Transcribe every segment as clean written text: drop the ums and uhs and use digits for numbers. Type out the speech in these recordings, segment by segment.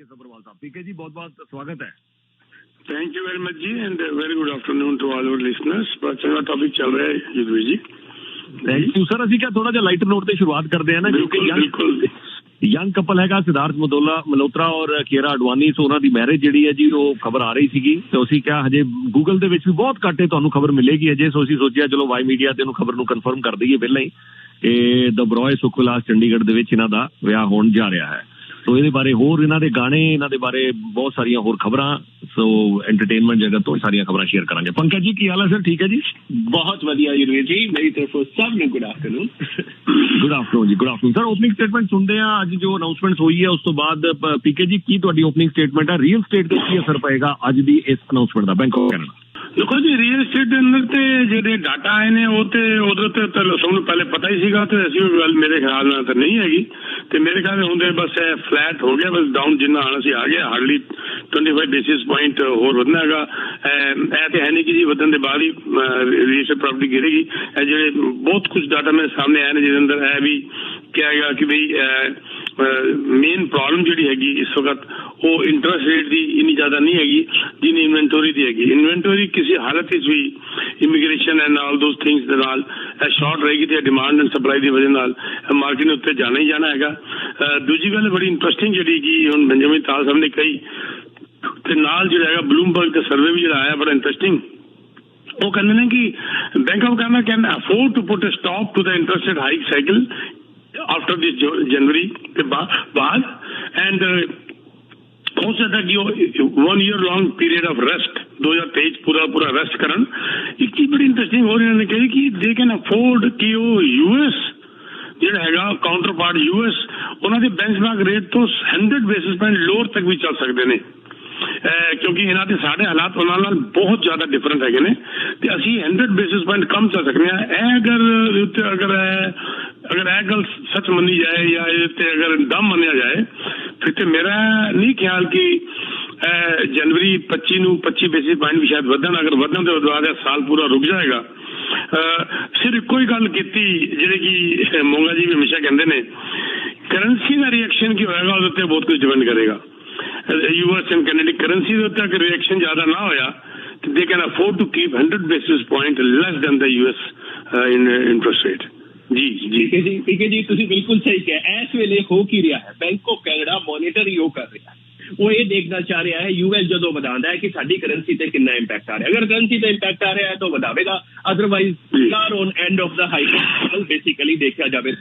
पीके सब्रवाल साहब। पीके जी बहुत बहुत स्वागत है। थैंक यू वेरी मच जी and very good afternoon to all our listeners. बड़ा चंगा टॉपिक चल रहा है Yudhveer ji. Thank you sir. ਅਸੀਂ क्या थोड़ा ਜਿਹਾ ਲਾਈਟਰ ਨੋਟ ਤੇ ਸ਼ੁਰੂਆਤ ਕਰਦੇ हैं ना, बिल्कुल ਯੰਗ ਕਪਲ ਹੈਗਾ ਸਿਧਾਰਥ ਮਲਹੋਤਰਾ ਔਰ ਕੀਰਾ ਅਡਵਾਨੀ। ਸੋ ਉਹਨਾਂ ਦੀ ਮੈਰਿਜ ਜਿਹੜੀ ਹੈ ਜੀ ਉਹ ਖਬਰ ਆ ਰਹੀ ਸੀਗੀ ਤੇ ਅਸੀਂ ਕਿਹਾ ਹਜੇ ਗੂਗਲ ਦੇ ਵਿੱਚ ਵੀ ਬਹੁਤ ਘੱਟ ਤੁਹਾਨੂੰ ਖਬਰ ਮਿਲੇਗੀ ਹਜੇ। ਸੋ ਅਸੀਂ ਸੋਚਿਆ ਚਲੋ ਵਾਈ ਮੀਡੀਆ ਤੇ ਉਹਨੂੰ ਖਬਰ ਨੂੰ ਕਨਫਰਮ ਕਰ ਦਈਏ ਪਹਿਲਾਂ ਹੀ ਕਿ ਦ ਬਰੋਏ ਸੁਖਵਿਲਾਸ ਚੰਡੀਗੜ੍ਹ ਦੇ ਵਿੱਚ ਇਹਨਾਂ ਦਾ ਵਿਆਹ ਹੋਣ ਜਾ ਰਿਹਾ ਹੈ। ਸੋ ਇਹਦੇ ਬਾਰੇ ਹੋਰ ਇਹਨਾਂ ਦੇ ਗਾਣੇ, ਇਹਨਾਂ ਦੇ ਬਾਰੇ ਬਹੁਤ ਸਾਰੀਆਂ ਹੋਰ ਖਬਰਾਂ, ਸੋ ਐਂਟਰਟੇਨਮੈਂਟ ਜਗਤ ਤੋਂ ਸਾਰੀਆਂ ਖਬਰਾਂ ਸ਼ੇਅਰ ਕਰਾਂਗੇ। ਪੰਕਜ ਜੀ ਕੀ ਹਾਲ ਹੈ ਸਰ? ਠੀਕ ਹੈ ਜੀ, ਬਹੁਤ ਵਧੀਆ ਯੂਰਵੀਰ ਜੀ, ਮੇਰੀ ਤਰਫੋਂ ਸਭ ਨੂੰ ਗੁੱਡ ਆਫਟਰਨੂਨ। ਗੁੱਡ ਆਫਟਰਨੂਨ ਜੀ, good afternoon sir. Opening statement ਸੁਣਦੇ ਆ ਅੱਜ ਜੋ ਅਨਾਉਂਸਮੈਂਟ ਹੋਈ ਹੈ ਉਸ ਤੋਂ ਬਾਅਦ ਪੀਕੇ ਜੀ ਕੀ ਤੁਹਾਡੀ ਓਪਨਿੰਗ ਸਟੇਟਮੈਂਟ ਹੈ? ਰੀਅਲ ਸਟੇਟ ਤੇ ਕੀ ਅਸਰ ਪਏਗਾ ਅੱਜ ਦੀ ਇਸ announcement the bank of Canada? देखो जी ਰੀਅਲ एस्टेट ਦੇ ਅੰਦਰ ਤੇ ਜਿਹੜੇ ਡਾਟਾ ਆਏ ਨੇ ਉਹ ਤੇ ਉਧਰ ਤੇ ਸਭ ਨੂੰ ਪਹਿਲੇ ਪਤਾ ਹੀ ਸੀਗਾ ਤੇ ਅਸੀਂ ਉਹ ਗੱਲ ਮੇਰੇ ਖਿਆਲ ਨਾਲ ਤਾਂ ਨਹੀਂ ਹੈਗੀ ਤੇ ਮੇਰੇ ਖਿਆਲ ਹੁੰਦੇ ਬਸ ਇਹ ਫਲੈਟ ਹੋ ਗਿਆ, ਬਸ ਡਾਊਨ ਜਿੰਨਾ ਆਣਾ ਸੀ ਆ ਗਿਆ। ਹਾਰਡਲੀ 25 ਬੇਸਿਸ ਪੁਆਇੰਟ ਹੋਰ ਵਧਣਾ ਹੈਗਾ। ਇਹ ਤੇ ਹੈ ਨਹੀਂ ਕਿ ਜੀ ਵਧਣ ਦੇ ਬਾਅਦ ਹੀ ਰੀਅਲ ਪ੍ਰਾਪਰਟੀ ਗਿਰੇਗੀ। ਇਹ ਜਿਹੜੇ ਬਹੁਤ ਕੁਝ ਡਾਟਾ ਮੇਰੇ ਸਾਹਮਣੇ ਆਏ ਨੇ ਜਿਹਦੇ ਅੰਦਰ ਇਹ ਵੀ ਕਿਹਾ ਗਿਆ ਕਿ ਬਈ ਮੇਨ ਪ੍ਰੋਬਲਮ ਜਿਹੜੀ ਹੈਗੀ ਇਸ ਵਕਤ ਉਹ ਇੰਟਰਸਟ ਰੇਟ ਦੀ ਇੰਨੀ ਜ਼ਿਆਦਾ ਨਹੀਂ ਹੈਗੀ ਜਿੰਨੀ ਇਨਵੈਂਟੋਰੀ ਦੀ ਹੈਗੀ। ਇਨਵੈਂਟੋਰੀ ਕਿਸੇ ਹਾਲਤ ਵਿੱਚ ਵੀ immigration and all those things ਦੇ ਨਾਲ ਸ਼ਾਰਟ ਰਹੇਗੀ ਤੇ ਡਿਮਾਂਡ ਐਂਡ ਸਪਲਾਈ ਦੀ ਵਜ੍ਹਾ ਨਾਲ ਮਾਰਕੀਟ ਦੇ ਉੱਤੇ ਜਾਣਾ ਹੀ ਜਾਣਾ ਹੈਗਾ। ਦੂਜੀ ਗੱਲ ਬੜੀ ਇੰਟਰਸਟਿੰਗ ਜਿਹੜੀ ਕਿ ਹੁਣ ਬੰਜਾਮਿਨ ਤਾਲ ਸਾਹਿਬ ਨੇ ਕਹੀ ਤੇ ਨਾਲ ਜਿਹੜਾ ਹੈਗਾ ਬਲੂਮਬਰਗ ਦਾ ਸਰਵੇ ਵੀ ਜਿਹੜਾ ਆਇਆ ਬੜਾ ਇੰਟਰਸਟਿੰਗ। ਉਹ ਕਹਿੰਦੇ ਨੇ ਕਿ bank of Canada can afford to put a stop to the interest rate hike cycle after this जनवरी के बाद एंड हो सकता है कि 1 year long period of rest 2023 पूरा रेस्ट करन। एक चीज बड़ी इंटरेस्टिंग हो रही है कही कि दे कैन अफोर्ड कि वो यूएस ਜਿਹੜਾ ਹੈਗਾ ਕਾਊਂਟਰ ਪਾਰਟ यूएस ਉਹਨਾਂ ਦੇ ਬੈਂਚਮਾਰਕ ਰੇਟ ਤੋਂ 100 ਬੇਸਿਸ ਪੁਆਇੰਟ ਲੋਅਰ ਤੱਕ ਵੀ ਚੱਲ ਸਕਦੇ ਨੇ ਕਿਉਂਕਿ ਇਹਨਾਂ ਦੇ ਸਾਡੇ ਹਾਲਾਤ ਉਹਨਾਂ ਨਾਲ ਬਹੁਤ ਜ਼ਿਆਦਾ ਡਿਫਰੈਂਟ ਹੈਗੇ ਨੇ ਤੇ ਅਸੀਂ 100 ਬੇਸਿਸ ਪੁਆਇੰਟ ਕਮ ਚੱਲ ਸਕਦੇ ਹਾਂ। ਇਹ ਅਗਰ ਇਹ ਗੱਲ ਸੱਚ ਮੰਨੀ ਜਾਏ ਜਾਂ ਇਹ ਤੇ ਅਗਰ ਦਮ ਮੰਨਿਆ ਜਾਏ ਫਿਰ ਤੇ ਮੇਰਾ ਨਹੀਂ ਖਿਆਲ ਕਿ जनवरी 25 ਨੂੰ 25 ਬੇਸਿਸ ਪੁਆਇੰਟ ਵੀ ਸ਼ਾਇਦ ਵਧਣ। ਅਗਰ ਵਧਣ ਤੇ ਬਾਅਦ ਸਾਲ ਪੂਰਾ ਰੁਕ ਜਾਏਗਾ। ਸਿਰ ਇੱਕੋ ਹੀ ਗੱਲ ਕੀਤੀ ਜਿਹੜੇ ਕਿ ਮੋਂਗਾ ਜੀ ਵੀ ਹਮੇਸ਼ਾ ਕਹਿੰਦੇ ਨੇ ਕਰੰਸੀ ਦਾ ਰਿਐਕਸ਼ਨ ਕੀ ਹੋਏਗਾ ਉਹਦੇ ਉੱਤੇ ਬਹੁਤ ਕੁਝ ਡਿਪੈਂਡ ਕਰੇਗਾ। यूएस एंड कैनेडिक करेंसी ਦੇ ਉੱਤੇ ਅਗਰ ਰਿਐਕਸ਼ਨ ਜ਼ਿਆਦਾ ਨਾ ਹੋਇਆ ਤੇ ਦੇ can afford to keep 100 basis point less than the US in interest rate. ਜੀ ਪੀਕੇ ਜੀ ਤੁਸੀਂ ਬਿਲਕੁਲ ਸਹੀ ਕਿਹਾ। ਇਸ ਵੇਲੇ ਹੋ ਕੀ ਰਿਹਾ ਹੈ, ਬੈਂਕ ਆਫ ਕੈਨੇਡਾ ਮੋਨੀਟਰ ਹੀ ਉਹ ਕਰ ਰਿਹਾ ਹੈ। ਉਹ ਇਹ ਦੇਖਣਾ ਚਾਹ ਰਿਹਾ ਹੈ यूएस ਜਦੋਂ ਵਧਾਉਂਦਾ ਹੈ ਕਿ ਸਾਡੀ ਕਰੰਸੀ ਤੇ ਕਿੰਨਾ ਇੰਪੈਕਟ ਆ ਰਿਹਾ। ਅਗਰ ਕਰੰਸੀ ਤੇ ਇੰਪੈਕਟ ਆ ਰਿਹਾ ਹੈ ਤਾਂ ਵਧਾਵੇਗਾ, otherwise or on and off ਦਾ ਹਾਈਪਰ ਬੇਸਿਕਲੀ ਦੇਖਿਆ ਜਾਵੇ।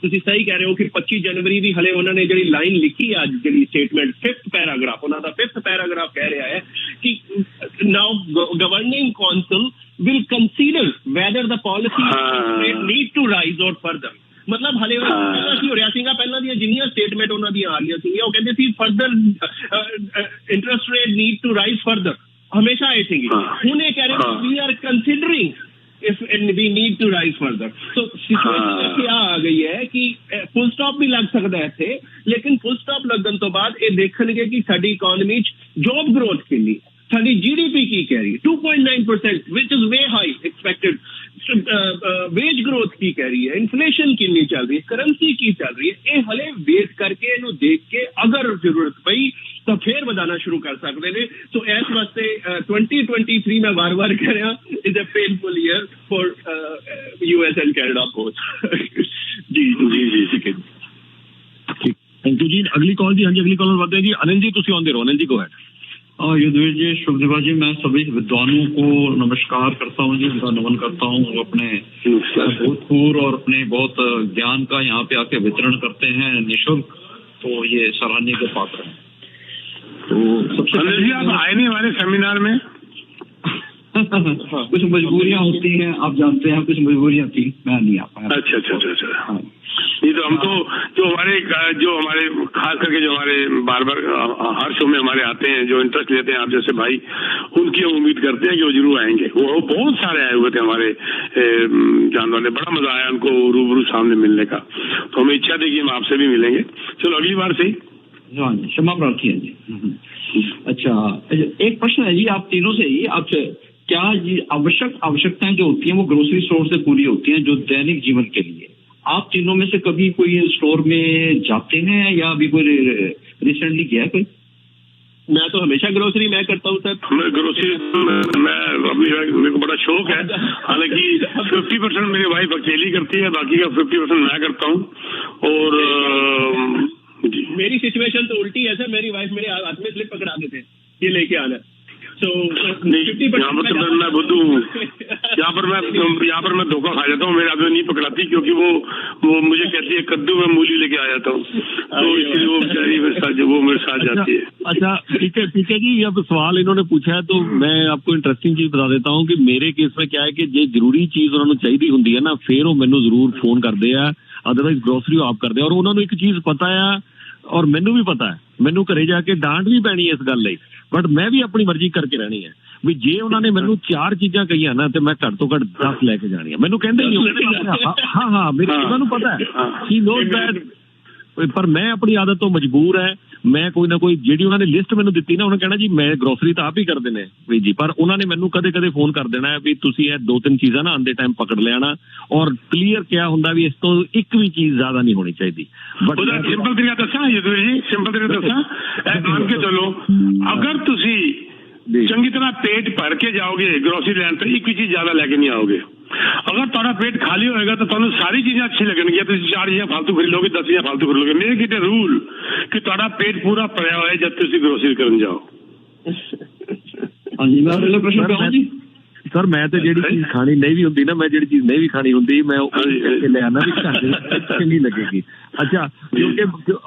ਤੁਸੀਂ ਸਹੀ ਕਹਿ ਰਹੇ ਹੋ ਕਿ 25 ਜਨਵਰੀ ਦੀ ਹਲੇ ਉਹਨਾਂ ਨੇ ਜਿਹੜੀ ਲਾਈਨ ਲਿਖੀ ਅੱਜ ਜਿਹੜੀ ਸਟੇਟਮੈਂਟ 5th ਪੈਰਾਗ੍ਰਾਫ ਉਹਨਾਂ ਦਾ 5th ਪੈਰਾਗ੍ਰਾਫ ਕਹਿ ਰਿਹਾ ਹੈ ਕਿ now governing council will consider whether the policy rate need to rise or further। ਮਤਲਬ ਹਲੇ ਪਹਿਲਾਂ ਕੀ ਹੋ ਰਿਹਾ ਸੀਗਾ, ਪਹਿਲਾਂ ਦੀਆਂ ਜਿੰਨੀਆਂ ਸਟੇਟਮੈਂਟ ਉਹਨਾਂ ਦੀਆਂ ਆ ਰਹੀਆਂ ਸੀਗੀਆਂ ਉਹ ਕਹਿੰਦੇ ਸੀ further interest rate need to rise further, ਹਮੇਸ਼ਾ ਆਈ ਸੀਗੀ। ਹੁਣ ਇਹ ਕਹਿ ਰਹੇ we are considering if we need to rise further। so situation क्या आ गई है कि full stop भी लग सकता है ਇੱਥੇ, ਲੇਕਿਨ full stop ਲੱਗਣ ਤੋਂ ਬਾਅਦ ਇਹ ਦੇਖਣਗੇ ਕਿ ਸਾਡੀ ਇਕਨੋਮੀ 'ਚ ਜੌਬ ਗਰੋਥ ਕਿੰਨੀ, ਸਾਡੀ GDP ਕੀ ਕਹਿ ਰਹੀ ਹੈ 2.9% which is way high expected। Wage growth ਕੀ ਕਹਿ ਰਹੀ ਹੈ, ਇਨਫਲੇਸ਼ਨ ਕਿੰਨੀ ਚੱਲ ਰਹੀ ਹੈ, ਕਰੰਸੀ ਕੀ ਚੱਲ ਰਹੀ ਹੈ। ਇਹ ਹਲੇ ਵੇਟ ਕਰਕੇ ਇਹਨੂੰ ਦੇਖ ਕੇ ਅਗਰ ਜ਼ਰੂਰਤ ਪਈ ਤਾਂ ਫੇਰ ਵਧਾਉਣਾ ਸ਼ੁਰੂ ਕਰ ਸਕਦੇ ਨੇ। ਸੋ ਇਸ ਵਾਸਤੇ 2023 ਮੈਂ ਵਾਰ-ਵਾਰ ਕਹਿ ਰਿਹਾ is a painful year for US and Canada both. ਜੀ ਥੈਂਕ ਯੂ ਜੀ। ਅਗਲੀ ਕਾਲ ਜੀ। ਹਾਂਜੀ ਅਗਲੀ ਕਾਲ ਵਧਦੇ ਜੀ। अनिल जी ਤੁਸੀਂ ਆਉਂਦੇ ਰਹੋ। Anil ji go ahead. युद्धवीर जी शुभ दिवस जी। मैं सभी विद्वानों को नमस्कार करता हूँ जी, उनका नमन करता हूँ। अपने भूतपूर्व और अपने बहुत ज्ञान का यहाँ पे आके वितरण करते हैं निःशुल्क, तो ये सराहनीय के पात्र हैं। तो सबसे पहले आप आए नहीं हमारे सेमिनार में? कुछ मजबूरियाँ होती हैं, आप जानते हैं, कुछ मजबूरियाँ थी, मैं नहीं आ पाया। अच्छा। हाँ नहीं तो हम तो जो हमारे खास करके जो हमारे बार हर शो में हमारे आते हैं जो इंटरेस्ट लेते हैं आप जैसे भाई, उनकी हम उम्मीद करते हैं कि वो जरूर आएंगे। वो बहुत सारे आए हुए थे हमारे जानने वाले, बड़ा मजा आया उनको रूबरू सामने मिलने का। तो हमें इच्छा थी कि हम आपसे भी मिलेंगे। चलो अगली बार से ही। हाँ जी, क्षमा प्रार्थी है जी। अच्छा एक प्रश्न है जी आप तीनों से ही, आपसे क्या ये आवश्यकताएं जो होती हैं वो ग्रोसरी स्टोर से पूरी होती हैं जो दैनिक जीवन के लिए? आप तीनों में से कभी कोई स्टोर में जाते हैं या अभी कोई रिसेंटली गया कोई? मैं तो हमेशा ग्रोसरी मैं करता हूँ सर। मैं ग्रोसरी मैं अपनी मेरे को बड़ा शौक है, हालांकि 50% मेरी वाइफ अकेली करती है, बाकी का 50% मैं करता हूँ। और जी मेरी सिचुएशन तो उल्टी है सर, मेरी वाइफ मेरे हाथ में स्लिप पकड़ा देते ये लेके आना, तो यहाँ पर तो मैं बुद्धू हूँ, यहाँ पर मैं धोखा खा जाता हूँ, मेरे हाथ में नहीं पकड़ाती क्योंकि वो मुझे कहती है कद्दू में मूली लेके आ जाता हूँ, तो इसलिए वो बेचारी मेरे साथ जाती है। अच्छा ठीक है जी, अब सवाल इन्होंने पूछा है तो मैं आपको इंटरेस्टिंग चीज बता देता हूँ कि मेरे केस में क्या है कि जे जरूरी चीज उन्होंने चाहिए होंगी है ना, फिर वो मैनू जरूर फोन करते हैं, अदरवाइज ग्रोसरी आप करते हैं। और उन्होंने एक चीज पता है और मैनू भी पता है, मैनू घरे जाके डांट भी पैनी है इस गल लई, बट मैं भी अपनी मर्जी करके रहनी है भी जे उन्होंने मैनू 4 चीज़ां कही ना तो मैं घट तो घट 10 लेके जानी है। मैनू कहते ही हाँ मेरे उन्होंने पता है शी नोज दैट, पर मैं अपनी आदत तो मजबूर है, मैं कोई ना कोई ਜਿਹੜੀ ਉਹਨਾਂ ਨੇ ਲਿਸਟ ਮੈਨੂੰ ਦਿੱਤੀ ਨਾ, ਉਹਨੇ ਕਹਿਣਾ ਜੀ ਮੈਂ ਗਰੋਸਰੀ ਤਾਂ ਆਪ ਹੀ ਕਰਦੇ ਨੇ ਵੀ ਜੀ, ਪਰ ਉਹਨਾਂ ਨੇ ਮੈਨੂੰ ਕਦੇ-ਕਦੇ ਫੋਨ ਕਰ ਦੇਣਾ ਵੀ ਤੁਸੀਂ ਇਹ 2-3 ਚੀਜ਼ਾਂ ਨਾ ਆਂਦੇ ਟਾਈਮ ਪਕੜ ਲੈਣਾ, ਔਰ ਕਲੀਅਰ ਕਿਆ ਹੁੰਦਾ ਵੀ ਇਸ ਤੋਂ ਇੱਕ ਵੀ ਚੀਜ਼ ਜ਼ਿਆਦਾ ਨਹੀਂ ਹੋਣੀ ਚਾਹੀਦੀ। ਬਟ ਸਿੰਪਲ ਤਰੀਕਾ ਦੱਸਾਂ ਜੀ, ਸਿੰਪਲ ਤਰੀਕਾ ਦੱਸਾਂ, ਇਹ ਮੰਨ ਕੇ ਚਲੋ ਅਗਰ ਤੁਸੀਂ ਚੰਗੀ ਤਰ੍ਹਾਂ पेट भर के जाओगे ग्रोसरी लैन तो एक भी चीज ज्यादा लेके नहीं आओगे। अगर तुम्हारा पेट खाली होएगा तो तुम्हें सारी चीजें अच्छी लगेंगी, तो 4 चीजें फालतू खरीदोगे, 10 चीजें फालतू खरीदोगे। मेक इट ए रूल कि तुम्हारा पेट पूरा भरया हुआ है जब तुम ग्रोसरी करने जाओ। हाँ जी, मैं अगला प्रश्न पे आऊं जी। सर मैं तो ਜਿਹੜੀ ਚੀਜ਼ ਖਾਣੀ ਨਹੀਂ ਵੀ ਹੁੰਦੀ ਨਾ, ਮੈਂ ਜਿਹੜੀ ਚੀਜ਼ ਨਹੀਂ ਵੀ ਖਾਣੀ ਹੁੰਦੀ ਮੈਂ ਉਹ ਲੈ ਆਣਾ ਵੀ ਘਰ ਦੇ ਚੰਗੀ ਲੱਗੇਗੀ। ਅੱਛਾ ਕਿਉਂਕਿ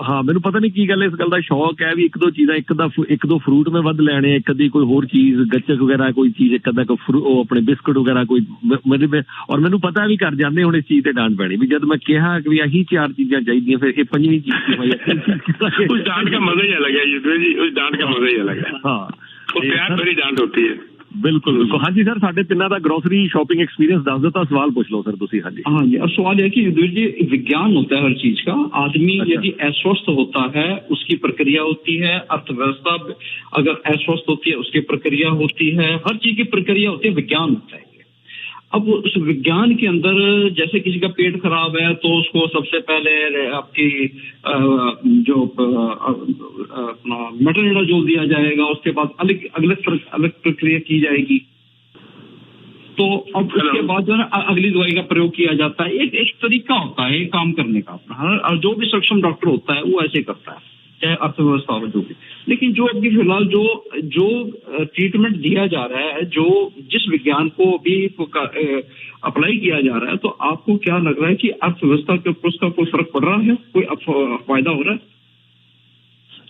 ਹਾਂ ਮੈਨੂੰ ਪਤਾ ਨਹੀਂ ਕੀ ਗੱਲ, ਇਸ ਗੱਲ ਦਾ ਸ਼ੌਕ ਹੈ ਵੀ ਇੱਕ ਦੋ ਚੀਜ਼ਾਂ ਇੱਕ ਦੋ ਫਰੂਟ ਮੈਂ ਵੱਧ ਲੈਣੇ, ਇੱਕ ਅੱਧੀ ਕੋਈ ਹੋਰ ਚੀਜ਼ ਗੱਚਕ ਵਗੈਰਾ ਕੋਈ ਚੀਜ਼, ਇੱਕ ਅੱਧਾ ਉਹ ਆਪਣੇ ਬਿਸਕੁਟ ਵਗੈਰਾ ਕੋਈ ਮੇਰੇ, ਔਰ ਮੈਨੂੰ ਪਤਾ ਵੀ ਘਰ ਜਾਂਦੇ ਹੁਣ ਇਸ ਚੀਜ਼ ਤੇ ਡਾਂਟ ਪੈਣੀ ਵੀ ਜਦ ਮੈਂ ਕਿਹਾ ਕਿ ਵੀ ਆਹੀ 4 ਚੀਜ਼ਾਂ ਚਾਹੀਦੀਆਂ ਫਿਰ ਇਹ 5ਵੀਂ ਚੀਜ਼ उस डांट का मजा ही अलग है जी, उस डांट का मजा ही अलग है। हाँ वो प्यार भरी डांट होती है। बिल्कुल बिल्कुल। हाँ जी सर, साढ़े तिना का ग्रोसरी शॉपिंग एक्सपीरियंस दस दो, तो सवाल पूछ लो सर तुसी। हाँ जी हाँ जी, अब सवाल है कि जी विज्ञान होता है हर चीज का, आदमी यदि अस्वस्थ होता है उसकी प्रक्रिया होती है, अर्थव्यवस्था अगर अस्वस्थ होती है उसकी प्रक्रिया होती है, हर चीज की प्रक्रिया होती है, विज्ञान होता है। अब उस विज्ञान के अंदर जैसे किसी का पेट खराब है तो उसको सबसे पहले आपकी जो अपना मेटरनिडाजोल दिया जाएगा, उसके बाद अलग प्रक्रिया की जाएगी, तो अब उसके बाद जो है अगली दवाई का प्रयोग किया जाता है। एक तरीका होता है काम करने का, और जो भी सक्षम डॉक्टर होता है वो ऐसे करता है, चाहे अर्थव्यवस्था हो जो भी। लेकिन जो अभी फिलहाल जो ट्रीटमेंट दिया जा रहा है, जो जिस विज्ञान को भी अप्लाई किया जा रहा है, तो आपको क्या लग रहा है कि अर्थव्यवस्था के ऊपर उसका कोई फर्क पड़ रहा है, कोई फायदा हो रहा है?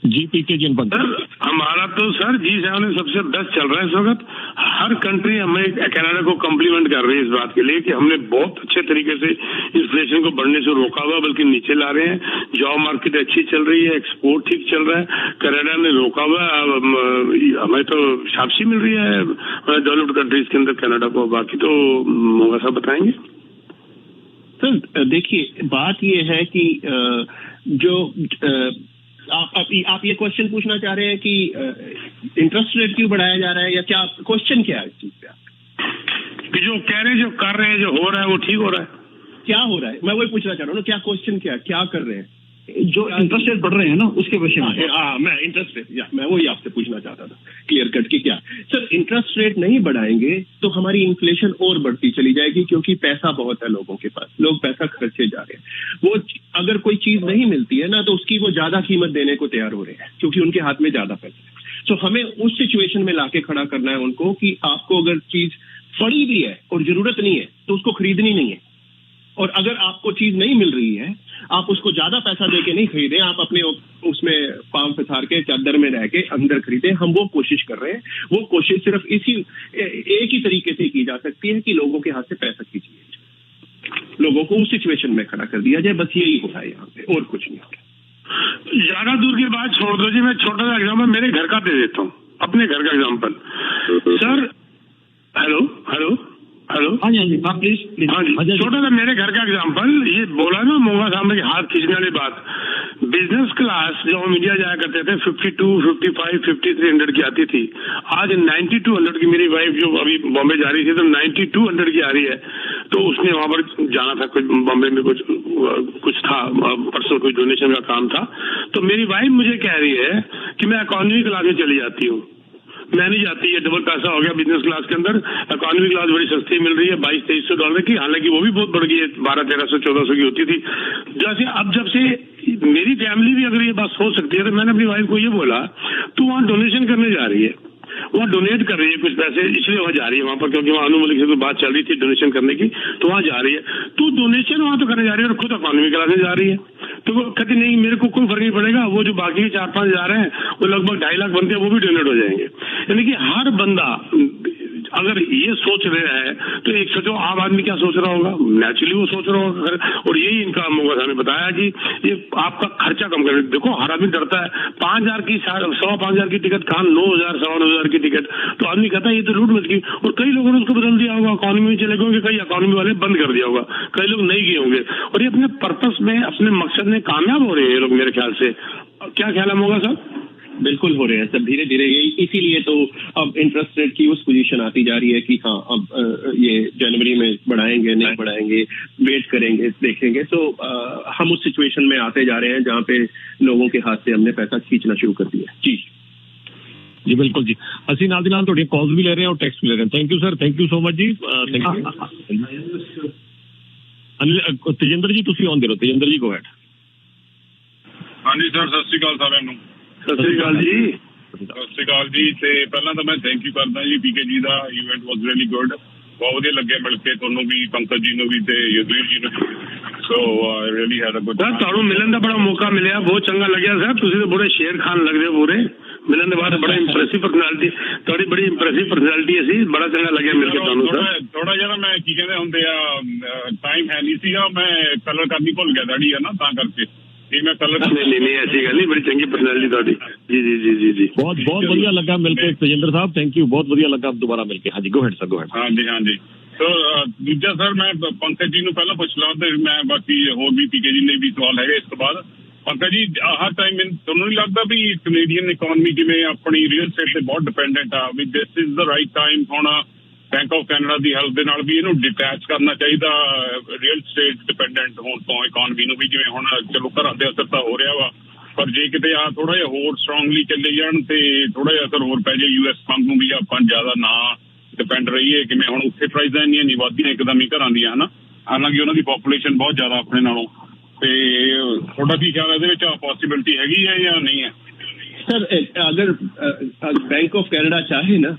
जी पीके जी हमारा तो सर G7 सबसे बेस्ट चल रहा है इस वक्त। हर कंट्री हमें कनाडा को कॉम्प्लीमेंट कर रही है इस बात के लिए कि हमने बहुत अच्छे तरीके से इन्फ्लेशन को बढ़ने से रोका हुआ, बल्कि नीचे ला रहे हैं। जॉब मार्केट अच्छी चल रही है, एक्सपोर्ट ठीक चल रहा है, कनाडा ने रोका हुआ, हमें तो शाबाशी मिल रही है डेवलप्ड कंट्रीज के अंदर कनाडा को। बाकी तो मोगा साहब बताएंगे। सर देखिए बात ये है कि जो आप ये क्वेश्चन पूछना चाह रहे हैं कि इंटरेस्ट रेट क्यों बढ़ाया जा रहा है, या क्या क्वेश्चन क्या है इस चीज पे? कि जो कह रहे हैं, जो कर रहे हैं, जो हो रहा है वो ठीक हो रहा है, क्या हो रहा है, मैं वही पूछना चाह रहा हूँ ना, क्या क्वेश्चन क्या कर रहे हैं? जो इंटरेस्ट रेट बढ़ रहे हैं ना उसके विषय में। हाँ मैं इंटरेस्ट रेट, मैं वही आपसे पूछना चाहता था क्लियर कट कि क्या सर इंटरेस्ट रेट नहीं बढ़ाएंगे तो हमारी इन्फ्लेशन और बढ़ती चली जाएगी, क्योंकि पैसा बहुत है लोगों के पास, लोग पैसा खर्चे जा रहे हैं। वो अगर कोई चीज नहीं मिलती है ना तो उसकी वो ज्यादा कीमत देने को तैयार हो रहे हैं, क्योंकि उनके हाथ में ज्यादा पैसा है। तो हमें उस सिचुएशन में लाके खड़ा करना है उनको कि आपको अगर चीज पड़ी भी है और जरूरत नहीं है तो उसको खरीदनी नहीं है, और अगर आपको चीज नहीं मिल रही है आप उसको ज्यादा पैसा देके नहीं खरीदें, आप अपने उसमें पांव पसार के चादर में रह के अंदर खरीदें। हम वो कोशिश कर रहे हैं, वो कोशिश सिर्फ एक ही तरीके से की जा सकती है कि लोगों के हाथ से पैसा खींचिए, लोगों को उस सिचुएशन में खड़ा कर दिया जाए, बस यही हो रहा है यहाँ पे, और कुछ नहीं हो रहा। ज्यादा दूर की बात छोड़ दो जी, मैं छोटा सा एग्जाम्पल मेरे घर का दे देता हूँ, अपने घर का एग्जाम्पल। सर हेलो हेलो, हाँ जी, हाँ जी, हाँ प्लीज। हाँ जी, छोटा सा मेरे घर का एग्जांपल, ये बोला ना मोगा साहब के हाथ खींचने वाली बात। बिजनेस क्लास जो हम इंडिया जाया करते थे 52, 55, 5300 की आती थी, आज 9200 की। मेरी वाइफ जो अभी बॉम्बे जा रही थी तो 9200 की आ रही है। तो उसने वहां पर जाना था, कुछ बॉम्बे में कुछ था, परसों कोई डोनेशन का काम था। तो मेरी वाइफ मुझे कह रही है कि मैं इकोनॉमी क्लास में चली जाती हूँ। मैं नहीं जाती है, डबल पैसा हो गया बिजनेस क्लास के अंदर। इकोनॉमी क्लास बड़ी सस्ती मिल रही है, $2200-2300 की, हालांकि वो भी बहुत बढ़ गई है, 1200, 1300, 1400 की होती थी। जैसे अब जब से मेरी फैमिली भी अगर ये बात सोच सकती है, तो मैंने अपनी वाइफ को ये बोला, तू वहाँ डोनेशन करने जा रही है, वहाँ डोनेट कर रही है कुछ पैसे, इसलिए वहाँ जा रही है वहाँ पर, क्योंकि वहाँ अनु मलिक से तो बात चल रही थी डोनेशन करने की, तो वहाँ जा रही है। तू डोनेशन वहाँ तो करने जा रही है और खुद इकोनॉमी क्लास में जा रही है। तो वो कहती नहीं, मेरे को कोई फर्क नहीं पड़ेगा, वो जो बाकी 4-5 जा रहे हैं वो लगभग 2.5 लाख बनते हैं, वो भी डोनेट हो जाएंगे। यानी कि हर बंदा अगर ये सोच रहा है तो एक सोचो आम आदमी क्या सोच रहा होगा, नेचुरली वो सोच रहा होगा। और यही इनका मोगा साहब ने बताया कि ये आपका खर्चा कम करे। देखो हर आदमी डरता है, 5,000 की 5,000 की टिकट कहाँ, 9,000, 9,500 की टिकट, तो आदमी कहता है ये तो लूट मच गई। और कई लोगों ने उसको बदल दिया होगा, इकोनॉमी में चले गए, कई इकोनॉमी वाले बंद कर दिया होगा, कई लोग नहीं गए होंगे। और ये अपने पर्पस में, अपने मकसद में कामयाब हो रहे हैं ये लोग, मेरे ख्याल से। क्या ख्याल है मोगा साहब? बिल्कुल हो रहे हैं सब धीरे धीरे। इसीलिए तो अब इंटरेस्ट रेट की उस पोजीशन आती जा रही है कि हाँ अब ये जनवरी में बढ़ाएंगे नहीं बढ़ाएंगे, वेट करेंगे देखेंगे। तो हम उस सिचुएशन में आते जा रहे हैं जहाँ पे लोगों के हाथ से हमने पैसा खींचना शुरू कर दिया। जी जी बिल्कुल जी, ਅਸੀਂ ਨਾਲ ਦੀ ਨਾਲ ਤੁਹਾਡੀਆਂ ਕਾਲਸ ਵੀ ਲੈ ਰਹੇ ਹਾਂ और टेक्स्ट भी ले रहे हैं। Thank you sir, thank you so much जी, थैंक यू। अनिल ਤੇਜਿੰਦਰ ਜੀ ਤੁਸੀਂ ਆਉਂਦੇ ਰਹੋ, ਤੇਜਿੰਦਰ ਜੀ ਗੋ ਹੈਡ। ਹਾਂਜੀ ਸਰ, ਸਤਿ ਸ਼੍ਰੀ ਅਕਾਲ ਸਾਰਿਆਂ ਨੂੰ। ਸਤਿ ਸ੍ਰੀ ਅਕਾਲ ਜੀ। ਸਤਿ ਸ਼੍ਰੀ ਅਕਾਲ ਜੀ। ਤੇ ਪਹਿਲਾਂ ਤਾਂ ਮੈਂ ਥੈਂਕ ਯੂ ਕਰਦਾ ਜੀ ਪੀਕੇ ਜੀ ਦਾ, ਇਵੈਂਟ ਵਾਸ ਰੀਅਲੀ ਗੁੱਡ, ਬਹੁਤ ਵਧੀਆ ਲੱਗਿਆ ਮਿਲ ਕੇ ਤੁਹਾਨੂੰ ਵੀ, ਪੰਕਜ ਜੀ ਨੂੰ ਵੀ ਤੇ ਯਦਵੀਰ ਜੀ ਨੂੰ। So I really had a good sir ਤੁਹਾਨੂੰ ਮਿਲਣ ਦਾ ਬੜਾ ਮੌਕਾ ਮਿਲਿਆ, ਬਹੁਤ ਚੰਗਾ ਲੱਗਿਆ ਸਰ। ਤੁਸੀਂ ਤਾਂ ਬੜੇ ਸ਼ੇਰ ਖਾਨ ਲੱਗਦੇ ਹੋ ਪੂਰੇ। ਮਿਲਣ ਦੇ ਬਾਅਦ ਬੜਾ ਇੰਪ੍ਰੈਸਿਵ ਪਰਸਨੈਲਿਟੀ, ਤੁਹਾਡੀ ਬੜੀ ਇੰਪ੍ਰੈਸਿਵ ਪਰਸਨੈਲਿਟੀ ਸੀ, ਬੜਾ ਚੰਗਾ ਲੱਗਿਆ ਮਿਲ ਕੇ ਤੁਹਾਨੂੰ ਸਰ। ਥੋੜਾ ਜਿਹਾ ਮੈਂ ਕੀ ਕਹਿੰਦੇ ਹੁੰਦੇ ਆ, ਟਾਈਮ ਹੈ ਨਹੀਂ ਸੀਗਾ, ਮੈਂ ਕਲਰ ਕਰਨੀ ਭੁੱਲ ਗਿਆ ਦਾੜੀ ਆ ਨਾ, ਤਾਂ ਕਰਕੇ मैं कलर नहीं ऐसी गल नहीं, बड़ी चंगी पर्सनैलिटी थोड़ी। जी जी जी जी जी बहुत बहुत बढ़िया लगा मिलके तजेंद्र साहब, थैंक यू, बहुत बढ़िया लगा दोबारा मिलके। हाँ जी गो हेड सर, गो हेड। हाँ जी हाँ जी। तो दूजा सर मैं पंकज जी ਨੂੰ ਪਹਿਲਾਂ ਪੁੱਛ ਲਾਂ ਤੇ ਮੈਂ ਬਾਕੀ ਹੋਰ ਵੀ ਪੀਕੇ ਜੀ ਨੇ ਵੀ ਸਵਾਲ ਹੈਗਾ ਇਸ ਤੋਂ ਬਾਅਦ। ਪੰਕਜ ਜੀ ਹਰ ਟਾਈਮ ਤੁਹਾਨੂੰ ਨਹੀਂ ਲੱਗਦਾ ਵੀ ਕੈਨੇਡੀਅਨ ਇਕਨੋਮੀ ਜਿਵੇਂ ਆਪਣੀ ਰੀਅਲ ਸਟੇਟ ਤੇ ਬਹੁਤ ਡਿਪੈਂਡੈਂਟ ਆ, we this is the right time ਹੁਣ ਬੈਂਕ ਆਫ ਕੈਨੇਡਾ ਦੀ ਹੈਲਪ ਦੇ ਨਾਲ ਵੀ ਇਹਨੂੰ ਡਿਟੈਚ ਕਰਨਾ ਚਾਹੀਦਾ ਰੀਅਲ ਸਟੇਟ ਡਿਪੈਂਡੈਂਟ ਹੋਣ ਤੋਂ ਇਕਨੋਮੀ ਨੂੰ ਵੀ, ਜਿਵੇਂ ਹੁਣ ਚਲੋ ਘਰਾਂ ਦੇ ਅਸਰ ਤਾਂ ਹੋ ਰਿਹਾ ਵਾ, ਪਰ ਜੇ ਕਿਤੇ ਆ ਥੋੜਾ ਜਿਹਾ ਹੋਰ ਸਟਰੋਂਗਲੀ ਚੱਲੇ ਜਾਣ ਤੇ ਥੋੜਾ ਜਿਹਾ ਅਸਰ ਹੋਰ ਪੈ ਜਾਏ ਯੂਐਸ ਫੰਡ ਨੂੰ ਵੀ, ਆਪਾਂ ਜ਼ਿਆਦਾ ਨਾ ਡਿਪੈਂਡ ਰਹੀਏ। ਕਿਵੇਂ ਹੁਣ ਉੱਥੇ ਪ੍ਰਾਈਜ਼ਾਂ ਇੰਨੀਆਂ ਨਹੀਂ ਵੱਧਦੀਆਂ ਇੱਕਦਮ ਹੀ ਘਰਾਂ ਦੀਆਂ ਹਨਾ, ਹਾਲਾਂਕਿ ਉਹਨਾਂ ਦੀ ਪੋਪੂਲੇਸ਼ਨ ਬਹੁਤ ਜ਼ਿਆਦਾ ਆਪਣੇ ਨਾਲੋਂ। ਤੇ ਤੁਹਾਡਾ ਕੀ ਖਿਆਲ ਇਹਦੇ ਵਿੱਚ ਪੋਸੀਬਿਲਿਟੀ ਹੈਗੀ ਹੈ ਜਾਂ ਨਹੀਂ ਹੈ? सर अगर बैंक ऑफ कैनेडा चाहे ना,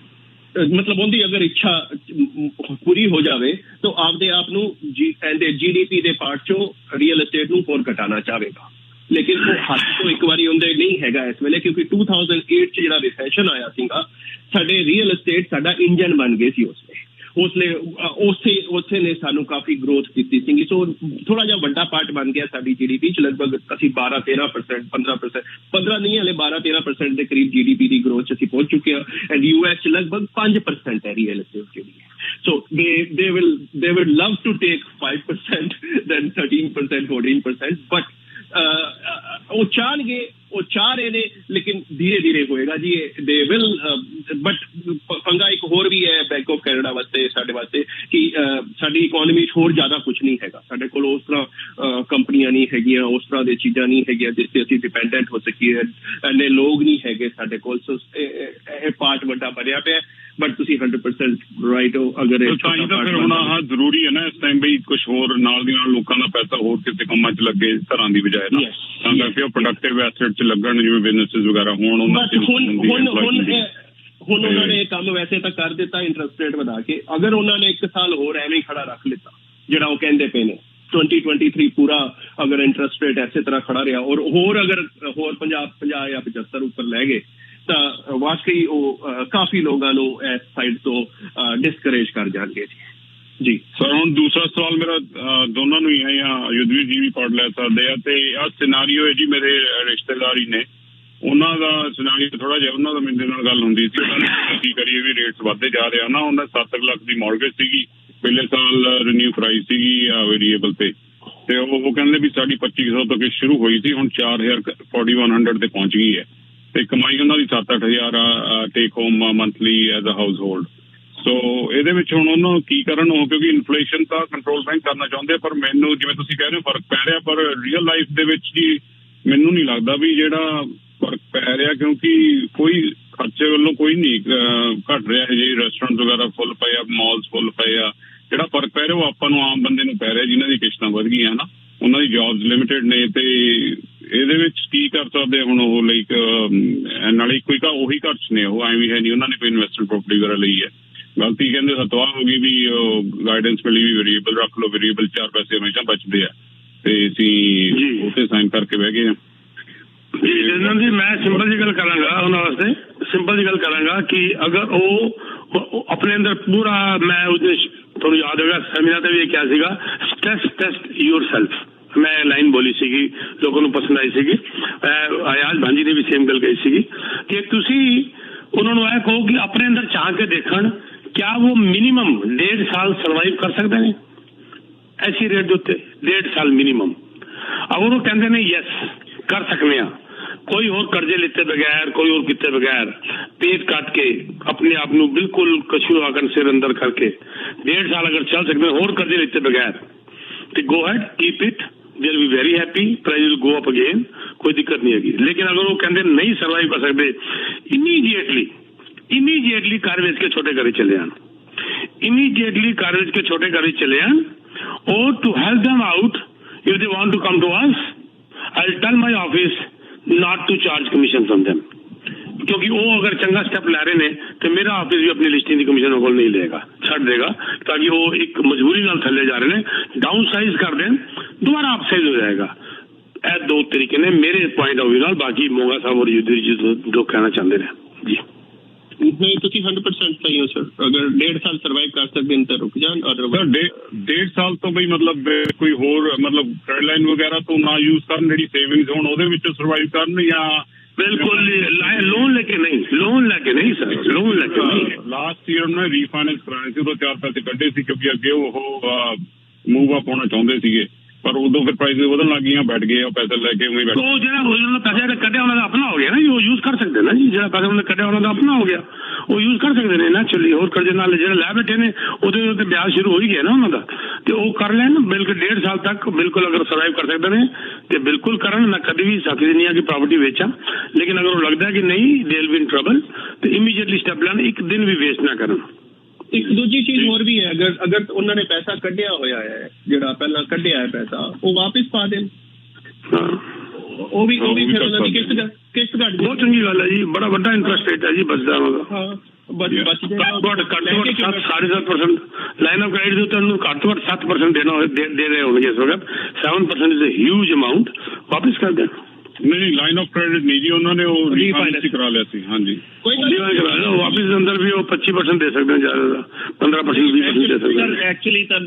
मतलब उनकी अगर इच्छा पूरी हो जाए तो आपदे आप GDP के पार्ट चो रियल एस्टेट नूं होर घटाना चाहेगा, लेकिन वो हथ तो एक बारी उनके नहीं हैगा इस वेले, क्योंकि 2008 च जिहड़ा रिसेशन आया सीगा, साडे रियल एस्टेट साडा इंजन बन गए सी उसने ने सानू काफी ग्रोथ की सी। सो थोड़ा जिहा वड्डा पार्ट बन गया साडी GDP च, लगभग असीं 12-13%, 15% नहीं हले 12-13% के करीब GDP की ग्रोथ असीं पहुंच चुके हैं। एंड US च लगभग 5% है रियल एस्टेट जिहड़ी है। So they will love to take 5%, then 13%, 14%, but वो चाह रहे ने, लेकिन धीरे धीरे होएगा जी। दे विल, बट पंगा एक होर भी है बैंक ऑफ कैनेडा वास्ते, साडे वास्ते, कि साडी इकोनॉमी होर ज्यादा कुछ नहीं हैगा, साडे कोल उस तरह कंपनियां नहीं हैगियां, उस तरह दी चीजां नहीं हैगियां जिस ते असीं डिपेंडेंट हो सकीए, इन्ने लोग नहीं हैगे साडे कोल। सो ਇਹ पार्ट ਵੱਡਾ ਬਣਿਆ ਪਿਆ, बट ਤੁਸੀਂ 100% राइट हो। अगर ਤਾਂ ਹੀ ਤਾਂ ਫਿਰ ਹੁਣ ਆਹ ਜ਼ਰੂਰੀ ਹੈ ਨਾ ਇਸ ਟਾਈਮ ਵੀ ਕੁਝ ਹੋਰ ਨਾਲ ਦੀ ਨਾਲ ਲੋਕਾਂ ਦਾ ਪੈਸਾ ਹੋਰ ਕਿਸੇ ਕੰਮਾਂ 'ਚ ਲੱਗੇ ਘਰਾਂ ਦੀ ਬਜਾਏ ਨਾ, ਤਾਂ ਕਰਕੇ ਉਹ ਪ੍ਰੋਡਕਟਿਵ ਐਸੈਟ 'ਚ ਲੱਗਣ, ਜਿਵੇਂ ਬਿਜ਼ਨੈਸਿਸ ਵਗੈਰਾ ਹੋਣ ਉਹਨਾਂ 'ਚ। ਹੁਣ ਉਹਨਾਂ ਨੇ ਕੰਮ ਵੈਸੇ ਤਾਂ ਕਰ ਦਿੱਤਾ ਇੰਟਰਸਟ ਰੇਟ ਵਧਾ ਕੇ, ਅਗਰ ਉਹਨਾਂ ਨੇ 1 ਸਾਲ ਹੋਰ ਐਵੇਂ ਖੜਾ ਰੱਖ ਲਿੱਤਾ ਜਿਹੜਾ ਉਹ ਕਹਿੰਦੇ ਪਏ ਨੇ 2023 पूरा अगर इंटरस्ट रेट ऐसे तरह खड़ा रहा और अगर होर 50 या 75 ऊपर लै गए तो वाकई वो काफी लोगों को इस साइड तो डिस्करेज कर जाएंगे जी। सर ਹੁਣ ਦੂਸਰਾ ਸਵਾਲ ਮੇਰਾ ਦੋਨਾਂ ਨੂੰ ਹੀ ਹੈ, ਜਾਂ ਯੁੱਧਵੀਰ ਜੀ ਵੀ ਪੜ੍ਹ ਲੈ ਸਕਦੇ ਆ। ਤੇ ਆਹ ਸਿਨਾਰੀਓ ਹੈ ਜੀ, ਮੇਰੇ ਰਿਸ਼ਤੇਦਾਰੀ ਨੇ, ਉਹਨਾਂ ਦਾ ਸਿਨਾਰੀਓ ਥੋੜਾ ਜਿਹਾ, ਉਹਨਾਂ ਦਾ ਮੇਰੇ ਨਾਲ ਗੱਲ ਹੁੰਦੀ ਸੀ, ਉਹਨਾਂ ਨੇ ਕੀ ਕਰੀਏ ਵੀ ਰੇਟਸ ਵੱਧਦੇ ਜਾ ਰਹੇ ਆ ਨਾ। ਉਹਨਾਂ 7 ਲੱਖ ਦੀ ਮੌਰਗੇਜ ਸੀਗੀ, ਪਿਛਲੇ ਸਾਲ ਰੀਨਿਊ ਕਰਾਈ ਸੀਗੀ ਵੇਰੀਏਬਲ ਤੇ ਉਹ ਕਹਿੰਦੇ ਵੀ ਸਾਡੀ 2500 ਤੋਂ ਸ਼ੁਰੂ ਹੋਈ ਸੀ, ਹੁਣ 4100 ਤੇ ਪਹੁੰਚ ਗਈ ਹੈ ਤੇ ਕਮਾਈ ਉਹਨਾਂ ਦੀ 7-8 ਹਜ਼ਾਰ take home monthly as a household. So ਇਹਦੇ ਵਿੱਚ ਹੁਣ ਉਹਨਾਂ ਨੂੰ ਕੀ ਕਰਨ ਉਹ, ਕਿਉਂਕਿ ਇਨਫਲੇਸ਼ਨ ਤਾਂ ਕੰਟਰੋਲ ਬੈਂਕ ਕਰਨਾ ਚਾਹੁੰਦੇ, ਪਰ ਮੈਨੂੰ ਜਿਵੇਂ ਤੁਸੀਂ ਕਹਿ ਰਹੇ ਹੋ ਫਰਕ ਪੈ ਰਿਹਾ, ਪਰ ਰੀਅਲ ਲਾਈਫ ਦੇ ਵਿੱਚ ਜੀ ਮੈਨੂੰ ਨਹੀਂ ਲੱਗਦਾ ਵੀ ਜਿਹੜਾ ਫਰਕ ਪੈ ਰਿਹਾ, ਕਿਉਂਕਿ ਕੋਈ ਖਰਚੇ ਵੱਲੋਂ ਕੋਈ ਨਹੀਂ ਘਟ ਰਿਹਾ ਹੈ ਜੀ। ਰੈਸਟੋਰੈਂਟ ਵਗੈਰਾ ਫੁੱਲ ਪਏ ਆ, ਮਾਲਸ ਫੁੱਲ ਪਏ ਆ। ਜਿਹੜਾ ਫਰਕ ਪੈ ਰਿਹਾ ਉਹ ਆਪਾਂ ਨੂੰ ਆਮ ਬੰਦੇ ਨੂੰ ਪੈ ਰਿਹਾ ਜਿਨ੍ਹਾਂ ਦੀ ਕਿਸ਼ਤਾਂ ਵਧ ਗਈਆਂ ਨਾ, ਉਹਨਾਂ ਦੀ ਜੌਬਸ ਲਿਮਿਟਡ ਨੇ ਤੇ ਇਹਦੇ ਵਿੱਚ ਕੀ ਕਰ ਸਕਦੇ ਹੁਣ ਉਹ ਲਾਈਕ ਨਾਲੇ ਕੋਈ ਉਹੀ ਘਰ 'ਚ ਨੇ, ਉਹ ਐਵੇਂ ਹੈ ਨਹੀਂ ਉਹਨਾਂ ਨੇ ਕੋਈ ਇਨਵੈਸਟਮੈਂਟ ਪ੍ਰੋਪਰਟੀ ਵਗੈਰਾ ਲਈ ਹੈ। ਗਲਤੀ ਕਹਿੰਦੇ ਸਤਵਾ ਹੋ ਗਈ ਵੀ ਉਹ ਗਾਈਡੈਂਸ ਮਿਲੀ ਵੀ ਵੇਰੀਏਬਲ ਰੱਖ ਲਓ, ਵੇਰੀਏਬਲ 4 ਪੈਸੇ ਹਮੇਸ਼ਾ ਬਚਦੇ ਆ ਤੇ ਅਸੀਂ ਉੱਥੇ ਸਾਈਨ ਕਰਕੇ ਬਹਿ ਗਏ ਹਾਂ। ਜੀ ਜਨਰਲ ਜੀ ਮੈਂ ਸਿੰਪਲ ਜੀ ਗੱਲ ਕਰਾਂਗਾ ਉਹਨਾਂ ਵਾਸਤੇ, ਸਿੰਪਲ ਜੀ ਗੱਲ ਕਰਾਂਗਾ ਕਿ ਅਗਰ ਉਹ ਆਪਣੇ ਅੰਦਰ ਪੂਰਾ, ਮੈਂ ਉਹਦੇ ਤੁਹਾਨੂੰ ਯਾਦ ਹੋਗਾ ਸੈਮੀਨਾਰ ਤੇ ਵੀ ਇਹ ਕਿਹਾ ਸੀਗਾ, ਸਟ੍ਰੈਸ ਟੈਸਟ ਯੂਰਸੈਲਫ। ਮੈਂ ਲਾਈਨ ਬੋਲੀ ਸੀਗੀ, ਲੋਕਾਂ ਨੂੰ ਪਸੰਦ ਆਈ ਸੀਗੀ। ਆਯਾਜ਼ ਭਾਂਜੀ ਨੇ ਵੀ ਸੇਮ ਗੱਲ ਕਹੀ ਸੀਗੀ ਕਿ ਤੁਸੀਂ ਉਹਨਾਂ ਨੂੰ ਇਹ ਕਹੋ ਕਿ ਆਪਣੇ ਅੰਦਰ ਚਾਹ ਕੇ ਦੇਖਣ ਕਿਆ ਉਹ ਮਿਨੀਮਮ 1.5 ਸਾਲ ਸਰਵਾਈਵ ਕਰ ਸਕਦੇ ਨੇ ਐਸੀ ਰੇਟ ਦੇ ਉੱਤੇ, 1.5 ਸਾਲ ਮਿਨੀਮਮ। ਅਗਰ ਉਹ ਕਹਿੰਦੇ ਨੇ ਯੈਸ ਕਰ ਸਕਦੇ ਆ, ਕੋਈ ਹੋਰ ਕਰਜ਼ੇ ਲਿੱਤੇ ਬਗੈਰ, ਕੋਈ ਹੋਰ ਕੀਤੇ ਬਗੈਰ, ਪੇਟ ਕੱਟ ਕੇ ਆਪਣੇ ਆਪ ਨੂੰ ਬਿਲਕੁਲ ਕਛੂ ਆਗਨ ਸਿਰ ਅੰਦਰ ਕਰਕੇ 1.5 ਸਾਲ ਅਗਰ ਚੱਲ ਸਕਦੇ ਹੋਰ ਕਰਜ਼ੇ ਲਿੱਤੇ ਬਗੈਰ, ਤੇ go ahead keep it, they will be very happy, price will go up again, ਕੋਈ ਦਿੱਕਤ ਨਹੀਂ ਹੈਗੀ। ਲੇਕਿਨ ਅਗਰ ਉਹ ਕਹਿੰਦੇ ਨਹੀਂ ਸਰਵਾਈਵ ਕਰ ਸਕਦੇ, ਇਮੀਡੀਏਟਲੀ ਘਰ ਵੇਚ ਕੇ ਛੋਟੇ ਘਰੇ ਚਲੇ ਆਣ, ਇਮੀਡੀਏਟਲੀ ਘਰ ਵੇਚ ਕੇ ਛੋਟੇ ਘਰੇ ਚਲੇ ਆਣ। or to help them out if they want to come to us, I'll tell my office not to charge commission from them, ਕਿਉਂਕਿ ਉਹ ਅਗਰ ਚੰਗਾ ਸਟੈਪ ਲੈ ਰਹੇ ਨੇ ਤੇ ਮੇਰਾ ਆਫਿਸ ਵੀ ਆਪਣੀ ਲਿਸਟਿੰਗ ਦੀ ਕਮਿਸ਼ਨ ਕੋਲ ਨਹੀਂ ਲਏਗਾ, ਛੱਡ ਦੇਗਾ, ਤਾਂ ਕਿ ਉਹ ਇੱਕ ਮਜਬੂਰੀ ਨਾਲ ਥੱਲੇ ਜਾ ਰਹੇ ਨੇ, ਡਾਊਨ ਸਾਈਜ਼ ਕਰ ਦੇਣ ਦੁਬਾਰਾ ਅਪ ਸਾਈਜ਼ ਹੋ ਜਾਏਗਾ। ਇਹ ਦੋ ਤਰੀਕੇ ਨੇ ਮੇਰੇ ਪੁਆਇੰਟ ਆਫ ਵਿਊ ਨਾਲ। ਬਾਕੀ ਮੋਗਾ ਸਾਹਿਬ ਔਰ ਯੁਧਵੀਰ ਜੀ ਜੋ ਕਹਿਣਾ ਚਾਹੁੰਦੇ ਨੇ ਜੀ। ਨਹੀਂ ਤੁਸੀਂ 100% ਸਹੀ ਹੋ ਸਰ, ਅਗਰ 1.5 ਸਾਲ ਸਰਵਾਈਵ ਕਰ ਸਕਦੇ ਨੇ ਤਾਂ ਰੁਕ ਜਾਣ। ਸਰ 1.5 ਸਾਲ ਤੋਂ ਬਈ ਮਤਲਬ ਕੋਈ ਹੋਰ ਮਤਲਬ ਕ੍ਰੈਡਿਟ ਲਾਈਨ ਵਗੈਰਾ ਤੋਂ ਨਾ ਯੂਜ਼ ਕਰਨ, ਜਿਹੜੀ ਸੇਵਿੰਗਸ ਹੋਣ ਉਹਦੇ ਵਿੱਚ ਸਰਵਾਈਵ ਕਰਨ, ਜਾਂ ਬਿਲਕੁਲ ਲੋਨ ਲੈ ਕੇ ਨਹੀਂ ਸਰ, ਲੋਨ ਲੈ ਕੇ ਨਹੀਂ। ਲਾਸਟ ਈਅਰ ਉਹਨੇ ਰੀਫਾਈਨੈਂਸ ਕਰਾਣੇ ਸੀ, ਉਦੋਂ 4 ਪੈਸੇ ਕੱਢੇ ਸੀ ਕਿਉਂਕਿ ਅੱਗੇ ਉਹ ਮੂਵ ਅਪ ਹੋਣਾ ਚਾਹੁੰਦੇ ਸੀਗੇ, ਪਰ ਉਦੋਂ ਫਿਰ ਪ੍ਰਾਈਸ ਵਧਣ ਲੱਗ ਗਈਆਂ, ਬੈਠ ਗਏ ਉਹ ਪੈਸੇ ਲੈ ਕੇ ਉਵੇਂ ਬੈਠ। ਉਹ ਜਿਹੜਾ ਉਹਨਾਂ ਨੇ ਪੈਸੇ ਕੱਢਿਆ ਉਹਨਾਂ ਦਾ ਆਪਣਾ ਹੋ ਗਿਆ ਨਾ ਜੀ, ਉਹ ਯੂਜ਼ ਕਰ ਸਕਦੇ ਨਾ ਜੀ। ਜਿਹੜਾ ਪੈਸੇ ਉਹਨਾਂ ਨੇ ਕੱਢਿਆ ਉਹਨਾਂ ਦਾ ਆਪਣਾ ਹੋ ਗਿਆ, ਉਹ ਯੂਜ਼ ਕਰ ਸਕਦੇ ਨੇ ਨੈਚੁਰਲੀ। ਹੋਰ ਕਰਜ਼ੇ ਨਾਲ ਜਿਹੜੇ ਲੈ ਬੈਠੇ ਨੇ ਉਹਦੇ ਉੱਤੇ ਵਿਆਜ ਸ਼ੁਰੂ ਹੋ ਹੀ ਗਿਆ ਨਾ ਉਹਨਾਂ ਦਾ, ਤੇ ਉਹ ਕਰ ਲੈਣ ਬਿਲਕੁਲ 1.5 ਸਾਲ ਤੱਕ ਬਿਲਕੁਲ ਅਗਰ ਸਰਵਾਈਵ ਕਰ ਸਕਦੇ ਨੇ ਤੇ ਬਿਲਕੁਲ ਕਰਨ। ਮੈਂ ਕਦੇ ਵੀ ਸਖਤੀ ਨਹੀਂ ਆ ਕਿ ਪ੍ਰਾਪਰਟੀ ਵੇਚਾਂ, ਲੇਕਿਨ ਅਗਰ ਉਹ ਲੱਗਦਾ ਕਿ ਨਹੀਂ they will be in trouble ਤੇ ਇਮੀਡੀਏਟਲੀ ਸਟੈਪ ਲੈਣ, ਇੱਕ ਦਿਨ ਵੀ ਵੇਸਟ ਨਾ ਕਰਨ। ਇੱਕ ਦੂਜੀ ਚੀਜ਼ ਹੋਰ ਵੀ ਹੈ, ਅਗਰ ਉਹਨਾਂ ਨੇ ਪੈਸਾ ਕੱਢਿਆ ਹੋਇਆ ਹੈ, ਜਿਹੜਾ ਪਹਿਲਾਂ ਕੱਢਿਆ ਹੈ ਪੈਸਾ, ਉਹ ਵਾਪਸ ਪਾ ਦੇਣ, ਉਹ ਵੀ ਫਿਰ ਉਹਨਾਂ ਦੀ ਕਿਸ਼ਤ ਘੱਟ। ਬਹੁਤ ਚੰਗੀ ਗੱਲ ਹੈ ਜੀ, ਬੜਾ ਵੱਡਾ ਇੰਟਰਸਟ ਰੇਟ ਹੈ ਜੀ ਬਚਦਾ ਉਹਦਾ। ਹਾਂ ਘੱਟ 7% ਲਾਈਨ ਆਫ ਕ੍ਰੈਡਿਟ ਦੇ ਉੱਤੇ ਉਹਨੂੰ ਘੱਟ ਤੋਂ ਘੱਟ 7% ਦੇ ਰਹੇ ਹੋਣਗੇ ਇਸ ਵਕਤ। 7% ਇਜ਼ ਅ ਹਿਊਜ ਅਮਾਊਂਟ, ਵਾਪਸ ਕਰ ਦੇਣ। ਨਹੀਂ ਲਾਈਨ ਆਫ ਕ੍ਰੈਡਿਟ ਨਹੀਂ ਜੀ, ਉਹਨਾਂ ਨੇ ਉਹ ਰੀਫਾਈਨੈਂਸ ਕਰਾ ਲਿਆ ਸੀ। ਹਾਂਜੀ ਕੋਈ ਗੱਲ ਨਹੀਂ, ਵਾਪਸ ਦੇ ਅੰਦਰ ਵੀ ਉਹ 25% ਦੇ ਸਕਦੇ ਨੇ, ਜ਼ਿਆਦਾ 15% 20% ਦੇ ਸਕਦੇ ਨੇ। ਐਕਚੁਅਲੀ ਤਾਂ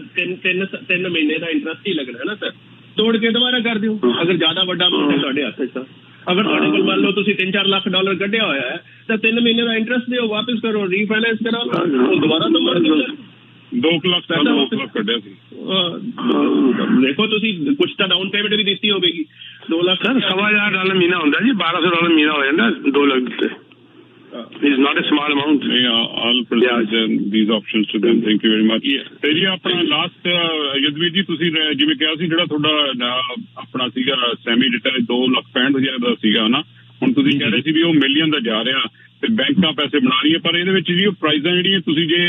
3 ਮਹੀਨੇ ਦਾ ਇੰਟਰਸਟ ਹੀ ਲੱਗਣਾ ਹੈ ਨਾ ਸਰ, ਤੋੜ ਕੇ ਦੁਬਾਰਾ ਕਰ ਦਿਓ ਅਗਰ ਜ਼ਿਆਦਾ ਵੱਡਾ ਅਮਾਉਂਟ ਹੈ ਤੁਹਾਡੇ ਹੱਥ 'ਚ ਤਾਂ। ਅਗਰ ਤੁਹਾਡੇ ਕੋਲ ਮੰਨ ਲਓ ਤੁਸੀਂ 3-4 ਲੱਖ ਡਾਲਰ ਕੱਢਿਆ ਹੋਇਆ ਹੈ ਤਾਂ 3 ਮਹੀਨੇ ਦਾ ਇੰਟਰਸਟ ਦਿਓ, ਵਾਪਸ ਕਰੋ, ਰੀਫਾਈਨੈਂਸ ਕਰਾ ਲਓ, ਉਹ ਦੁਬਾਰਾ ਤੋਂ ਮਰ ਜਾਊਗਾ। 2 ਲੱਖ ਕੱਢਿਆ ਸੀ। ਦੇਖੋ ਤੁਸੀਂ ਕੁਝ ਤਾਂ ਡਾਊਨ ਪੇਮੈਂਟ ਵੀ ਦਿੱਤੀ ਹੋਵੇਗੀ, 2 ਲੱਖ। ਸਰ $1,000 ਮਹੀਨਾ ਹੁੰਦਾ ਜੀ, $1,200 ਮਹੀਨਾ ਹੋ ਜਾਂਦਾ 2 ਲੱਖ ਤੇ। It's not a small amount. I'll present these options to them. Thank you very much. ਤੇ ਜੀ ਆਪਣਾ ਲਾਸਟ ਯੁਧਵੀਰ ਜੀ, ਤੁਸੀਂ ਜਿਵੇਂ ਕਿਹਾ ਸੀ ਜਿਹੜਾ ਤੁਹਾਡਾ ਆਪਣਾ ਸੀਗਾ ਸੈਮੀ ਰਿਟਾਇਰ 2,65,000 ਦਾ ਸੀਗਾ ਨਾ, ਹੁਣ ਤੁਸੀਂ ਕਹਿ ਰਹੇ ਸੀ ਵੀ ਉਹ ਮਿਲੀਅਨ ਦਾ ਜਾ ਰਿਹਾ ਤੇ ਬੈਂਕਾਂ ਪੈਸੇ ਬਣਾ ਰਹੀਆਂ, ਪਰ ਇਹਦੇ ਵਿੱਚ ਜੀ ਉਹ ਪ੍ਰਾਈਜ਼ਾਂ ਜਿਹੜੀਆਂ ਤੁਸੀਂ ਜੇ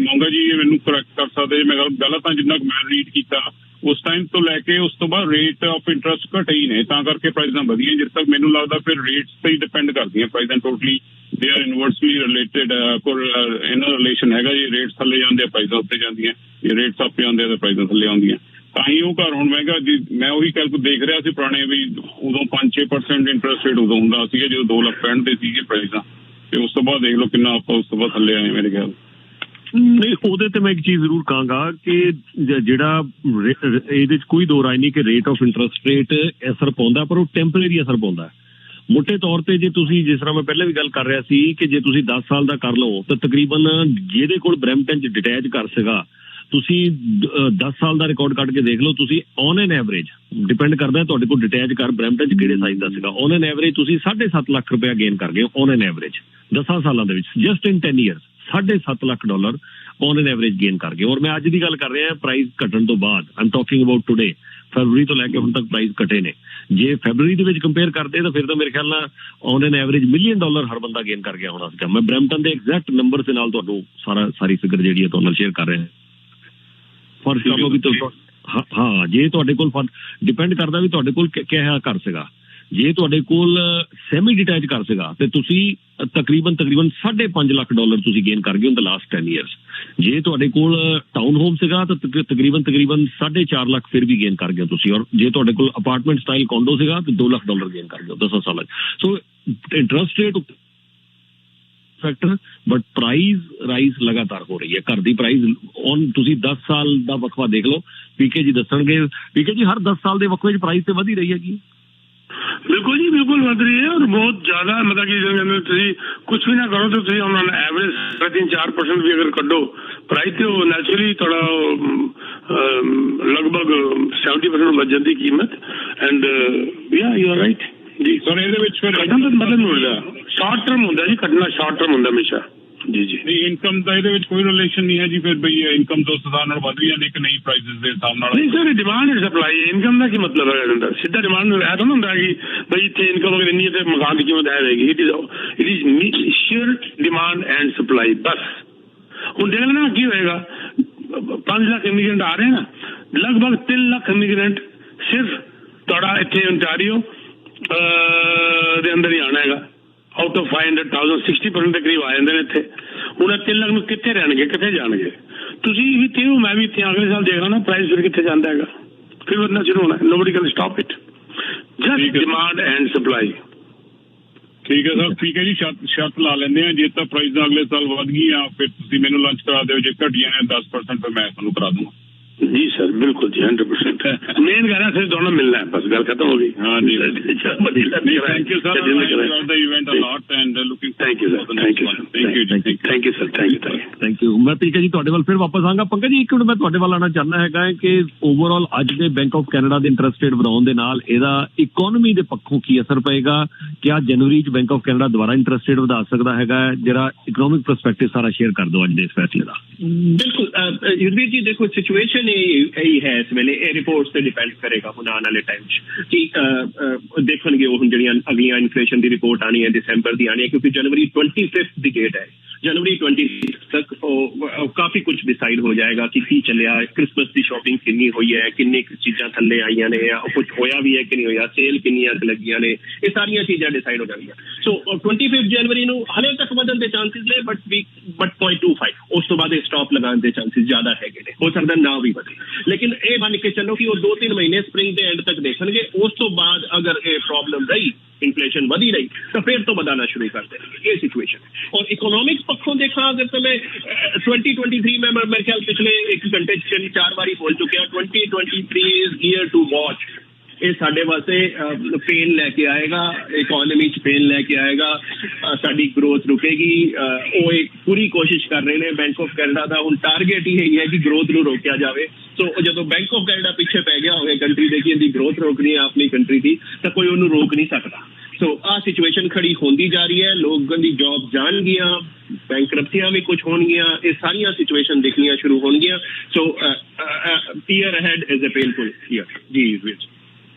ਮੌਂਗਾ ਜੀ ਮੈਨੂੰ ਕਰੈਕਟ ਕਰ ਸਕਦੇ, ਮੈਂ ਗੱਲ ਤਾਂ ਜਿੰਨਾ ਮੈਂ ਰੀਡ ਕੀਤਾ ਉਸ ਟਾਈਮ ਤੋਂ ਲੈ ਕੇ ਉਸ ਤੋਂ ਬਾਅਦ ਰੇਟ ਆਫ ਇੰਟਰਸਟ ਘਟੇ ਹੀ ਨੇ, ਤਾਂ ਕਰਕੇ ਪ੍ਰਾਈਜ਼ਾਂ ਵਧੀਆਂ। ਜਿੱਦ ਤੱਕ ਮੈਨੂੰ ਲੱਗਦਾ ਫਿਰ ਰੇਟਸ ਤੇ ਹੀ ਡਿਪੈਂਡ ਕਰਦੀਆਂ ਪ੍ਰਾਈਜ਼ਾਂ, totally they are inversely related. ਪਰ ਇਹਨਾਂ ਰਿਲੇਸ਼ਨ ਹੈਗਾ ਜੀ, ਰੇਟਸ ਥੱਲੇ ਜਾਂਦੇ ਆ ਪ੍ਰਾਈਜ਼ਾਂ ਉੱਤੇ ਜਾਂਦੀਆਂ, ਜੇ ਰੇਟਸ ਅੱਪ ਜਾਂਦੇ ਆ ਤਾਂ ਪ੍ਰਾਈਜ਼ਾਂ ਥੱਲੇ ਆਉਂਦੀਆਂ, ਤਾਂ ਹੀ ਉਹ ਘਰ ਹੁਣ ਮਹਿੰਗਾ ਜੀ। ਮੈਂ ਉਹੀ ਕੈਲਕੂਲੇਟ ਦੇਖ ਰਿਹਾ ਸੀ ਪੁਰਾਣੇ ਵੀ ਉਦੋਂ 5-6% ਇੰਟਰਸਟ ਰੇਟ ਉਦੋਂ ਹੁੰਦਾ ਸੀਗਾ ਜਦੋਂ 2,65,000 ਦੇ ਸੀਗੇ ਪ੍ਰਾਈਜ਼ਾਂ, ਤੇ ਉਸ ਤੋਂ ਬਾਅਦ ਦੇਖ ਲਓ ਕਿੰਨਾ ਆਪਾਂ ਉਸ ਤੋਂ ਬਾਅਦ ਥੱਲੇ ਆਏ ਮੇਰੇ ਖਿਆਲ। ਨਹੀਂ ਉਹਦੇ ਤੇ ਮੈਂ ਇੱਕ ਚੀਜ਼ ਜ਼ਰੂਰ ਕਹਾਂਗਾ ਕਿ ਜਿਹੜਾ ਇਹਦੇ 'ਚ ਕੋਈ ਦੋ ਰਾਏ ਨਹੀਂ ਕਿ ਰੇਟ ਆਫ ਇੰਟਰਸਟ ਰੇਟ ਅਸਰ ਪਾਉਂਦਾ, ਪਰ ਉਹ ਟੈਂਪਰੇਰੀ ਅਸਰ ਪਾਉਂਦਾ। ਮੋਟੇ ਤੌਰ ਤੇ ਜੇ ਤੁਸੀਂ ਜਿਸ ਤਰ੍ਹਾਂ ਮੈਂ ਪਹਿਲਾਂ ਵੀ ਗੱਲ ਕਰ ਰਿਹਾ ਸੀ ਕਿ ਜੇ ਤੁਸੀਂ 10 ਸਾਲ ਦਾ ਕਰ ਲਓ ਤਾਂ ਤਕਰੀਬਨ ਜਿਹਦੇ ਕੋਲ ਬਰੈਂਪਟਨ 'ਚ ਡਿਟੈਚ ਘਰ ਸੀਗਾ ਤੁਸੀਂ 10 ਸਾਲ ਦਾ ਰਿਕਾਰਡ ਕੱਢ ਕੇ ਦੇਖ ਲਓ, ਤੁਸੀਂ ਔਨ ਐਨ ਐਵਰੇਜ, ਡਿਪੈਂਡ ਕਰਦਾ ਤੁਹਾਡੇ ਕੋਲ ਡਿਟੈਚ ਕਰ ਬਰੈਂਪਟਨ 'ਚ ਕਿਹੜੇ ਸਾਈਜ਼ ਦਾ ਸੀਗਾ, ਔਨ ਐਨ ਐਵਰੇਜ ਤੁਸੀਂ 7.5 ਲੱਖ ਰੁਪਇਆ ਗੇਨ ਕਰ ਗਏ ਔਨ ਐਨ ਐਵਰੇਜ 10 ਸਾਲਾਂ ਦੇ ਵਿੱਚ, just in 10 years $7.5 lakh on N average gain ਕਰ ਗਏ। ਔਰ ਮੈਂ ਅੱਜ ਦੀ ਗੱਲ ਕਰ ਰਿਹਾ ਪ੍ਰਾਈਸ ਘਟਣ ਤੋਂ ਬਾਅਦ, ਆਮ ਟਾਕਿੰਗ ਅਬਾਊਟ ਟੂਡੇ, ਫਰਵਰੀ ਤੋਂ ਲੈ ਕੇ ਹੁਣ ਤੱਕ ਪ੍ਰਾਈਸ ਘਟੇ ਨੇ। ਜੇ ਫੈਬਰਰੀ ਦੇ ਵਿੱਚ ਕੰਪੇਅਰ ਕਰਦੇ ਤਾਂ ਫਿਰ ਤਾਂ ਮੇਰੇ ਖਿਆਲ ਨਾਲ ਔਨ ਐਨ ਐਵਰੇਜ $1 ਮਿਲੀਅਨ ਹਰ ਬੰਦਾ ਗੇਨ ਕਰ ਗਿਆ ਹੋਣਾ ਸੀਗਾ। ਮੈਂ ਬਰੈਂਪਟਨ ਦੇ ਐਗਜ਼ੈਕਟ ਨੰਬਰ ਦੇ ਨਾਲ ਤੁਹਾਨੂੰ ਸਾਰੀ ਫਿਗਰ ਜਿਹੜੀ ਹੈ ਤੁਹਾਨੂੰ ਸ਼ੇਅਰ ਕਰ ਰਿਹਾ ਫਰਜ਼ ਕਰ ਲਓ ਵੀ ਹਾਂ, ਜੇ ਤੁਹਾਡੇ ਕੋਲ ਡਿਪੈਂਡ ਕਰਦਾ ਵੀ ਤੁਹਾਡੇ ਕੋਲ ਕਿਹੜਾ ਘਰ ਸੀਗਾ। ਜੇ ਤੁਹਾਡੇ ਕੋਲ ਸੈਮੀ ਡਿਟੈਚ ਘਰ ਸੀਗਾ ਤੇ ਤੁਸੀਂ ਤਕਰੀਬਨ $5.5 ਲੱਖ ਤੁਸੀਂ ਗੇਨ ਕਰ ਗਏ ਇਨ ਦ ਲਾਸਟ 10 years। ਜੇ ਤੁਹਾਡੇ ਕੋਲ ਟਾਊਨ ਹੋਮ ਸੀਗਾ ਤਾਂ ਤਕਰੀਬਨ $4.5 ਲੱਖ ਫਿਰ ਵੀ ਗੇਨ ਕਰ ਗਏ ਤੁਸੀਂ। ਔਰ ਜੇ ਤੁਹਾਡੇ ਕੋਲ ਅਪਾਰਟਮੈਂਟ ਸਟਾਈਲ ਕੌਂਡੋ ਸੀਗਾ ਤਾਂ $2 ਲੱਖ ਗੇਨ ਕਰ ਗਏ 10 ਸਾਲਾਂ 'ਚ। So interest rate factor, but price rise ਲਗਾਤਾਰ ਹੋ ਰਹੀ ਹੈ। ਘਰ ਦੀ ਪ੍ਰਾਈਸ ਔਨ ਤੁਸੀਂ 10 ਸਾਲ ਦਾ ਵਕਫਾ ਦੇਖ ਲਓ, ਪੀਕੇ ਜੀ ਦੱਸਣਗੇ, ਪੀਕੇ ਜੀ ਹਰ 10 ਸਾਲ ਦੇ ਵਕਫੇ 'ਚ ਪ੍ਰਾਈਸ ਤੇ ਵਧ ਹੀ ਰਹੀ ਹੈਗੀ। ਬਿਲਕੁਲ ਜੀ, ਬਿਲਕੁਲ ਵਧ ਰਹੀ ਹੈ, ਔਰ ਬਹੁਤ ਜ਼ਿਆਦਾ, ਮਤਲਬ ਕਿ ਤੁਸੀਂ ਕੁਝ ਵੀ ਨਾ ਕਰੋ ਤਾਂ ਤੁਸੀਂ ਉਹਨਾਂ ਨੂੰ ਐਵਰੇਜ 3-4% ਵੀ ਅਗਰ ਕੱਢੋ ਪ੍ਰਾਈਸ ਤੇ ਉਹ ਨੈਚੁਰਲੀ ਥੋੜਾ ਲਗਭਗ 70% ਵੱਧ ਜਾਂਦੀ ਕੀਮਤ। ਐਂਡ ਯਾ ਯੂ ਆਰ ਰਾਈਟ ਜੀ ਸਰ। ਇਹਦੇ ਵਿੱਚ ਫਿਰ ਮਤਲਬ ਨਹੀਂ ਹੁੰਦਾ, ਸ਼ਾਰਟ ਟਰਮ ਹੁੰਦਾ ਜੀ, ਕੱਢਣਾ ਸ਼ਾਰਟ ਟਰਮ ਹੁੰਦਾ ਹਮੇਸ਼ਾ ਜੀ ਜੀ। ਨਹੀਂ, ਇਨਕਮ ਦਾ ਇਹਦੇ ਵਿੱਚ ਕੋਈ ਰਿਲੇਸ਼ਨ ਨਹੀਂ ਹੈ ਜੀ ਫਿਰ ਬਈ ਇਨਕਮ ਤੋਂ ਸਦਾ ਨਾਲ ਵਧ ਰਹੀਆਂ ਨੇ ਕਿ ਨਹੀਂ ਪ੍ਰਾਈਸਿਸ ਦੇ ਹਿਸਾਬ ਨਾਲ? ਨਹੀਂ sir, demand and supply, income ਦਾ ਕੀ ਮਤਲਬ ਹੈ ਇਹਦਾ? ਸਿੱਧਾ ਡਿਮਾਂਡ ਇਹ ਤਾਂ ਹੁੰਦਾ ਕਿ ਬਈ ਇੱਥੇ ਇਨਕਮ ਅਗਰ ਇੰਨੀ ਹੈ ਤੇ ਮਕਾਨ ਦੀ ਕੀਮਤ ਹੈ ਰਹੇਗੀ। It is sheer demand and supply ਬਸ। ਹੁਣ ਦੇਖ ਲੈਣਾ ਕੀ ਹੋਏਗਾ, 5 ਲੱਖ ਇਮੀਗ੍ਰੈਂਟ ਆ ਰਹੇ ਨਾ, ਲਗਭਗ 3 ਲੱਖ ਇਮੀਗ੍ਰੈਂਟ ਸਿਰਫ ਤੁਹਾਡਾ ਇੱਥੇ ਓਨਟਾਰੀਓ ਦੇ ਅੰਦਰ ਹੀ ਆਉਣਾ ਹੈਗਾ। ਆਊਟ ਆਫ 500,000 60% ਦੇ ਕਰੀਬ ਆ ਜਾਂਦੇ ਨੇ ਇੱਥੇ। ਹੁਣ 3 ਲੱਖ ਨੂੰ ਕਿੱਥੇ ਰਹਿਣਗੇ, ਕਿੱਥੇ ਜਾਣਗੇ? ਤੁਸੀਂ ਵੀ ਇੱਥੇ ਹੋ, ਮੈਂ ਵੀ ਇੱਥੇ, ਅਗਲੇ ਸਾਲ ਦੇਖ ਨਾ ਪ੍ਰਾਈਸ ਫਿਰ ਕਿੱਥੇ ਜਾਂਦਾ ਹੈਗਾ, ਫਿਰ ਵਧਣਾ ਸ਼ੁਰੂ ਹੋਣਾ। Nobody can stop it, just demand and supply. ਠੀਕ ਹੈ ਸਰ, ਠੀਕ ਹੈ ਜੀ। ਸ਼ਰਤ ਲਾ ਲੈਂਦੇ ਆ, ਜੇ ਤਾਂ ਪ੍ਰਾਈਸ ਅਗਲੇ ਸਾਲ ਵਧ ਗਈਆਂ ਫਿਰ ਤੁਸੀਂ ਮੈਨੂੰ ਲੰਚ ਕਰਾ ਦਿਓ, ਜੇ ਘਟੀਆਂ ਨੇ 10% ਤਾਂ ਮੈਂ ਤੁਹਾਨੂੰ ਕਰਾ ਦੂੰਗਾ। जी सर, बिल्कुल जी, 100%। मेन कहना सिर्फ दोनों मिलना है, बस गल खत्म हो गई। हाँ जी, thank you sir, the event a lot and looking. Thank you sir, thank you sir, thank you sir, thank you. मैं पीके जी ਤੁਹਾਡੇ ਵੱਲ ਫਿਰ ਵਾਪਸ ਆਵਾਂਗਾ। ਪੰਕਜ ਜੀ, ਇੱਕ ਮਿੰਟ ਮੈਂ ਤੁਹਾਡੇ ਵੱਲ ਆਉਣਾ ਚਾਹੁੰਦਾ ਹੈਗਾ ਕਿ ਓਵਰਆਲ ਅੱਜ ਦੇ ਬੈਂਕ ਆਫ ਕੈਨੇਡਾ ਦੇ ਇੰਟਰਸਟ ਰੇਟ ਵਧਾਉਣ ਦੇ ਨਾਲ ਇਹਦਾ ਇਕਨੋਮੀ ਦੇ ਪੱਖੋਂ ਕੀ ਅਸਰ ਪਏਗਾ? ਕਿਆ ਜਨਵਰੀ 'ਚ ਬੈਂਕ ਆਫ ਕੈਨੇਡਾ ਦੁਬਾਰਾ ਇੰਟਰਸਟ ਰੇਟ ਵਧਾ ਸਕਦਾ ਹੈਗਾ? ਜਿਹੜਾ ਇਕਨੋਮਿਕ ਪਰਸਪੈਕਟਿਵ ਸਾਰਾ ਸ਼ੇਅਰ ਕਰ ਦਿਓ ਅੱਜ ਦੇ ਇਸ ਫੈਸਲੇ ਦਾ। ਬਿਲਕੁਲ ਯੁਧਵੀਰ ਜੀ, ਦੇਖੋ ਸਿਚੁਏਸ਼ਨ ਇਹੀ ਹੈ ਇਸ ਵੇਲੇ, ਇਹ ਰਿਪੋਰਟਸ ਤੇ ਡਿਪੈਂਡ ਕਰੇਗਾ ਹੁਣ ਆਉਣ ਵਾਲੇ ਟਾਈਮ 'ਚ ਕਿ ਦੇਖਣਗੇ ਉਹ ਹੁਣ ਜਿਹੜੀਆਂ ਅਗਲੀਆਂ ਇਨਫਲੇਸ਼ਨ ਦੀ ਰਿਪੋਰਟ ਆਉਣੀ ਹੈ ਦਸੰਬਰ ਦੀ ਆਉਣੀ ਹੈ, ਕਿਉਂਕਿ ਜਨਵਰੀ 25 ਦੀ ਡੇਟ ਹੈ। जनवरी 26 तक काफी कुछ डिसाइड हो जाएगा कि की चलिया, क्रिसमस की शॉपिंग किन्नी हुई है, किन्नी चीज़ां थल्ले आईयां ने, कुछ होया भी है कि नहीं होया, सेल किन्नियां लगियां ने, ये सारियां चीज़ां डिसाइड हो जाएंगियां। सो 25 जनवरी ਨੂੰ ਹਲੇ ਤੱਕ ਵਧਣ ਦੇ ਚਾਂਸਿਸ ਨੇ, ਬਟ 0.25 ਉਸ ਤੋਂ ਬਾਅਦ ਇਹ ਸਟਾਪ ਲਗਾਉਣ ਦੇ ਚਾਂਸਿਸ ਜ਼ਿਆਦਾ ਹੈਗੇ ਨੇ, ਹੋ ਸਕਦਾ ਨਾ ਵੀ ਵਧੇ। ਲੇਕਿਨ ਇਹ ਮੰਨ ਕੇ ਚੱਲੋ ਕਿ ਉਹ 2-3 ਮਹੀਨੇ ਸਪ੍ਰਿੰਗ ਦੇ ਐਂਡ ਤੱਕ ਦੇਖਣਗੇ। ਉਸ ਤੋਂ ਬਾਅਦ ਅਗਰ ਇਹ ਪ੍ਰੋਬਲਮ ਰਹੀ, ਇਨਫਲੇਸ਼ਨ ਵਧੀ ਰਹੀ, ਤਾਂ ਫਿਰ ਤੋਂ ਵਧਾਉਣਾ ਸ਼ੁਰੂ ਕਰ ਦੇਣਗੇ। ਇਹ ਸਿਚੁਏਸ਼ਨ ਹੈ। ਔਰ ਇਕਨੋਮਿਕਸ ਪੱਖੋਂ ਦੇਖਾਂ ਅਗਰ ਤਾਂ ਮੈਂ 2023 में मेरे ख्याल पिछले 1 घंटे 4 बारी बोल चुके हैं, 2023 इज ईयर टू वॉच। ਇਹ ਸਾਡੇ ਵਾਸਤੇ ਪੇਨ ਲੈ ਕੇ ਆਏਗਾ, ਇਕਨੋਮੀ 'ਚ ਪੇਨ ਲੈ ਕੇ ਆਏਗਾ, ਸਾਡੀ ਗਰੋਥ ਰੁਕੇਗੀ। ਉਹ ਇੱਕ ਪੂਰੀ ਕੋਸ਼ਿਸ਼ ਕਰ ਰਹੇ ਨੇ। ਬੈਂਕ ਆਫ ਕੈਨੇਡਾ ਦਾ ਹੁਣ ਟਾਰਗੇਟ ਹੀ ਇਹੀ ਹੈ ਕਿ ਗਰੋਥ ਨੂੰ ਰੋਕਿਆ ਜਾਵੇ। ਸੋ ਜਦੋਂ ਬੈਂਕ ਆਫ ਕੈਨੇਡਾ ਪਿੱਛੇ ਪੈ ਗਿਆ ਹੋਵੇ ਕੰਟਰੀ ਦੇ ਕਿ ਇਹਦੀ ਗਰੋਥ ਰੋਕਣੀ ਹੈ ਆਪਣੀ ਕੰਟਰੀ ਦੀ, ਤਾਂ ਕੋਈ ਉਹਨੂੰ ਰੋਕ ਨਹੀਂ ਸਕਦਾ। ਸੋ ਆਹ ਸਿਚੁਏਸ਼ਨ ਖੜੀ ਹੁੰਦੀ ਜਾ ਰਹੀ ਹੈ। ਲੋਕਾਂ ਦੀ ਜੌਬ ਜਾਣਗੀਆਂ, ਬੈਂਕਰਪਸੀਆਂ ਵੀ ਕੁਝ ਹੋਣਗੀਆਂ, ਇਹ ਸਾਰੀਆਂ ਸਿਚੁਏਸ਼ਨ ਦਿਖਣੀਆਂ ਸ਼ੁਰੂ ਹੋਣਗੀਆਂ। So year ahead is a painful year ਜੀ ਵਿੱਚ।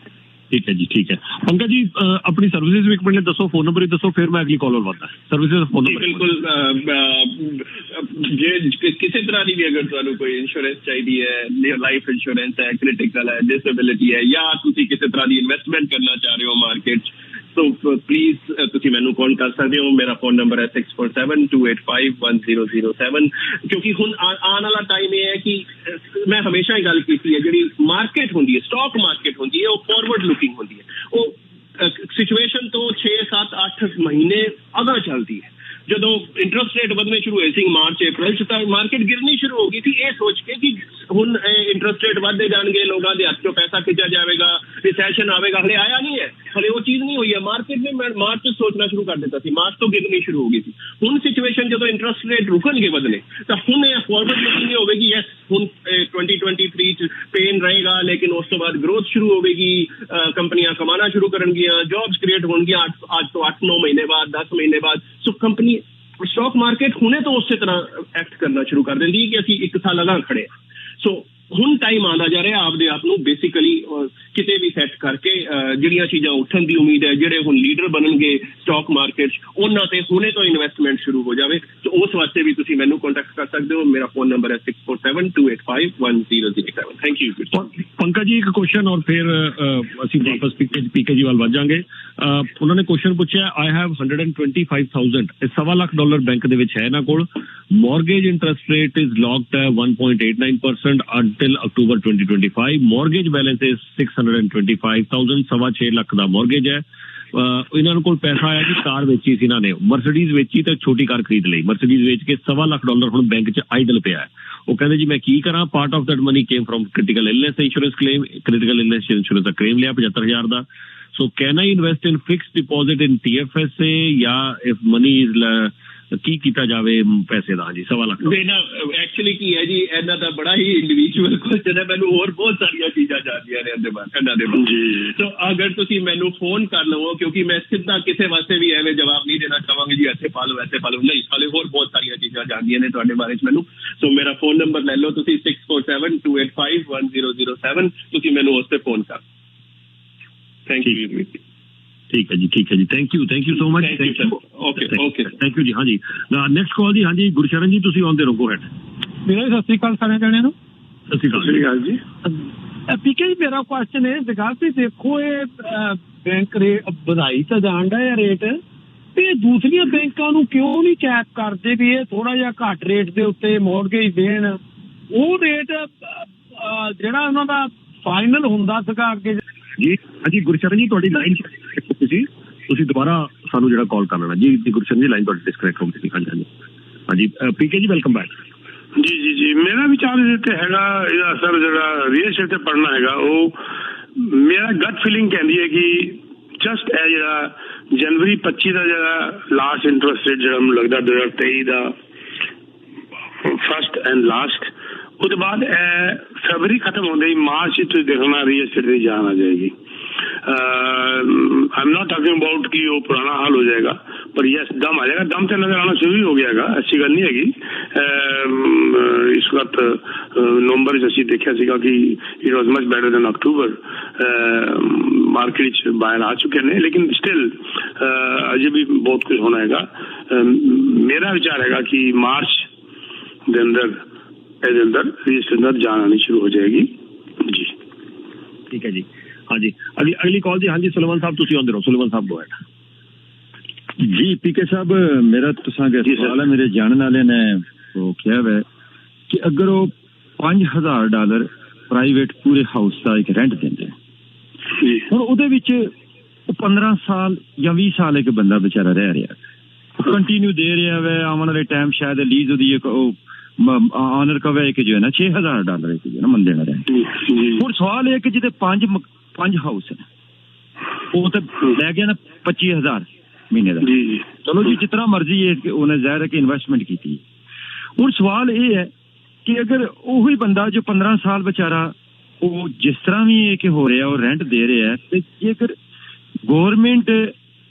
ठीक है जी, ठीक है। पंकज जी, अपनी सर्विसेज भी एक मिनट दसो, फोन नंबर ही दसो, फिर मैं अगली कॉल और बढ़ता है। सर्विसेज फोन नंबर बिल्कुल। जे किसी तरह की भी अगर तुहानू कोई इंश्योरेंस चाहिए है, लाइफ इंश्योरेंस है, क्रिटिकल है, डिसेबिलिटी है, या तुसी किसी तरह की इन्वेस्टमेंट करना चाह रहे हो मार्केट, तो प्लीज तुसी मैनू कॉल कर सकते हो। मेरा फोन नंबर है 6472851007। क्योंकि हुण आने वाला टाइम ये है कि मैं हमेशा ही गल की है, जिहड़ी मार्केट होंदी है, स्टॉक मार्केट होंदी है, वो फॉरवर्ड लुकिंग होंदी है। वो सिचुएशन तो 6, 7, 8 महीने अगा चलती है। ਜਦੋਂ ਇੰਟਰਸਟ ਰੇਟ ਵਧਣੇ ਸ਼ੁਰੂ ਹੋਏ ਸੀ ਮਾਰਚ ਅਪ੍ਰੈਲ 'ਚ, ਤਾਂ ਮਾਰਕੀਟ ਗਿਰਨੀ ਸ਼ੁਰੂ ਹੋ ਗਈ ਸੀ ਇਹ ਸੋਚ ਕੇ ਕਿ ਹੁਣ ਇੰਟਰਸਟ ਰੇਟ ਵੱਧਦੇ ਜਾਣਗੇ, ਲੋਕਾਂ ਦੇ ਹੱਥ 'ਚੋਂ ਪੈਸਾ ਖਿੱਚਿਆ ਜਾਵੇਗਾ, ਰਿਸੈਸ਼ਨ ਆਵੇਗਾ। ਹਲੇ ਆਇਆ ਨਹੀਂ ਹੈ, ਹਲੇ ਉਹ ਚੀਜ਼ ਨਹੀਂ ਹੋਈ ਹੈ। ਮਾਰਕੀਟ ਨੇ ਮਾਰਚ 'ਚ ਸੋਚਣਾ ਸ਼ੁਰੂ ਕਰ ਦਿੱਤਾ ਸੀ, ਮਾਰਚ ਤੋਂ ਗਿਰਨੀ ਸ਼ੁਰੂ ਹੋ ਗਈ ਸੀ। ਹੁਣ ਸਿਚੁਏਸ਼ਨ ਜਦੋਂ ਇੰਟਰਸਟ ਰੇਟ ਰੁਕਣਗੇ ਵਧਣੇ, ਤਾਂ ਹੁਣ ਇਹ ਫਾਰਵਰਡ ਲੁਕਿੰਗ ਹੋਵੇਗੀ, ਯੈਸ ਹੁਣ 2023 'ਚ ਪੇਨ ਰਹੇਗਾ, ਲੇਕਿਨ ਉਸ ਤੋਂ ਬਾਅਦ ਗਰੋਥ ਸ਼ੁਰੂ ਹੋਵੇਗੀ, ਕੰਪਨੀਆਂ ਕਮਾਣਾ ਸ਼ੁਰੂ ਕਰਨਗੀਆਂ, ਜੌਬਸ ਕ੍ਰੀਏਟ ਹੋਣਗੀਆਂ ਅੱਜ ਤੋਂ 8-9 ਮਹੀਨੇ ਬਾਅਦ, 10 ਮਹੀਨੇ ਬਾਅਦ। ਸੋ ਕੰਪਨੀ ਸਟਾਕ ਮਾਰਕੀਟ ਹੁਣੇ ਤੋਂ ਉਸੇ ਤਰ੍ਹਾਂ ਐਕਟ ਕਰਨਾ ਸ਼ੁਰੂ ਕਰ ਦਿੰਦੀ ਕਿ ਅਸੀਂ 1 ਸਾਲ ਅਗਾਂਹ ਖੜੇ ਹਾਂ। ਸੋ ਹੁਣ ਟਾਈਮ ਆਉਂਦਾ ਜਾ ਰਿਹਾ ਆਪਦੇ ਆਪ ਨੂੰ ਬੇਸਿਕਲੀ ਕਿਤੇ ਵੀ ਸੈੱਟ ਕਰਕੇ, ਜਿਹੜੀਆਂ ਚੀਜ਼ਾਂ ਉੱਠਣ ਦੀ ਉਮੀਦ ਹੈ, ਜਿਹੜੇ ਹੁਣ ਲੀਡਰ ਬਣਨਗੇ ਸਟਾਕ ਮਾਰਕੀਟ 'ਚ, ਉਹਨਾਂ ਤੇ ਹੁਣੇ ਤੋਂ ਇਨਵੈਸਟਮੈਂਟ ਸ਼ੁਰੂ ਹੋ ਜਾਵੇ। ਸੋ ਉਸ ਵਾਸਤੇ ਵੀ ਤੁਸੀਂ ਮੈਨੂੰ ਕੰਟੈਕਟ ਕਰ ਸਕਦੇ ਹੋ। ਮੇਰਾ ਫੋਨ ਨੰਬਰ ਹੈ 6472851007। ਥੈਂਕ ਯੂ ਪੰਕਜ ਜੀ, ਇੱਕ ਕੁਐਸਚਨ ਔਰ ਫਿਰ ਅਸੀਂ ਵਾਪਸ ਪੀਕੇ ਜੀ ਵੱਲ ਵੱਧ ਜਾਵਾਂਗੇ। ਉਹਨਾਂ ਨੇ ਕੁਐਸਚਨ ਪੁੱਛਿਆ, ਆਈ ਹੈਵ $125,000, $1.25 ਲੱਖ ਬੈਂਕ ਦੇ ਵਿੱਚ ਹੈ ਇਹਨਾਂ ਕੋਲ। Mortgage interest rate is locked 1.89% until October 2025. Mortgage balance is 625,000, $6.25 lakh the mortgage ਹੈ। ਇਹਨਾਂ ਕੋਲ ਪੈਸਾ ਆਇਆ ਕਿ ਕਾਰ ਵੇਚੀ ਸੀ ਇਹਨਾਂ ਨੇ, ਮਰਸੀਡੀਜ਼ ਵੇਚੀ ਤੇ ਛੋਟੀ ਕਾਰ ਖਰੀਦ ਲਈ। ਮਰਸੀਡੀਜ਼ ਵੇਚ ਕੇ $1.25 ਲੱਖ ਹੁਣ ਬੈਂਕ 'ਚ ਆਈਡਲ ਪਿਆ ਹੈ। ਉਹ ਕਹਿੰਦੇ ਜੀ ਮੈਂ ਕੀ ਕਰਾਂ, part of that money came from critical illness insurance claim, critical illness insurance ਦਾ ਕਲੇਮ ਲਿਆ 75,000 ਦਾ। So can I invest in fixed deposit in TFSA ਜਾਂ ਇਫ ਮਨੀ ਇਜ਼ ਕੀ ਕੀਤਾ ਜਾਵੇ ਪੈਸੇ ਦਾ? ਹਾਂਜੀ, $1.25 ਲੱਖ। ਐਕਚੁਅਲੀ ਕੀ ਹੈ ਜੀ, ਇਹਨਾਂ ਦਾ ਬੜਾ ਹੀ ਇੰਡੀਵਿਜੂਅਲ ਕੁਐਸਚਨ ਹੈ। ਮੈਨੂੰ ਹੋਰ ਬਹੁਤ ਸਾਰੀਆਂ ਚੀਜ਼ਾਂ ਜਾਣਦੀਆਂ ਨੇ ਇਹਨਾਂ ਦੇ ਬਾਰੇ ਜੀ। ਸੋ ਅਗਰ ਤੁਸੀਂ ਮੈਨੂੰ ਫੋਨ ਕਰ ਲਵੋ, ਕਿਉਂਕਿ ਮੈਂ ਸਿੱਧਾ ਕਿਸੇ ਵਾਸਤੇ ਵੀ ਐਵੇਂ ਜਵਾਬ ਨਹੀਂ ਦੇਣਾ ਚਾਹਾਂਗਾ ਜੀ ਇੱਥੇ ਪਾ ਲਓ ਐਸੇ ਪਾ ਲਓ, ਨਹੀਂ, ਹਾਲੇ ਹੋਰ ਬਹੁਤ ਸਾਰੀਆਂ ਚੀਜ਼ਾਂ ਜਾਣਦੀਆਂ ਨੇ ਤੁਹਾਡੇ ਬਾਰੇ 'ਚ ਮੈਨੂੰ। ਸੋ ਮੇਰਾ ਫੋਨ ਨੰਬਰ ਲੈ ਲਓ ਤੁਸੀਂ 6472851007। ਤੁਸੀਂ ਮੈਨੂੰ ਉਸ ਤੇ ਫੋਨ ਕਰ। Thank you. ਠੀਕ ਹੈ ਜੀ, ਠੀਕ ਹੈ ਜੀ, thank you so much. Okay thank you ਜੀ। ਹਾਂਜੀ, ਨੈਕਸਟ ਕਾਲ ਜੀ। ਹਾਂਜੀ ਗੁਰਸ਼ਰਨ ਜੀ, ਤੁਸੀਂ ਆਨ ਦੇ ਰਹੋ, ਗੋ ਹੈਡ। ਵੀਰੇ ਸਤਿ ਸ਼੍ਰੀ ਅਕਾਲ ਸਾਰਿਆਂ ਜਣਿਆਂ ਨੂੰ। ਸਤਿ ਸ਼੍ਰੀ ਅਕਾਲ ਜੀ। ਪੀਕੇ ਜੀ, ਮੇਰਾ ਕੁਐਸਚਨ ਹੈ ਵਿਕਾਸ ਜੀ, ਦੇਖੋ ਇਹ ਬੈਂਕ ਰੇਟ ਵਧਾਈ ਤਾਂ ਜਾਣਦਾ ਹੈ ਰੇਟ, ਤੇ ਦੂਸਰੀਆਂ ਬੈਂਕਾਂ ਨੂੰ ਕਿਉਂ ਨਹੀਂ ਚੈੱਕ ਕਰਦੇ ਵੀ ਇਹ ਥੋੜਾ ਜਿਹਾ ਘੱਟ ਰੇਟ ਦੇ ਉੱਤੇ ਮੌਰਗੇਜ ਦੇਣ? ਉਹ ਰੇਟ ਜਿਹੜਾ ਉਹਨਾਂ ਦਾ ਫਾਈਨਲ ਹੁੰਦਾ ਸੀਗਾ ਅੱਗੇ ਜੀ। ਹਾਂਜੀ ਗੁਰਸ਼ਰਨ ਜੀ, ਤੁਹਾਡੀ ਲਾਈਨ ਤੁਸੀਂ ਦੁਬਾਰਾ ਸਾਨੂੰ ਜਿਹੜਾ ਕਾਲ ਕਰ ਲੈਣਾ ਜੀ। ਗੁਰਸ਼ਰਨ ਜੀ, ਲਾਈਨ ਤੁਹਾਡੀ ਡਿਸਕਨੈਕਟ ਹੋ ਗਈ ਸੀ। ਹਾਂਜੀ ਪੀਕੇ ਜੀ, ਵੈਲਕਮ ਬੈਕ। ਜੀ ਮੇਰਾ ਵਿਚਾਰ ਇਹ ਤੇ ਹੈਗਾ, ਇਹਦਾ ਅਸਰ ਜਿਹੜਾ ਰੀਅਲ ਏਸਟੇਟ ਤੇ ਪੜਨਾ ਹੈਗਾ, ਉਹ ਮੇਰਾ ਗਟ ਫੀਲਿੰਗ ਕਹਿੰਦੀ ਹੈ ਕਿ ਜਸਟ ਇਹ ਜਿਹੜਾ ਜਨਵਰੀ 25 ਦਾ ਜਿਹੜਾ ਲਾਸਟ ਇੰਟਰਸਟ ਰੇਟ ਜਿਹੜਾ ਮੈਨੂੰ ਲੱਗਦਾ 2023 ਦਾ ਫਸਟ ਐਂਡ ਲਾਸਟ, ਉਹਦੇ ਬਾਅਦ ਫਰਵਰੀ ਖਤਮ ਹੁੰਦੇ ਹੀ ਮਾਰਚ ਵਿੱਚ ਤੁਸੀਂ ਦੇਖਣਾ ਰੀਅਲ ਏਸਟੇਟ ਦੀ ਜਾਨ ਆ ਜਾਏਗੀ। I am not talking about कि वो पुराना हाल हो जाएगा, पर यस दम आ जाएगा। दम तो नजर आना शुरू ही हो गया है, अच्छी गल नहीं हैगी। इस वक्त नवंबर असीं देखिया सीगा कि it was much better than October. Market बाहर आ चुके हैं, लेकिन स्टिल अजे भी बहुत कुछ होना हैगा। मेरा विचार हैगा कि मार्च के अंदर रजिस्टर जान आनी शुरू हो जाएगी जी। ठीक है जी। हाँ जी, अगली कॉल जी। हाँ जी सुलेमान साहब, तुसी आंदे रहो। सुलेमान साहब गो हैड जी। पीके साहब, मेरा तुसां अगे सवाल है, मेरे जानने वाले ने वो किया है कि अगर वो $5,000 प्राइवेट पूरे हाउस का एक रेंट देंगे, हुण उहदे विच 15 साल या 20 साल एक बंदा बेचारा रह रहा, कंटिन्यू दे रहा है, आने वाले टाइम शायद लीज दी ऑनर कवे कि जो है ना $6,000 एक जो है ना मन देना रहे। हुण सवाल है कि जिहदे 5 हाउस है, वो तो लै गया ना 25,000 महीने का। चलो जी, जितना मर्जी है उन्हें जाहिर है कि इन्वेस्टमेंट की थी। हुण सवाल ये है कि अगर वही बंदा जो 15 साल बेचारा वो जिस तरह भी कि हो रहा है और रेंट दे रहा है, तो जेकर गवर्नमेंट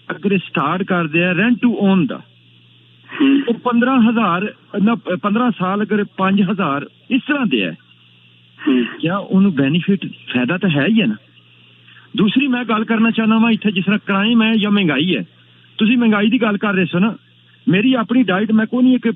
अगर स्टार्ट कर दिया रेंट टू ओन का, वो 15 साल अगर 5,000 इस तरह दे है, क्या उन्हें बेनिफिट फायदा तो है ही है ना। दूसरी मैं गल करना चाहना वा, इत्थे जिस तरह क्राइम है या महंगाई है, तुसी महंगाई की गल कर रहे सो ना, मेरी अपनी डाइट मैं कोई नहीं एक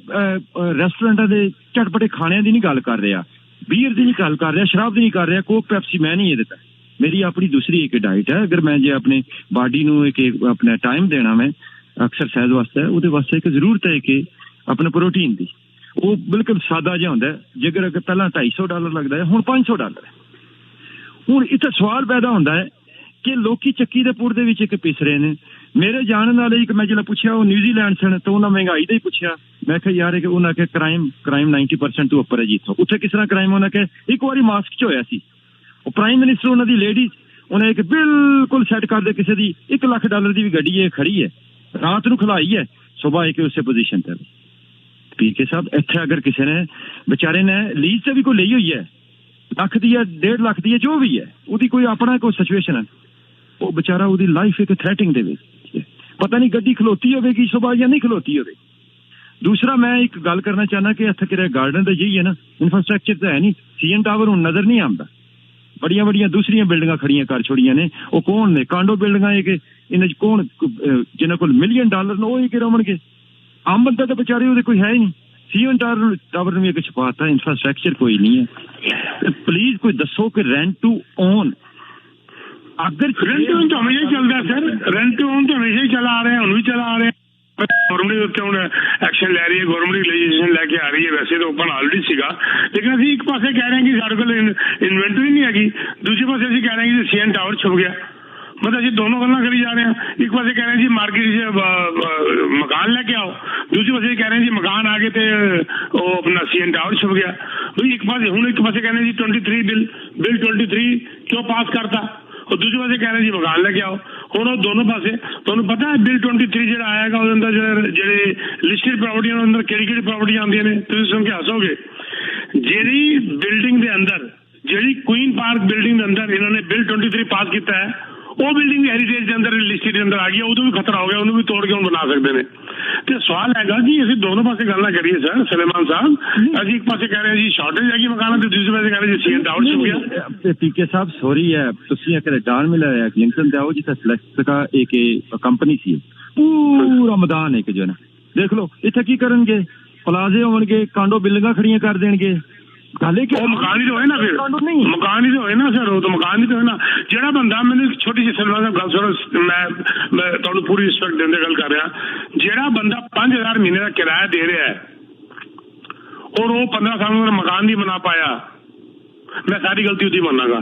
रेस्टोरेंटां दे चटपटे खाने की नहीं गल कर रहा, बीयर की नहीं गल कर रहा, शराब की नहीं कर रहा, कोक पेप्सी मैं नहीं ये देता। मेरी अपनी दूसरी एक डाइट है। अगर मैं जे अपने बॉडी नूं एक अपना टाइम देना मैं एक्सरसाइज वास्ते, उहदे वास्ते एक जरूरत है कि अपने प्रोटीन की, वो बिल्कुल सादा जिहा हुंदा है। जेकर अगर पहला $250 लगता है, हुण $500 है। हुण इत्थे सवाल पैदा होंदा है ਕਿ ਲੋਕੀ ਚੱਕੀ ਦੇ ਪੁਰ ਦੇ ਵਿੱਚ ਇੱਕ ਪਿਸ ਰਹੇ ਨੇ। ਮੇਰੇ ਜਾਣਨ ਵਾਲੇ ਇੱਕ ਮੈਂ ਜਿਹੜਾ ਪੁੱਛਿਆ ਉਹ ਨਿਊਜ਼ੀਲੈਂਡ ਸਨ, ਤਾਂ ਉਹਨਾਂ ਮਹਿੰਗਾਈ ਦਾ ਹੀ ਪੁੱਛਿਆ। ਮੈਂ ਕਿਹਾ ਯਾਰ ਕਿ ਉਹਨਾਂ ਕੇ ਕ੍ਰਾਈਮ 90% ਤੋਂ ਉੱਪਰ ਹੈ ਜੀ ਇੱਥੋਂ। ਉੱਥੇ ਕਿਸ ਤਰ੍ਹਾਂ ਕ੍ਰਾਈਮ ਉਹਨਾਂ ਕੇ ਇੱਕ ਵਾਰੀ ਮਾਸਕ 'ਚ ਹੋਇਆ ਸੀ, ਉਹ ਪ੍ਰਾਈਮ ਮਿਨਿਸਟਰ ਉਹਨਾਂ ਦੀ ਲੇਡੀ ਉਹਨੇ ਇੱਕ ਬਿਲਕੁਲ ਸੈੱਟ ਕਰਦੇ ਕਿਸੇ ਦੀ $1 ਲੱਖ ਦੀ ਵੀ ਗੱਡੀ ਹੈ ਖੜੀ ਹੈ, ਰਾਤ ਨੂੰ ਖਲਾਈ ਹੈ, ਸੁਬਾਹ ਇੱਕ ਉਸੇ ਪੋਜੀਸ਼ਨ ਤੇ। ਪੀਕੇ ਸਾਹਿਬ ਇੱਥੇ ਅਗਰ ਕਿਸੇ ਨੇ ਵਿਚਾਰੇ ਨੇ ਲੀਜ਼ ਤੇ ਵੀ ਕੋਈ ਲਈ ਹੋਈ ਹੈ, ਲੱਖ ਦੀ ਹੈ 1.5 ਲੱਖ ਦੀ ਹੈ, ਜੋ ਵੀ ਹੈ, ਉਹਦੀ ਕੋਈ ਆਪਣਾ ਕੋਈ ਸਿਚੁਏਸ਼ਨ ਹੈ, ਉਹ ਵਿਚਾਰਾ ਉਹਦੀ ਲਾਈਫ ਇੱਕ ਥ੍ਰੈਟਿੰਗ ਦੇ ਵਿੱਚ, ਪਤਾ ਨਹੀਂ ਗੱਡੀ ਖਲੋਤੀ ਹੋਵੇਗੀ ਸੁਬਾਹ ਜਾਂ ਨਹੀਂ ਖਲੋਤੀ ਹੋਵੇ। ਦੂਸਰਾ ਮੈਂ ਇੱਕ ਗੱਲ ਕਰਨਾ ਚਾਹੁੰਦਾ ਕਿ ਇੱਥੇ ਕਿਹੜਾ ਗਾਰਡਨ ਦਾ ਜਿਹੀ ਹੈ ਨਾ, ਇਨਫਰਾਸਟ੍ਰਕਚਰ ਤਾਂ ਹੈ ਨਹੀਂ। CN ਟਾਵਰ ਹੁਣ ਨਜ਼ਰ ਨਹੀਂ ਆਉਂਦਾ, ਬੜੀਆਂ ਬੜੀਆਂ ਦੂਸਰੀਆਂ ਬਿਲਡਿੰਗਾਂ ਖੜੀਆਂ ਕਰ ਛੋੜੀਆਂ ਨੇ। ਉਹ ਕੌਣ ਨੇ ਕਾਂਡੋ ਬਿਲਡਿੰਗਾਂ ਇਹ ਕਿ ਇਹਨਾਂ 'ਚ ਕੌਣ ਜਿਨ੍ਹਾਂ ਕੋਲ $1 ਮਿਲੀਅਨ ਨੇ ਉਹ ਹੀ ਕਿ ਰਮਣਗੇ, ਆਮ ਬੰਦਾ ਤਾਂ ਵਿਚਾਰੇ ਉਹਦੇ ਕੋਈ ਹੈ ਹੀ ਨਹੀਂ। CN ਟਾਵਰ ਨੂੰ ਵੀ ਇੱਕ ਛਪਾਤਾ, ਇਨਫਰਾਸਟ੍ਰਕਚਰ ਕੋਈ ਨਹੀਂ ਹੈ। ਪਲੀਜ਼ ਕੋਈ ਦੱਸੋ ਕਿ ਰੈਂਟ ਟੂ ਓਨ अगर रेंट टू ओन तो हमेशा ही चलता है सर, रेंट टू ओन तो हमेशा ही चला आ रहे हैं, हम भी चला आ रहे हैं। गवर्नमेंट उत्ते हुण एक्शन लै रही है, गवर्नमेंट लेजिस्लेशन लैके आ रही है। वैसे तो ओपन ऑलरेडी सीगा, लेकिन असीं एक पासे कह रहे हैं कि साडे कोल इन्वेंटरी नहीं हैगी, दूसरे पासे असीं कह रहे हैं कि CN टावर छुप गया। मतलब असीं दोनों गल्लां करी जा रहे हैं। एक पासे कह रहे हैं जी मार्केट से मकान लैके आओ, दूसरे पासे कह रहे हैं जी मकान आ गए तो वो अपना CN टावर छुप गया। एक पासे हुण एक पासे कह रहे हैं जी 23 बिल 23 क्यों पास करता, और दूसरे पासे कह रहे हैं जी मकान लेके आओ। ਹੁਣ ਉਹ ਦੋਨੋਂ ਪਾਸੇ ਤੁਹਾਨੂੰ ਪਤਾ ਹੈ ਬਿਲ 23 ਜਿਹੜਾ ਆਏਗਾ ਉਹਦੇ ਅੰਦਰ ਜਿਹੜੇ ਲਿਸਟਡ ਪ੍ਰਾਪਰਟੀਆਂ ਦੇ ਅੰਦਰ ਕਿਹੜੀ ਪ੍ਰਾਪਰਟੀਆਂ ਆਉਂਦੀਆਂ ਨੇ, ਤੁਸੀਂ ਸੁਣ ਕੇ ਹੱਸੋਗੇ। ਜਿਹੜੀ ਬਿਲਡਿੰਗ ਦੇ ਅੰਦਰ, ਜਿਹੜੀ ਕੁਈਨ ਪਾਰਕ ਬਿਲਡਿੰਗ ਦੇ ਅੰਦਰ ਇਹਨਾਂ ਨੇ ਬਿਲ 23 ਪਾਸ ਕੀਤਾ ਹੈ, ਉਹ ਬਿਲਡਿੰਗ ਵੀ ਹੈਰੀਟੇਜ ਦੇ ਅੰਦਰ ਲਿਸਟਡ ਦੇ ਅੰਦਰ ਆ ਗਈ, ਉਦੋਂ ਵੀ ਖਤਰਾ ਹੋ ਗਿਆ, ਉਹਨੂੰ ਵੀ ਤੋੜ ਕੇ ਹੁਣ ਬਣਾ ਸਕਦੇ ਨੇ। ਤੇ ਸਵਾਲ ਹੈਗਾ ਜੀ ਅਸੀਂ ਦੋਨੋਂ ਪਾਸੇ ਗੱਲ ਨਾ ਕਰੀਏ ਸਰ ਸਲੇਮਾਨ ਸਾਹਿਬ। ਅਸੀਂ ਇੱਕ ਪਾਸੇ ਕਹਿ ਰਹੇ ਹਾਂ ਜੀ ਸ਼ਾਰਟੇਜ ਹੈਗੀ ਮਕਾਨਾਂ ਤੇ, ਦੂਸਰੇ ਪਾਸੇ ਕਹਿ ਰਹੇ ਜੀ CN टावर छुप गया। पीके साहब सॉरी है, ਤੁਸੀਂ ਅਕਰ ਡਾਲ ਮਿਲਾਇਆ ਕਲਿੰਗਟਨ ਦਾ ਉਹ ਜਿੱਥੇ ਫਲੈਕਸ ਦਾ ਇੱਕ ਕੰਪਨੀ ਸੀ, ਪੂਰਾ ਮੈਦਾਨ ਇੱਕ ਜੋ ਨਾ ਦੇਖ ਲਓ। ਇੱਥੇ ਕੀ ਕਰਨਗੇ, ਪਲਾਜ਼ੇ ਹੋਣਗੇ, ਕਾਂਡੋ ਬਿਲਡਿੰਗਾਂ ਖੜੀਆਂ ਕਰ ਦੇਣਗੇ। ਗੱਲ ਇਹ ਕਿ ਉਹ ਮਕਾਨ ਹੀ ਤਾਂ ਹੋਏ ਨਾ, ਫਿਰ ਮਕਾਨ ਹੀ ਤਾਂ ਹੋਏ ਨਾ ਸਰ, ਉਹ ਤਾਂ ਮਕਾਨ ਹੀ ਤਾਂ ਹੋਏ ਨਾ। ਜਿਹੜਾ ਬੰਦਾ, ਮੈਨੂੰ ਇੱਕ ਛੋਟੀ ਜਿਹੀ ਸਲਮਾਨ ਸਾਹਿਬ ਗੱਲ ਸੁਣੋ, ਮੈਂ ਤੁਹਾਨੂੰ ਪੂਰੀ ਰਿਸਪੈਕਟ ਦਿੰਦੇ ਗੱਲ ਕਰ ਰਿਹਾ। ਜਿਹੜਾ ਬੰਦਾ 5000 ਮਹੀਨੇ ਦਾ ਕਿਰਾਇਆ ਦੇ ਰਿਹਾ ਹੈ ਔਰ ਉਹ 15 ਸਾਲ में मकान नहीं बना पाया, मैं सारी गलती उसकी मानागा,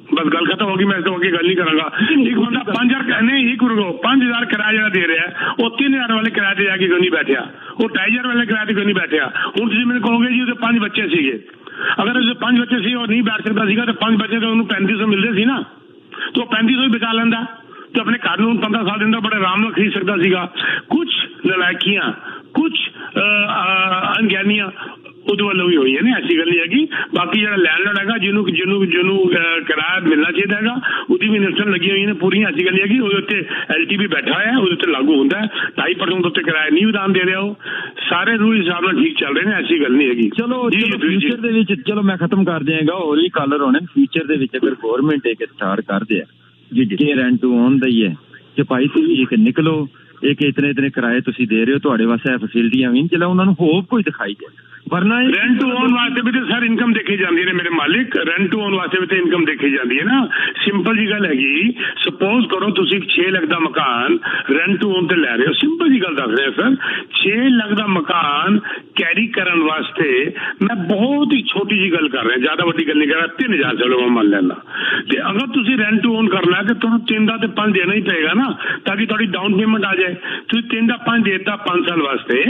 बस गल खत्म होगी, मैं इसको आगे गल नहीं करांगा। एक बंदा 5000 नहीं, एक 5000 किराया जरा दे रहा है, वो 3000 वाले किराए पे जाके क्यों नहीं बैठा, वो 2500 वाले किराए पे क्यों नहीं बैठा। हुण तुसीं मैनूं कहोगे जी उसके 5 बच्चे सीगे, अगर उसके 5 बच्चे सी और नहीं बैठ सकता सीगा तो 5 बच्चे तो उन्होंने 3500 मिलते सी ना, तो 3500 ही बचा लेंदा तो अपने घर में 15 साल दिन बड़े आराम नाल खरीद सकता सीगा। कुछ नलायकियां, कुछ अनगियानियां ਉਹਦੇ ਵੱਲੋਂ ਵੀ ਹੋਈ ਹੈ ਨਾ, ਐਸੀ ਗੱਲ ਨਹੀਂ ਹੈਗੀ। ਬਾਕੀ ਜਿਹੜਾ ਲੈਂਡਲੋਰਡ ਹੈਗਾ ਜਿਹਨੂੰ ਕਿਰਾਇਆ ਮਿਲਣਾ ਚਾਹੀਦਾ ਹੈਗਾ, ਉਹਦੀ ਵੀ ਨਿਰਸਨ ਲੱਗੀ ਹੋਈ ਨੇ ਪੂਰੀਆਂ, ਐਸੀ ਗੱਲ ਨਹੀਂ ਹੈਗੀ। ਉਹਦੇ ਉੱਤੇ LTV ਬੈਠਾ ਹੋਇਆ, ਉਹਦੇ ਉੱਤੇ ਲਾਗੂ ਹੁੰਦਾ ਹੈ। 2.5% ਉੱਤੇ ਕਿਰਾਇਆ ਨਹੀਂ ਵਧਾਉਣ ਦੇ ਰਿਹਾ, ਉਹ ਸਾਰੇ ਰੂਲ ਹਿਸਾਬ ਨਾਲ ਠੀਕ ਚੱਲ ਰਹੇ ਨੇ, ਐਸੀ ਗੱਲ ਨਹੀਂ ਹੈਗੀ। ਚਲੋ ਫਿਊਚਰ ਦੇ ਵਿੱਚ, ਚਲੋ ਮੈਂ ਖਤਮ ਕਰ ਦਿਆਂਗਾ, ਹੋਰ ਵੀ ਕਾਲਰ ਹੋਣੇ ਫਿਊਚਰ ਦੇ ਵਿੱਚ। ਅਗਰ ਗਵਰਨਮੈਂਟ ਇੱਕ ਸਟਾਰਟ ਕਰਦੇ ਆ ਕਿ ਰੈਂਟ ਟੂ ਓਨ ਦਾ ਹੀ ਹੈ ਕਿ ਭਾਈ ਤੁਸੀਂ ਇੱਕ ਨਿਕਲੋ, ਇੱਕ ਇਤਨੇ ਕਿਰਾਏ ਤੁਸੀਂ ਦੇ ਰਹੇ ਹੋ, ਤੁਹਾਡੇ ਵਾਸਤੇ ਫੈਸਿਲਿਟੀਆਂ ਵੀ ਚਲੋ ਉਹਨਾਂ ਨੂੰ ਹੋਪ ਕੋਈ ਦਿਖਾਈ ਜਾਏ। वरना रेंट टू ओन वास्ते भी तो सर इनकम देखी जाती है मेरे मालिक, रेंट टू ओन वास्ते भी तो इनकम देखी जाती है ना। सिंपल जी गल हैगी, सपोज करो तुसी 6 लाख का मकान रेंट टू ओन ते ले रहे हो, सिंपल जी गल दस रहे सर, 6 लाख का मकान कैरी करने वास्ते मैं बहुत ही छोटी जी गल कर रहा, ज्यादा बड़ी गल नहीं कर रहा, 3000 चलो मैं मान लेना। ते अगर तुसी रेंट टू ओन करना है तो तुहानू 3 दा ते 5 देना ही पएगा ना, ताकि थोड़ी डाउन पेमेंट आ जाए। तुसी 3 दा 5 देता 5 साल वास्ते,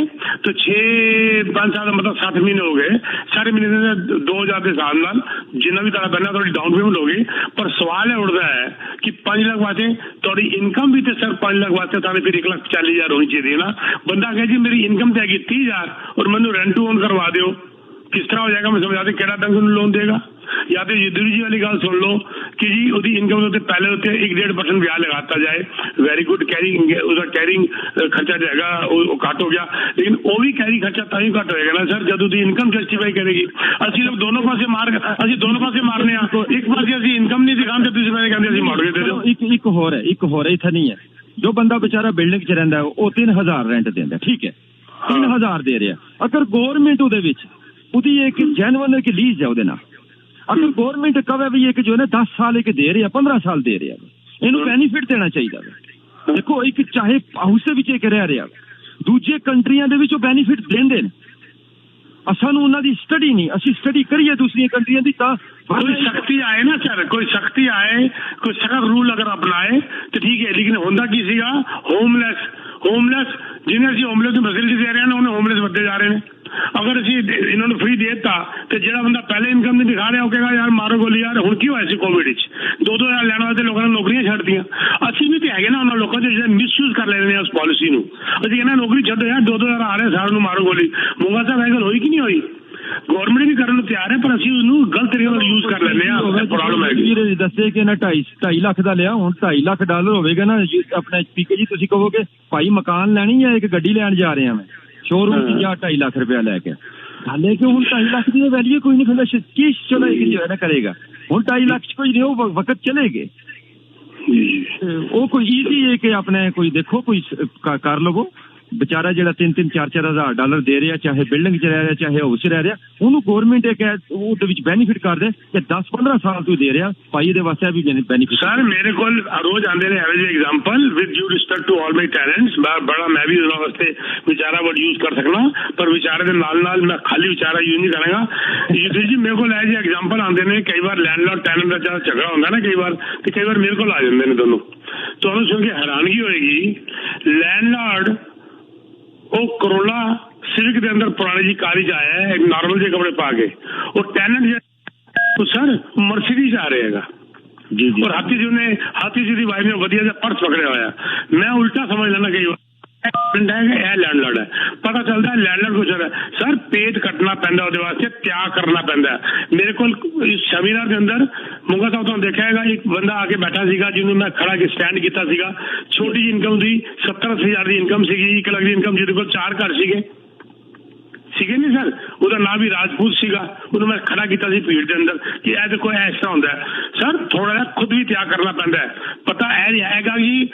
तो 5 साल मतलब 60 महीने हो गए, सारे महीने से 2000 के हिसाब नाल जिन्ना भी तारा बनना थोड़ी डाउन पेमेंट होगी। पर सवाल है उठता है कि 5 लाख वास्ते थोड़ी इनकम भी तो सर 5 लाख वास्ते थाने फिर 1,40,000 होनी चाहिए ना। बंदा कहे जी मेरी इनकम तो हैगी 30,000 और मैंने रेंट टू ओन करवा दो, किस तरह हो जाएगा मैं समझा दे, केड़ा बैंक लोन देगा। या तो ये दूसरी वाली गल सुन लो कि जी उसकी इनकम के पहले उत्ते 1-1.5% ब्याज लगाता जाए, वेरी गुड, कैरिंग उसका कैरिंग खर्चा जो है वो घट हो गया, लेकिन वो भी कैरी खर्चा तां घट होएगा ना सर जब उसकी इनकम जस्टिफाई करेगी। असं लोग दोनों पासे मारने एक पासे असं इनकम नहीं दिखाते, दूसरे पासे कहते असं मॉडल दे दो। एक होर इतना नहीं है, जो बंदा बेचारा बिल्डिंग च रहिंदा वो 3000 रेंट देंदा, ठीक है 3000 दे रहा, अगर गवर्नमेंट ਉਹਦੀ एक जेन्युइन एक लीज है ਉਹਦੇ ਨਾਲ, अगर गवर्नमेंट कहे भी एक जो है ना 10 साल एक दे रही है, 15 साल दे रही है, ਇਹਨੂੰ ਬੈਨੀਫਿਟ ਦੇਣਾ ਚਾਹੀਦਾ ਹੈ। ਦੇਖੋ ਇੱਕ ਚਾਹੇ ਹਾਊਸ ਦੇ ਵਿੱਚ ਇੱਕ ਰਹਿ ਰਿਹਾ, ਦੂਜੇ ਕੰਟਰੀਆਂ ਦੇ ਵਿੱਚ ਉਹ ਬੈਨੀਫਿਟ ਦਿੰਦੇ ਨੇ, ਸਾਨੂੰ ਉਹਨਾਂ ਦੀ ਸਟੱਡੀ ਨਹੀਂ, ਅਸੀਂ ਸਟੱਡੀ ਕਰੀਏ ਦੂਸਰੀਆਂ ਕੰਟਰੀਆਂ ਦੀ ਤਾਂ कोई सख्ती आए ना सर, कोई सख्ती आए, कोई सख्त रूल अगर अपनाए तो ठीक है, लेकिन होंदा की सीगा होमलेस जिन्हें ਅਸੀਂ ਹੋਮਲੈਸ ਨੂੰ ਫੈਸਿਲਿਟੀ ਦੇ ਰਹੇ ਹਾਂ ਉਹਨੇ ਹੋਮਲੈਸ ਵੱਧਦੇ ਜਾ ਰਹੇ ਨੇ। ਅਗਰ ਅਸੀਂ ਇਹਨਾਂ ਨੂੰ ਫ੍ਰੀ ਦੇ ਦਿੱਤਾ ਤੇ ਜਿਹੜਾ ਬੰਦਾ ਪਹਿਲੇ ਇਨਕਮ ਨਹੀਂ ਦਿਖਾ ਰਿਹਾ ਉਹ ਕਹੇਗਾ ਯਾਰ ਮਾਰੋ ਗੋਲੀ ਯਾਰ। ਹੁਣ ਕੀ ਹੋਇਆ ਸੀ ਕੋਵਿਡ ਵਿੱਚ 2-2 ਹਜ਼ਾਰ ਲੈਣ ਵਾਲੇ ਲੋਕਾਂ ਨੇ ਨੌਕਰੀਆਂ ਛੱਡਤੀਆਂ। ਅਸੀਂ ਵੀ ਤੇ ਹੈਗੇ ਨਾ ਉਹਨਾਂ ਲੋਕਾਂ ਦੇ ਜਿਹੜੇ ਮਿਸਯੂਜ਼ ਕਰ ਲੈਂਦੇ ਨੇ ਉਸ ਪਾਲਿਸੀ ਨੂੰ। ਅਸੀਂ ਕਹਿੰਦੇ ਨੌਕਰੀ ਛੱਡੋ ਯਾਰ, 2-2 ਹਜ਼ਾਰ ਆ ਰਹੇ ਸਾਰਿਆਂ ਨੂੰ ਮਾਰੋ ਗੋਲੀ। ਮੋਗਾ ਸਾਹਿਬ ਇਹ ਗੱਲ ਹੋਈ ਕਿ ਨਹੀਂ ਹੋਈ? ਗੌਰਮੈਂਟ ਵੀ ਕਰਨ ਨੂੰ ਤਿਆਰ ਹੈ ਪਰ ਅਸੀਂ ਉਹਨੂੰ ਗਲਤ ਤਰੀਕੇ ਨਾਲ ਯੂਜ਼ ਕਰ ਲੈਂਦੇ ਆ। ਪ੍ਰੋਬਲਮ ਹੈ ਦੱਸੇ ਕਿ ਨਾ 2.5 ਲੱਖ ਦਾ ਲਿਆ, ਹੁਣ $2.5 ਲੱਖ ਹੋਵੇਗਾ ਨਾ ਆਪਣਾ ਪੀਕੇ ਜੀ। ਤੁਸੀਂ ਕਹੋਗੇ ਭਾਈ ਮਕਾਨ ਲੈਣੀ ਜਾਂ ਇੱਕ ਗੱਡੀ ਲੈਣ ਜਾ ਰਹੇ ਆ, ਮੈਂ ਸ਼ੋਰੂਮ 'ਚ ਜਾ 2.5 ਲੱਖ ਰੁਪਇਆ ਲੈ ਕੇ। ਹਾਲੇ ਕਿ ਹੁਣ 2.5 ਲੱਖ ਦੀ ਵੈਲਿਊ ਕੋਈ ਨਹੀਂ, ਫਿਰ ਕੀ ਚਲੇਗੀ ਜੋ ਹੈ ਨਾ ਕਰੇਗਾ। ਹੁਣ 2.5 ਲੱਖ 'ਚ ਕੋਈ ਨਹੀਂ, ਉਹ ਵਕਤ ਚਲੇ ਗਏ। ਉਹ ਕੋਈ ਈਜ਼ੀ ਹੈ ਕਿ ਆਪਣੇ ਕੋਈ ਦੇਖੋ ਕੋਈ ਕਰ ਲਵੋ। ਵਿਚਾਰਾ ਜਿਹੜਾ 3-3, 4-4 ਹਜ਼ਾਰ ਡਾਲਰ ਦੇ ਰਿਹਾ, ਚਾਹੇ ਬਿਲਡਿੰਗ 'ਚ ਰਹਿ ਰਿਹਾ ਚਾਹੇ ਹਾਊਸ 'ਚ ਰਹਿ ਰਿਹਾ, ਉਹਨੂੰ ਗੌਰਮੈਂਟ ਇੱਕ ਉਹਦੇ ਵਿੱਚ ਬੈਨੀਫਿਟ ਕਰਦੇ ਕਿ 10-15 ਸਾਲ ਤੋਂ ਦੇ ਰਿਹਾ ਭਾਈ, ਇਹਦੇ ਵਾਸਤੇ ਵੀ ਬੈਨੀਫਿਟ। ਸਰ ਮੇਰੇ ਕੋਲ ਰੋਜ਼ ਆਉਂਦੇ ਨੇ average example with due respect to all my talents. ਬੜਾ ਮੈਂ ਵੀ ਉਹਨਾਂ ਵਾਸਤੇ ਵਿਚਾਰਾ ਵਰਡ ਯੂਜ਼ ਕਰ ਸਕਣਾ, ਪਰ ਵਿਚਾਰੇ ਦੇ ਨਾਲ ਮੈਂ ਖਾਲੀ ਵਿਚਾਰਾ ਯੂਜ਼ ਨਹੀਂ ਕਰਾਂਗਾ। ਯੂਸਫ ਜੀ ਮੇਰੇ ਕੋਲ ਇਹ ਜਿਹੇ ਐਗਜ਼ਾਮਪਲ ਆਉਂਦੇ ਨੇ, ਕਈ ਵਾਰ ਲੈਂਡਲੌਰਡ ਟੈਨੈਂਟ ਦਾ ਜਿਹੜਾ ਝਗੜਾ ਹੁੰਦਾ ਨਾ ਕਈ ਵਾਰ, ਤੇ ਕਈ ਵਾਰ ਮੇਰੇ ਕੋਲ ਆ ਜਾਂਦੇ ਨੇ ਦੋਨੋਂ। ਤੁਹਾਨੂੰ ਸੁਣ ਕੇ ਹੈਰਾਨਗੀ ਹੋਏਗੀ, ਲੈਂਡਲੌਰਡ ਉਹ ਕਰੋਲਾ ਸਿਵਿਕ ਦੇ ਅੰਦਰ ਪੁਰਾਣੀ ਜੀ ਕਾਰ 'ਚ ਆਇਆ ਹੈ, ਇੱਕ ਨਾਰਮਲ ਜਿਹੇ ਕੱਪੜੇ ਪਾ ਕੇ। ਉਹ ਟੈਨੈਂਟ ਸਰ ਮਰਸੀਡੀਜ਼ ਆ ਰਿਹਾ ਹੈਗਾ ਜੀ, ਔਰ ਹਾਥੀ ਜੀ ਦੀ ਵਾਈਫ ਨੇ ਵਧੀਆ ਜਿਹਾ ਪਰਸ ਪਕੜਿਆ ਹੋਇਆ। ਮੈਂ ਉਲਟਾ ਸਮਝ ਲੈਣਾ ਕਈ ਵਾਰ ਇਹ ਲੈਂਡਲੌਰਡ ਹੈ। ਪਤਾ ਚੱਲਦਾ ਲੈਂਡਲੌਰਡ ਕੁਛ ਹੈ ਸਰ, ਪੇਟ ਕੱਟਣਾ ਪੈਂਦਾ ਉਹਦੇ ਵਾਸਤੇ, ਤਿਆਗ ਕਰਨਾ ਪੈਂਦਾ। ਮੇਰੇ ਕੋਲ ਇਸ ਸੈਮੀਨਾਰ ਦੇ ਅੰਦਰ ਮੁੰਗਾ ਸਾਹਿਬ ਤੁਹਾਨੂੰ ਦੇਖਿਆ ਹੈਗਾ, ਇੱਕ ਬੰਦਾ ਆ ਕੇ ਬੈਠਾ ਸੀਗਾ ਜਿਹਨੂੰ ਮੈਂ ਖੜਾ ਕੇ ਸਟੈਂਡ ਕੀਤਾ ਸੀਗਾ। ਛੋਟੀ ਜਿਹੀ ਇਨਕਮ ਸੀ, 70-80 ਦੀ ਇਨਕਮ ਸੀਗੀ, 1 ਲੱਖ ਦੀ ਇਨਕਮ, ਜਿਹਦੇ ਕੋਲ 4 ਘਰ ਸੀਗੇ ਨਹੀਂ ਸਰ। ਉਹਦਾ ਨਾਂ ਵੀ ਰਾਜਪੂਤ ਸੀਗਾ। ਉਹਨੂੰ ਮੈਂ ਖੜਾ ਕੀਤਾ ਸੀ ਭੀੜ ਦੇ ਅੰਦਰ ਕਿ ਇਹ ਦੇਖੋ ਇਸ ਤਰ੍ਹਾਂ ਹੁੰਦਾ ਹੈ ਸਰ, ਥੋੜਾ ਜਿਹਾ ਖੁਦ ਵੀ ਤਿਆਗ ਕਰਨਾ ਪੈਂਦਾ ਹੈ। ਪਤਾ ਇਹ ਨਹੀਂ ਹੈਗਾ ਕਿ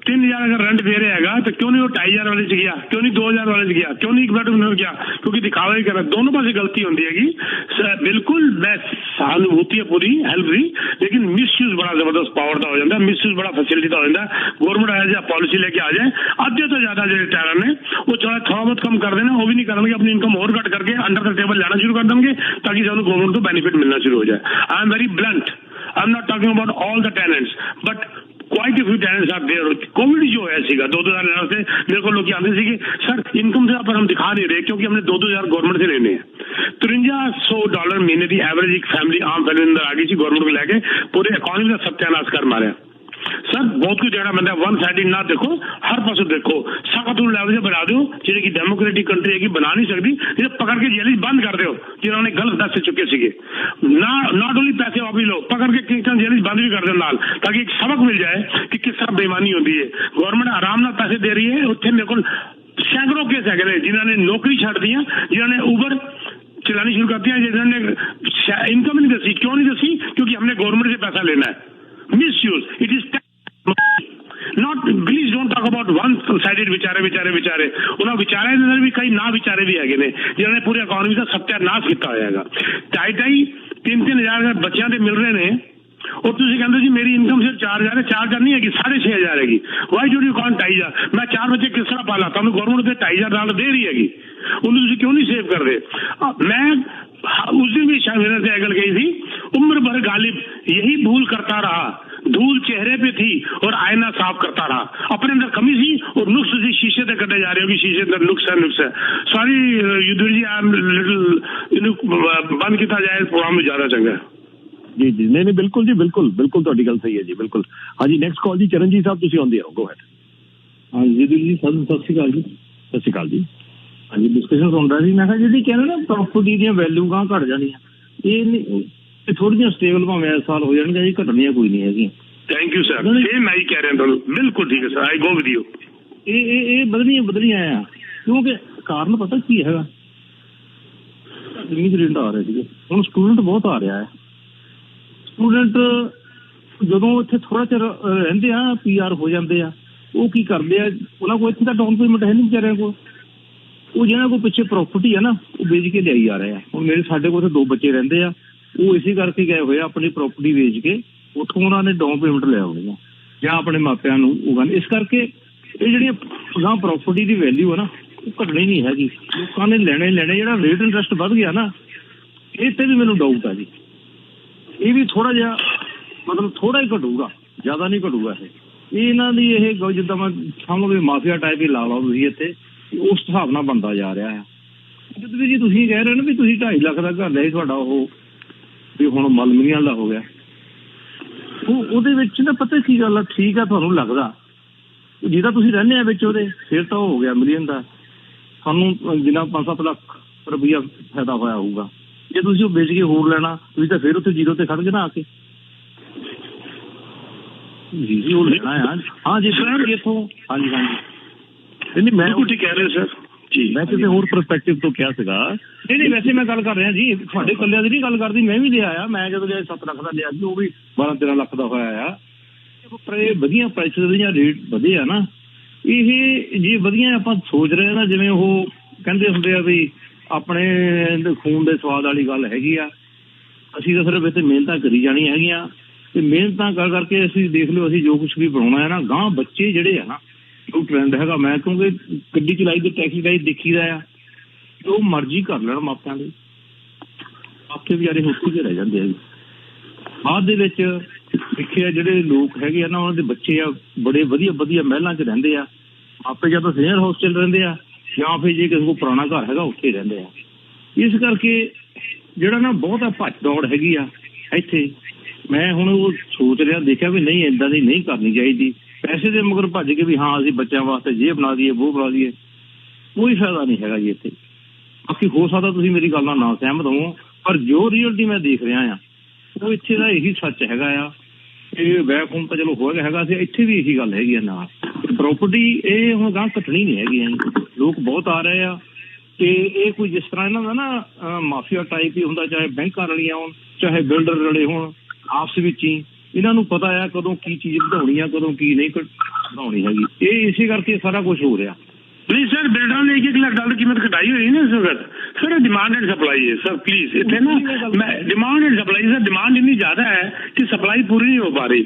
3,000 ਅਗਰ ਰੈਂਟ ਦੇ ਰਿਹਾ ਹੈਗਾ ਤਾਂ ਕਿਉਂ ਨਹੀਂ ਉਹ 2,500 ਵਾਲੇ 'ਚ ਗਿਆ, ਕਿਉਂ ਨਹੀਂ 2,000 ਵਾਲੇ 'ਚ ਗਿਆ, ਕਿਉਂ ਨਹੀਂ 1 ਬੈਡਰੂਮ ਨਾਲ ਗਿਆ? ਕਿਉਂਕਿ ਦਿਖਾਵਾ ਹੀ ਕਰਨਾ। ਦੋਨੋਂ ਪਾਸੇ ਗਲਤੀ ਹੁੰਦੀ ਹੈਗੀ। ਬਿਲਕੁਲ ਮੈਂ ਸਹਾਨੂਭੂਤੀ ਹੈ ਪੂਰੀ ਹੈਲਪ ਦੀ, ਲੇਕਿਨ ਮਿਸਯੂਜ਼ ਬੜਾ ਜ਼ਬਰਦਸਤ ਪਾਵਰ ਦਾ ਹੋ ਜਾਂਦਾ, ਮਿਸਯੂਜ਼ ਬੜਾ ਫੈਸਿਲਿਟੀ ਦਾ ਹੋ ਜਾਂਦਾ। ਗੌਰਮੈਂਟ ਇਹੋ ਜਿਹਾ ਪਾਲਿਸੀ ਲੈ ਕੇ ਆ ਜਾਏ, ਅੱਧੇ ਤੋਂ ਜ਼ਿਆਦਾ ਜਿਹੜੇ ਟੈਨਰ ਨੇ ਉਹ ਥੋੜਾ ਬਹੁਤ ਕੰਮ ਕਰਦੇ ਨੇ, ਉਹ ਵੀ ਨਹੀਂ ਕਰਨਗੇ, ਆਪਣੀ ਇਨਕਮ ਹੋਰ ਘੱਟ ਕਰਕੇ ਅੰਡਰ ਦ ਟੇਬਲ ਲੈਣਾ ਸ਼ੁਰੂ ਕਰ ਦੇਣਗੇ ਤਾਂ ਕਿ ਸਾਨੂੰ ਗੌਰਮੈਂਟ ਤੋਂ ਬੈਨੀਫਿਟ ਮਿਲਣਾ ਸ਼ੁਰੂ ਹੋ ਜਾਏ। I am very blunt, I am not talking about all the tenants but quite a few tenants are there। Covid जो है सीगा 2-2 हज़ार लेने से मेरे को लोग आते थे सर इनकम से पर हम दिखा नहीं रहे क्योंकि हमने 2-2 हज़ार गवर्नमेंट से लेने हैं। $5300 महीने की एवरेज एक फैमिली आम फैमिली अंदर आ गई थी गवर्नमेंट को लेके, पूरे इकोनॉमी का सत्यानाश कर मारे सर। बहुत कुछ जगह बंदा वन साइड ना देखो, हर पासों देखो, सख्त लेवल से बना दो जिन्हें की डेमोक्रेटिक कंट्री है कि बना नहीं सकती, जिसे पकड़ के जेल बंद कर दो जिन्होंने गलत दस से चुके सीगे ना। नॉट ओनली पैसे वापस लो, पकड़ के किंगस्टन जेल बंद भी कर दो नाल, ताकि एक सबक मिल जाए कि किस तरह बेईमानी होती है। गवर्नमेंट आराम नाल पैसे दे रही है, उत्थे मेरे को सैकड़ों केस है जिन्होंने नौकरी छड़ दी, जिन्होंने उबर चलानी शुरू कर दिया, जिन्होंने इनकम नहीं दसी। क्यों नहीं दसी? क्योंकि हमने गवर्नमेंट से पैसा लेना है। Misuse it is not, please don't talk about one sided विचारे उन्होंने विचारे अंदर भी कई ना विचारे भी है जिन्होंने पूरी इकोनॉमी का सत्यानाश किया होगा। 2.5-3 हज़ार बच्चों के मिल रहे हैं और तुम कहते जी मेरी इनकम सिर्फ 4,000 है, 4,000 नहीं है 6,500 है। वाई डू यू कॉन्ट 2.5 मैं 4 बच्चे किस तरह पाला? तुम गवर्नमेंट से 2.5 दे रही है, उन्हें क्यों नहीं सेव कर दे? मैं उस दिन भी शायद से गल गई थी, उम्र भर गालिब यही भूल करता रहा, धूल चेहरे पे थी और आईना साफ करता रहा। अपने अंदर कमी थी और नुक्स थी, शीशे तक करते जा रहे हो कि शीशे अंदर नुक्स है। Sorry Yudhvir ji, I am little बंद किया जाए प्रोग्राम में ज्यादा चंगा जी जी। नहीं बिल्कुल जी, बिल्कुल ਤੁਹਾਡੀ ਗੱਲ ਸਹੀ ਹੈ ਜੀ, ਬਿਲकुल। ਹਾਂਜੀ ਨੈਕਸਟ ਕਾਲ ਜੀ ਚਰਨਜੀਤ ਸਾਹਿਬ, ਤੁਸੀਂ ਆਉਂਦੇ ਹੋ, ਗੋ ਹੈਡ। ਹਾਂਜੀ ਜੀ ਸਤਿ ਸ਼੍ਰੀ ਅਕਾਲ ਜੀ। ਸਤਿ ਸ਼੍ਰੀ ਅਕਾਲ ਜੀ। ਹਾਂਜੀ ਡਿਸਕਸ਼ਨ ਸੁਣ ਰਿਹਾ ਸੀ, ਮੈਂ ਕਿਹਾ ਜਿਹੜੀ ਕਹਿੰਦੇ ਨਾ ਪ੍ਰਾਪਰਟੀ ਦੀਆਂ ਵੈਲਿਊ ਗਾਂ ਘਟ ਜਾਣੀਆਂ, ਇਹ ਥੋੜੀ ਜਿਹੀ ਸਟੇਬਲ ਭਾਵੇਂ ਇਸ ਸਾਲ ਹੋ ਜਾਣਗੀਆਂ ਜੀ, ਘਟਣੀਆਂ ਕੋਈ ਨਹੀਂ ਹੈਗੀਆਂ। ਥੈਂਕ ਯੂ ਸਰ, ਸੇਮ ਮੈਂ ਹੀ ਕਹਿ ਰਿਹਾ ਤੁਹਾਨੂੰ, ਬਿਲਕੁਲ ਠੀਕ ਹੈ sir, I go with you. ਇਹ ਵਧਣੀਆਂ ਆ, ਕਿਉਂਕਿ ਕਾਰਨ ਪਤਾ ਕੀ ਹੈਗਾ, ਸਟੂਡੈਂਟ ਆ ਰਹੇ ਸੀਗੇ, ਹੁਣ ਸਟੂਡੈਂਟ ਬਹੁਤ ਆ ਰਿਹਾ ਹੈ। ਸਟੂਡੈਂਟ ਜਦੋਂ ਇੱਥੇ ਥੋੜਾ ਚਿਰ ਰਹਿੰਦੇ ਆ, PR ਹੋ ਜਾਂਦੇ ਆ, ਉਹ ਕੀ ਕਰਦੇ ਆ, ਉਹਨਾਂ ਕੋਲ ਇੱਥੇ ਤਾਂ ਡਾਊਨ ਪੇਮੈਂਟ ਹੈ ਨਹੀਂ ਵਿਚਾਰਿਆਂ ਕੋਲ, ਉਹ ਜਿਹਨਾਂ ਕੋਲ ਪਿੱਛੇ ਪ੍ਰਾਪਰਟੀ ਆ ਨਾ ਉਹ ਵੇਚ ਕੇ ਲਿਆਈ ਜਾ ਰਹੇ ਆ। ਹੁਣ ਸਾਡੇ ਕੋਲ 2 ਬੱਚੇ ਰਹਿੰਦੇ ਆ, ਉਹ ਇਸੇ ਕਰਕੇ ਗਏ ਹੋਏ ਆ, ਆਪਣੀ ਪ੍ਰਾਪਰਟੀ ਵੇਚ ਕੇ ਉੱਥੋਂ ਉਹਨਾਂ ਨੇ ਡਾਊਨ ਪੇਮੈਂਟ ਲਿਆ ਹੋਣੀ ਆ ਜਾਂ ਆਪਣੇ ਮਾਪਿਆਂ ਨੂੰ ਉਹ ਗੱਲ। ਇਸ ਕਰਕੇ ਇਹ ਜਿਹੜੀਆਂ ਗਾਂ ਪ੍ਰਾਪਰਟੀ ਦੀ ਵੈਲਿਊ ਆ ਨਾ, ਉਹ ਘਟਣੀ ਨਹੀਂ ਹੈਗੀ। ਲੋਕਾਂ ਨੇ ਲੈਣੇ ਜਿਹੜਾ ਰੇਟ ਇੰਟਰਸਟ ਵੱਧ ਗਿਆ ਨਾ, ਇਹ ਤੇ ਵੀ ਮੈਨੂੰ ਡਾਊਟ ਆ ਜੀ। ਇਹ ਵੀ ਥੋੜਾ ਜਿਹਾ ਮਤਲਬ ਥੋੜਾ ਹੀ ਘਟੂਗਾ, ਜ਼ਿਆਦਾ ਨਹੀਂ ਘਟੂਗਾ। ਇਹ ਇਹਨਾਂ ਦੀ ਇਹ ਜਿੱਦਾਂ ਮੈਂ ਸਮਝ ਵੀ ਮਾਫੀਆ ਟਾਈਪ ਹੀ ਲਾ ਲਓ ਤੁਸੀਂ ਇੱਥੇ, ਉਸ ਹਿਸਾਬ ਨਾਲ ਬਣਦਾ ਜਾ ਰਿਹਾ ਹੈ। ਜਦੋਂ ਜੀ ਤੁਸੀਂ ਕਹਿ ਰਹੇ ਹੋ ਨਾ ਵੀ ਤੁਸੀਂ 2.5 ਲੱਖ ਦਾ ਘਰ ਲਿਆ ਤੁਹਾਡਾ, ਉਹ ਵੀ ਹੁਣ ਮਲਮੀਆਂ ਦਾ ਹੋ ਗਿਆ, ਉਹਦੇ ਵਿੱਚ ਨਾ ਪਤਾ ਕੀ ਗੱਲ ਆ, ਠੀਕ ਆ ਤੁਹਾਨੂੰ ਲੱਗਦਾ ਜਿਹਦਾ ਤੁਸੀਂ ਰਹਿੰਦੇ ਆ ਵਿੱਚ ਉਹਦੇ, ਫਿਰ ਤਾਂ ਉਹ ਹੋ ਗਿਆ ਮਿਲੀਅਨ ਦਾ, ਸਾਨੂੰ ਜਿੰਨਾ 5-7 ਲੱਖ ਰੁਪਈਆ ਫਾਇਦਾ ਹੋਇਆ ਹੋਊਗਾ। ਜੇ ਤੁਸੀਂ ਉਹ ਵੇਚ ਕੇ ਹੋਰ ਲੈਣਾ, ਤੁਸੀਂ ਤਾਂ ਫਿਰ ਉੱਥੇ ਜ਼ੀਰੋ ਤੇ ਖੜ ਗਏ ਨਾ ਆ ਕੇ। ਜੀ ਉਹ ਲੈਣਾ ਆ। ਹਾਂ ਜੀ ਸਰ ਇੱਥੋਂ ਹਾਂਜੀ ਨਹੀਂ ਮੈਂ ਕੁਝ ਕਹਿ ਰਹੇ ਸਰ ਜੀ, ਮੈਂ ਕਿਸੇ ਹੋਰ ਪਰਸਪੈਕਟਿਵ ਤੋਂ ਕਿਹਾ ਸੀਗਾ। ਨਹੀਂ ਵੈਸੇ ਮੈਂ ਗੱਲ ਕਰ ਰਿਹਾ ਜੀ, ਤੁਹਾਡੇ ਇਕੱਲਿਆਂ ਦੀ ਨਹੀਂ ਗੱਲ ਕਰਦੀ, ਮੈਂ ਵੀ ਲਿਆ ਆ। ਮੈਂ ਜਦੋਂ ਲਿਆ 7 ਲੱਖ ਦਾ ਲਿਆ ਸੀ, ਉਹ ਵੀ 12-13 ਲੱਖ ਦਾ ਹੋਇਆ ਆ। ਪਰ ਇਹ ਵਧੀਆ ਪ੍ਰਾਈਸਿਸ ਦੇ ਜਾਂ ਰੇਟ ਵਧੇ ਆ ਨਾ, ਇਹ ਜੇ ਵਧੀਆ ਆਪਾਂ ਸੋਚ ਰਹੇ ਨਾ, ਜਿਵੇਂ ਉਹ ਕਹਿੰਦੇ ਹੁੰਦੇ ਆ ਵੀ ਆਪਣੇ ਖੂਨ ਦੇ ਸਵਾਦ ਵਾਲੀ ਗੱਲ ਹੈਗੀ ਆ। ਅਸੀਂ ਤਾਂ ਸਿਰਫ ਇੱਥੇ ਮਿਹਨਤਾਂ ਕਰੀ ਜਾਣੀਆਂ ਹੈਗੀਆਂ, ਤੇ ਮਿਹਨਤਾਂ ਕਰ ਕਰਕੇ ਅਸੀਂ ਦੇਖ ਲਿਓ, ਅਸੀਂ ਜੋ ਕੁਛ ਵੀ ਬਣਾਉਣਾ ਹੈ ਨਾ, ਗਾਂਹ ਬੱਚੇ ਜਿਹੜੇ ਆ ਨਾ, ਉਹ ਟ੍ਰੈਂਡ ਹੈਗਾ। ਮੈਂ ਕਿਉਂਕਿ ਗੱਡੀ ਚਲਾਈ ਤੇ ਟੈਕਸੀ ਚਲਾਈ ਦੇਖੀਦਾ ਆ, ਜੋ ਮਰਜ਼ੀ ਕਰ ਲੈਣ ਮਾਪਿਆਂ ਦੇ, ਆਪੇ ਵਿਚਾਰੇ ਹੁੱਕੀ ਕੇ ਰਹਿ ਜਾਂਦੇ ਆ ਜੀ। ਬਾਅਦ ਦੇ ਵਿੱਚ ਦੇਖਿਆ ਜਿਹੜੇ ਲੋਕ ਹੈਗੇ ਆ ਨਾ, ਉਹਨਾਂ ਦੇ ਬੱਚੇ ਆ ਬੜੇ ਵਧੀਆ ਮਹਿਲਾਂ 'ਚ ਰਹਿੰਦੇ ਆ, ਮਾਪੇ ਜਾਂ ਤਾਂ ਸੀਨੀਅਰ ਹੋਸਟਲ ਰਹਿੰਦੇ ਆ, ਜਾਂ ਫਿਰ ਜੇ ਕਿਸੇ ਕੋਲ ਪੁਰਾਣਾ ਘਰ ਹੈਗਾ ਉੱਥੇ ਰਹਿੰਦੇ ਆ। ਇਸ ਕਰਕੇ ਜਿਹੜਾ ਨਾ ਬਹੁਤਾ ਭੱਜ ਦੌੜ ਹੈਗੀ ਆ ਇੱਥੇ, ਮੈਂ ਹੁਣ ਉਹ ਸੋਚ ਰਿਹਾ, ਦੇਖਿਆ ਵੀ ਨਹੀਂ ਇੱਦਾਂ ਦੀ ਨਹੀਂ ਕਰਨੀ ਚਾਹੀਦੀ। ਪੈਸੇ ਦੇ ਮਗਰ ਭੱਜ ਕੇ ਵੀ ਹਾਂ ਅਸੀਂ ਬੱਚਿਆਂ ਵਾਸਤੇ ਇਹ ਬਣਾ ਦਈਏ ਉਹ ਬਣਾ ਦਈਏ, ਕੋਈ ਫਾਇਦਾ ਨਹੀਂ ਹੈਗਾ ਜੀ ਇੱਥੇ। ਬਾਕੀ ਹੋ ਸਕਦਾ ਤੁਸੀਂ ਮੇਰੀ ਗੱਲ ਨਾਲ ਨਾ ਸਹਿਮਤ ਹੋ, ਪਰ ਜੋ ਰਿਅਲਟੀ ਮੈਂ ਦੇਖ ਰਿਹਾ ਆ, ਉਹ ਇੱਥੇ ਦਾ ਇਹੀ ਸੱਚ ਹੈਗਾ ਆ। ਇਹ ਬੈਕ ਹੋਮ ਤਾਂ ਚਲੋ ਹੈਗਾ ਸੀ, ਇੱਥੇ ਵੀ ਇਹੀ ਗੱਲ ਹੈਗੀ ਆ ਨਾਲ। ਪ੍ਰੋਪਰਟੀ ਇਹ ਹੁਣ ਗਾਂ ਘਟਣੀ ਨਹੀਂ ਹੈਗੀ, ਲੋਕ ਬਹੁਤ ਆ ਰਹੇ ਆ। ਤੇ ਇਹ ਕੋਈ ਜਿਸ ਤਰ੍ਹਾਂ ਇਹਨਾਂ ਦਾ ਨਾ ਮਾਫੀਆ ਟਾਈਪ ਹੀ ਹੁੰਦਾ, ਚਾਹੇ ਬੈਂਕਾਂ ਵਾਲੀਆਂ ਹੋਣ, ਚਾਹੇ ਬਿਲਡਰ ਵਾਲੇ ਹੋਣ, ਆਪਸ ਵਿੱਚ ਹੀ ਇਹਨਾਂ ਨੂੰ ਪਤਾ ਆ ਕਦੋਂ ਕੀ ਚੀਜ਼ ਵਧਾਉਣੀ ਆ, ਕਦੋਂ ਕੀ ਨਹੀਂ ਵਧਾਉਣੀ ਹੈਗੀ। ਇਹ ਇਸੇ ਕਰਕੇ ਸਾਰਾ ਕੁਝ ਹੋ ਰਿਹਾ। ਨਹੀਂ ਸਰ, ਬਿਲਡਰਾਂ ਨੇ 1-1 ਲੱਖ ਡਾਲਰ ਕੀਮਤ ਘਟਾਈ ਹੋਈ ਨਾ ਇਸ ਵਕਤ। ਸਰ ਡਿਮਾਂਡ ਐਂਡ ਸਪਲਾਈ ਹੈ ਸਰ, ਪਲੀਜ਼ ਇੱਥੇ ਨਾ ਮੈਂ demand and supply sir, demand ਇੰਨੀ ਜ਼ਿਆਦਾ ਹੈ कि सप्लाई पूरी नहीं हो पा रही,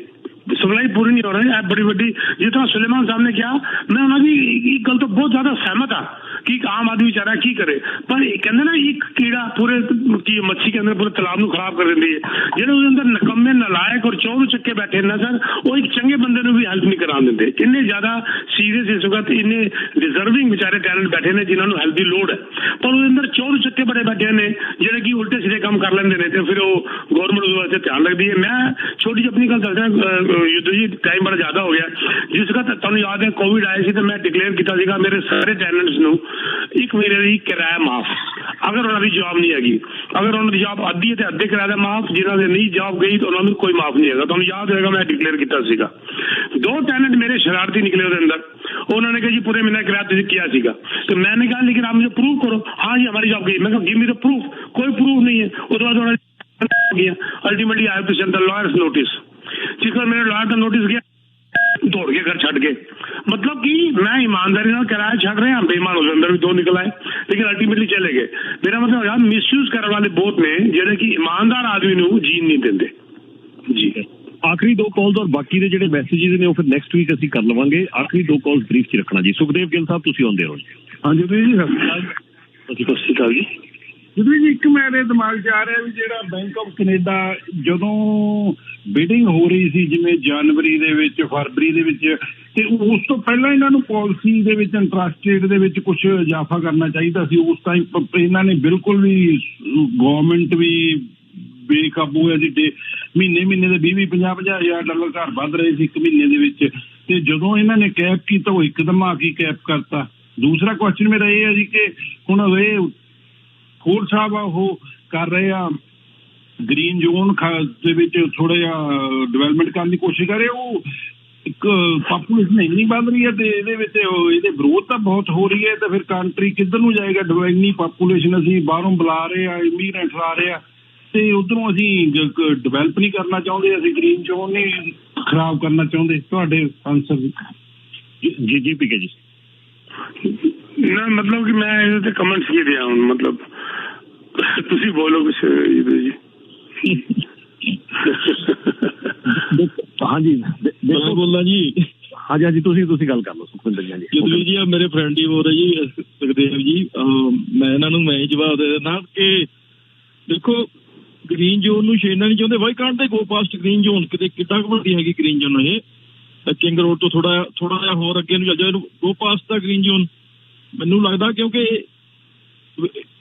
सप्लाई पूरी नहीं हो रही है। बड़ी बड़ी जितना सुलेमान साहब ने किया, मैं उन्होंने गल तो बहुत ज्यादा सहमत हाँ कि आम आदमी बेचारा की करे, पर कहते ना एक कीड़ा पूरे की मच्छी के अंदर पूरे तालाब को खराब कर देती है। जो उसके अंदर नकम्मे नलायक और चौर चक्के बैठे ना सर, वो एक चंगे बंदे को भी हेल्प नहीं करा देते। इन्ने ज्यादा सीरियस इस वक्त इन्ने डिजर्विंग बेचारे टैलेंट बैठे ने जिन्होंने हेल्प की लोड़ है, पर उसके अंदर चौर चक्के बड़े बैठे ने ਜਿਹੜੇ कि उल्टे सीधे काम कर लेंगे ने, तो फिर वो गवर्नमेंट उस वास्ते ध्यान रखती है। मैं छोटी जी अपनी गल दस रहा युद्ध जी, टाइम बड़ा ज्यादा हो गया। जिस वक्त तुहानू याद है कोविड आया सी, तो मैं डिक्लेयर किया मेरे सारे टैलेंट्स नू 1 महीने की किराया माफ, अगर उन्होंने जॉब नहीं हैगी, अगर उन्होंने जॉब अद्धी है तो अद्धे किराया का माफ, जिन्होंने नहीं जॉब गई तो उन्होंने कोई माफ नहीं है। तुहानू याद होगा मैं डिक्लेयर किया। 2 टैलेंट मेरे शरारती निकले उसके अंदर, उन्होंने कहा जी पूरे महीने किराया किया सीगा, तो मैंने कहा लेकिन आप मुझे प्रूव करो। हाँ जी हमारी जॉब गई। मैं कहा गिव मी द प्रूफ, कोई प्रूफ नहीं है। उसके बाद उन्होंने गया, ultimately I have to send the lawyers notice, जिस पर मेरे लॉयर का नोटिस गया, दौड़ के घर छड़ गए। मतलब कि मैं ईमानदारी ना किराया छड़ रहे हैं, बेईमान उसके अंदर भी 2 निकल आए, लेकिन अल्टीमेटली चले गए। मेरा मतलब यार मिसयूज करने वाले बहुत ने जेडे कि ईमानदार आदमी नू जीन नहीं देंगे जी। ਆਖਰੀ 2 ਕਾਲਸ ਔਰ ਬਾਕੀ ਦੇ ਜਿਹੜੇ ਮੈਸੇजेस ਨੇ ਉਹ ਫਿਰ ਨੈਕਸਟ ਵੀਕ ਅਸੀਂ ਕਰ ਲਵਾਂਗੇ। ਆਖਰੀ 2 ਕਾਲਸ ਬਰੀਫ ਚ ਰੱਖਣਾ ਜੀ। ਸੁਖਦੇਵ ਗਿੱਲ ਸਾਹਿਬ ਤੁਸੀਂ ਆਉਂਦੇ ਹੋ ਜੀ। ਹਾਂਜੀ ਜੀ ਸਤਿ ਸ਼੍ਰੀ ਅਕਾਲ ਜੀ। ਜਿਵੇਂ ਜੀ ਇੱਕ ਮੇਰੇ ਦਿਮਾਗ 'ਚ ਆ ਰਿਹਾ ਵੀ ਜਿਹੜਾ ਬੈਂਕ ਆਫ ਕੈਨੇਡਾ ਜਦੋਂ ਬਿਡਿੰਗ ਹੋ ਰਹੀ ਸੀ, ਜਿਵੇਂ ਜਨਵਰੀ ਦੇ ਵਿੱਚ, ਫਰਵਰੀ ਦੇ ਵਿੱਚ, ਤੇ ਉਸ ਤੋਂ ਪਹਿਲਾਂ ਇਹਨਾਂ ਨੂੰ ਪਾਲਿਸੀ ਦੇ ਵਿੱਚ ਇੰਟਰਸਟ ਰੇਟ ਦੇ ਵਿੱਚ ਕੁਝ ਇਜ਼ਾਫਾ ਕਰਨਾ ਚਾਹੀਦਾ ਸੀ। ਉਸ ਟਾਈਮ ਇਹਨਾਂ ਨੇ ਬਿਲਕੁਲ ਵੀ, ਗਵਰਨਮੈਂਟ ਵੀ ਬੇਕਾਬੂ ਹੈ ਜੀ। ਮਹੀਨੇ ਦੇ 20-50 ਹਜ਼ਾਰ ਡਾਲਰ ਘਰ ਵੱਧ ਰਹੇ ਸੀ 1 ਮਹੀਨੇ ਦੇ ਵਿੱਚ, ਤੇ ਜਦੋਂ ਇਹਨਾਂ ਨੇ ਕੈਪ ਕੀਤਾ ਉਹ ਇੱਕਦਮ ਆ ਕੇ ਕੈਪ ਕਰਤਾ। ਦੂਸਰਾ ਕੁਐਸਚਨ ਮੇਰਾ ਇਹ ਹੈ ਜੀ ਕਿ ਹੁਣ ਇਹ ਖੋਰ ਸਾਹਿਬ ਆ ਉਹ ਕਰ ਰਹੇ ਆ ਗ੍ਰੀਨ ਜ਼ੋਨ ਦੇ ਵਿੱਚ ਥੋੜਾ ਜਿਹਾ ਡਿਵੈਲਪਮੈਂਟ ਕਰਨ ਦੀ ਕੋਸ਼ਿਸ਼ ਕਰ ਰਹੇ। ਉਹ ਇੱਕ ਪਾਪੂਲੇਸ਼ਨ ਇੰਨੀ ਵੱਧ ਰਹੀ ਹੈ ਤੇ ਇਹਦੇ ਵਿੱਚ ਇਹਦੇ ਵਿਰੋਧ ਤਾਂ ਬਹੁਤ ਹੋ ਰਹੀ ਹੈ, ਤੇ ਫਿਰ ਕੰਟਰੀ ਕਿੱਧਰ ਨੂੰ ਜਾਏਗਾ? ਇੰਨੀ ਪਾਪੂਲੇਸ਼ਨ ਅਸੀਂ ਬਾਹਰੋਂ ਬੁਲਾ ਰਹੇ ਆ, ਇਮੀਗ੍ਰੈਂਟਸ ਆ ਰਹੇ ਆ, ਤੇ ਉਧਰੋਂ ਅਸੀਂ ਡਿਵੈਲਪ ਨਹੀਂ ਕਰਨਾ ਚਾਹੁੰਦੇ, ਅਸੀਂ ਗ੍ਰੀਨ ਜ਼ੋਨ ਨਹੀਂ ਖਰਾਬ ਕਰਨਾ ਚਾਹੁੰਦੇ। ਤੁਹਾਡੇ ਆਨਸਰ ਜੀ ਪੀਕੇ ਜੀ। ना मतलब कि मैं ਇਹਦੇ ਕਮੈਂਟਸ ਕੀ ਦਿਆਂ ਹੁਣ, ਮਤਲਬ ਤੁਸੀਂ ਬੋਲੋ ਕੁਛ ਜੀ। ਹਾਂਜੀ ਦੇਖੋ ਬੋਲਦਾ ਜੀ। ਹਾਂਜੀ ਤੁਸੀਂ ਗੱਲ ਕਰ ਲਓ ਸੁਖਵਿੰਦਰ ਜੀ। ਜੀ ਮੇਰੇ ਫਰੈਂਡ ਹੀ ਹੋ ਰਹੇ ਜੀ ਸਾਹਿਬ ਜੀ, ਮੈਂ ਇਹਨਾਂ ਨੂੰ ਮੈਂ ਜਵਾਬ ਦੇ ਦਿੰਦਾ ਕਿ ਦੇਖੋ ਗ੍ਰੀਨ ਜ਼ੋਨ ਨੂੰ ਛੇੜਨਾ ਨਹੀਂ ਚਾਹੁੰਦੇ, ਵਾਈ ਕਾਂਟ ਦੇ ਗੋ ਪਾਸਟ ਗ੍ਰੀਨ ਜ਼ੋਨ? ਕਿਤੇ ਕਿੱਡਾ ਕੁ ਵੱਡੀ ਹੈਗੀ ਗ੍ਰੀਨ ਜ਼ੋਨ? ਇਹ ਕਿੰਗ ਰੋਡ ਤੋਂ ਥੋੜਾ ਜਿਹਾ ਹੋਰ ਅੱਗੇ ਨੂੰ ਚੱਲ ਜਾਓ, ਗੋ ਪਾਸਟ ਦਾ ਗ੍ਰੀਨ ਜ਼ੋਨ ਮੈਨੂੰ ਲੱਗਦਾ, ਕਿਉਂਕਿ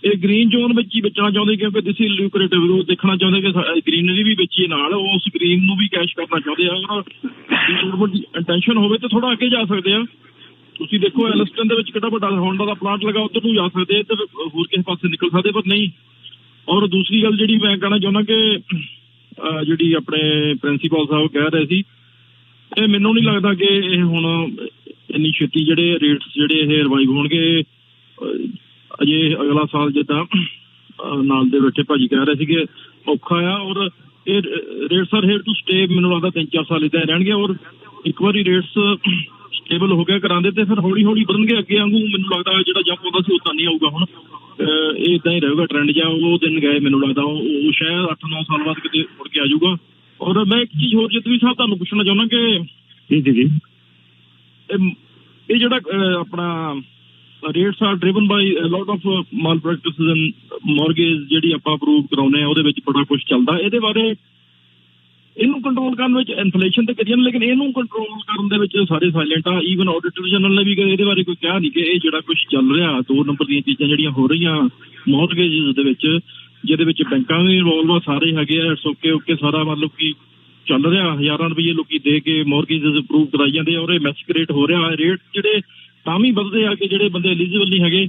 ਇਹ ਗ੍ਰੀਨ ਜ਼ੋਨ ਵਿੱਚ ਹੀ ਵੇਚਣਾ ਚਾਹੁੰਦੇ, ਕਿਉਂਕਿ ਦਿਸ ਇਜ਼ ਲੂਕਰੇਟਿਵ। ਉਹ ਦੇਖਣਾ ਚਾਹੁੰਦੇ ਕਿ ਗ੍ਰੀਨਰੀ ਵੀ ਵੇਚੀਏ ਨਾਲ, ਉਸ ਗ੍ਰੀਨ ਨੂੰ ਵੀ ਕੈਸ਼ ਕਰਨਾ ਚਾਹੁੰਦੇ ਆ। ਅਗਰ ਇੰਟੈਂਸ਼ਨ ਹੋਵੇ ਤਾਂ ਥੋੜਾ ਅੱਗੇ ਜਾ ਸਕਦੇ ਆ। ਤੁਸੀਂ ਦੇਖੋ ਐਲਸਟਨ ਦੇ ਵਿੱਚ ਕਿੰਨਾ ਵੱਡਾ ਹੋਂਡਾ ਦਾ ਪਲਾਂਟ ਲਗਾ, ਉੱਧਰ ਨੂੰ ਜਾ ਸਕਦੇ, ਤੇ ਹੋਰ ਕਿਸੇ ਪਾਸੇ ਨਿਕਲ ਸਕਦੇ, ਪਰ ਨਹੀਂ। ਔਰ ਦੂਸਰੀ ਗੱਲ ਜਿਹੜੀ ਮੈਂ ਕਹਿਣਾ ਚਾਹੁੰਦਾ ਕਿ ਜਿਹੜੀ ਆਪਣੇ ਪ੍ਰਿੰਸੀਪਲ ਸਾਹਿਬ ਕਹਿ ਰਹੇ ਸੀ, ਇਹ ਮੈਨੂੰ ਨਹੀਂ ਲੱਗਦਾ ਕਿ ਇਹ ਹੁਣ ਇੰਨੀ ਛੇਤੀ ਜਿਹੜੇ ਰੇਟਸ ਜਿਹੜੇ ਇਹ ਰਿਵਾਈਵ ਹੋਣਗੇ। ਅਜੇ ਅਗਲਾ ਸਾਲ ਜਿੱਦਾਂ ਨਾਲ ਦੇ ਬੈਠੇ ਭਾਜੀ ਕਹਿ ਰਹੇ ਸੀਗੇ ਔਖਾ ਆ, ਔਰ ਇਹ rates are here to stay. ਮੈਨੂੰ ਲੱਗਦਾ 3-4 ਸਾਲ ਇੱਦਾਂ ਰਹਿਣਗੇ, ਔਰ ਇੱਕ ਵਾਰੀ ਰੇਟਸ ਸਟੇਬਲ ਹੋ ਗਿਆ ਕਰਾਂਦੇ ਤੇ ਫਿਰ ਹੌਲੀ ਹੌਲੀ ਵਧਣਗੇ ਅੱਗੇ ਵਾਂਗੂ। ਮੈਨੂੰ ਲੱਗਦਾ ਜਿਹੜਾ ਜੰਪ ਆਉਂਦਾ ਸੀ ਉਹ ਤਾਂ ਨਹੀਂ ਆਊਗਾ ਹੁਣ, ਇਹ ਇੱਦਾਂ ਹੀ ਰਹੇਗਾ ਟ੍ਰੈਂਡ ਜਾਂ ਉਹ ਦਿਨ ਗਏ। ਮੈਨੂੰ ਲੱਗਦਾ ਉਹ ਸ਼ਾਇਦ 8-9 ਸਾਲ ਬਾਅਦ ਕਿਤੇ ਮੁੜ ਕੇ ਆ ਜਾਊਗਾ। ਔਰ ਮੈਂ ਇੱਕ ਚੀਜ਼ ਹੋਰ ਜਤਵੀ ਸਾਹਿਬ ਤੁਹਾਨੂੰ ਪੁੱਛਣਾ ਚਾਹੁੰਦਾ ਕਿ ਜੀ ਇਹ ਜਿਹੜਾ ਆਪਣਾ rates are driven by lot of malpractices and mortgage ਜਿਹੜੀ ਆਪਾਂ ਅਪਰੂਵ ਕਰਾਉਂਦੇ ਆ, ਉਹਦੇ ਵਿੱਚ ਬੜਾ ਕੁਝ ਚੱਲਦਾ। ਇਹਦੇ ਬਾਰੇ ਇਹਨੂੰ ਕੰਟਰੋਲ ਕਰਨ ਵਿੱਚ ਇਨਫਲੇਸ਼ਨ ਤੇ ਕਰੀਏ, ਲੇਕਿਨ ਇਹਨੂੰ ਕੰਟਰੋਲ ਕਰਨ ਦੇ ਵਿੱਚ ਸਾਰੇ ਸਾਇਲੈਂਟ ਆ। ਈਵਨ ਆਡੀਟਰ ਜਨਰਲ ਨੇ ਵੀ ਇਹਦੇ ਬਾਰੇ ਕੋਈ ਕਿਹਾ ਨਹੀਂ ਕਿ ਇਹ ਜਿਹੜਾ ਕੁਝ ਚੱਲ ਰਿਹਾ 2 ਨੰਬਰ ਦੀਆਂ ਚੀਜ਼ਾਂ ਜਿਹੜੀਆਂ ਹੋ ਰਹੀਆਂ ਮੌਰਗੇਜ ਦੇ ਵਿੱਚ, ਜਿਹਦੇ ਵਿੱਚ ਬੈਂਕਾਂ ਵੀ ਇਨਵੋਲਵ ਆ, ਸਾਰੇ ਹੈਗੇ ਆ, ਓਕੇ ਸਾਰਾ ਮਤਲਬ ਕਿ ਚੱਲ ਰਿਹਾ। ਹਜ਼ਾਰਾਂ ਰੁਪਏ ਲੋਕੀ ਦੇ ਕੇ ਮੌਰਗੇਜ ਅਪਰੂਵ ਕਰਾਈ ਜਾਂਦੇ, ਔਰ ਇਹ ਮੈਸਕਰੇਟ ਹੋ ਰਿਹਾ। ਰੇਟ ਜਿਹੜੇ ਤਾਂ ਵੀ ਵੱਧਦੇ ਆ ਕਿ ਜਿਹੜੇ ਬੰਦੇ ਐਲੀਜੀਬਲ ਨਹੀਂ ਹੈਗੇ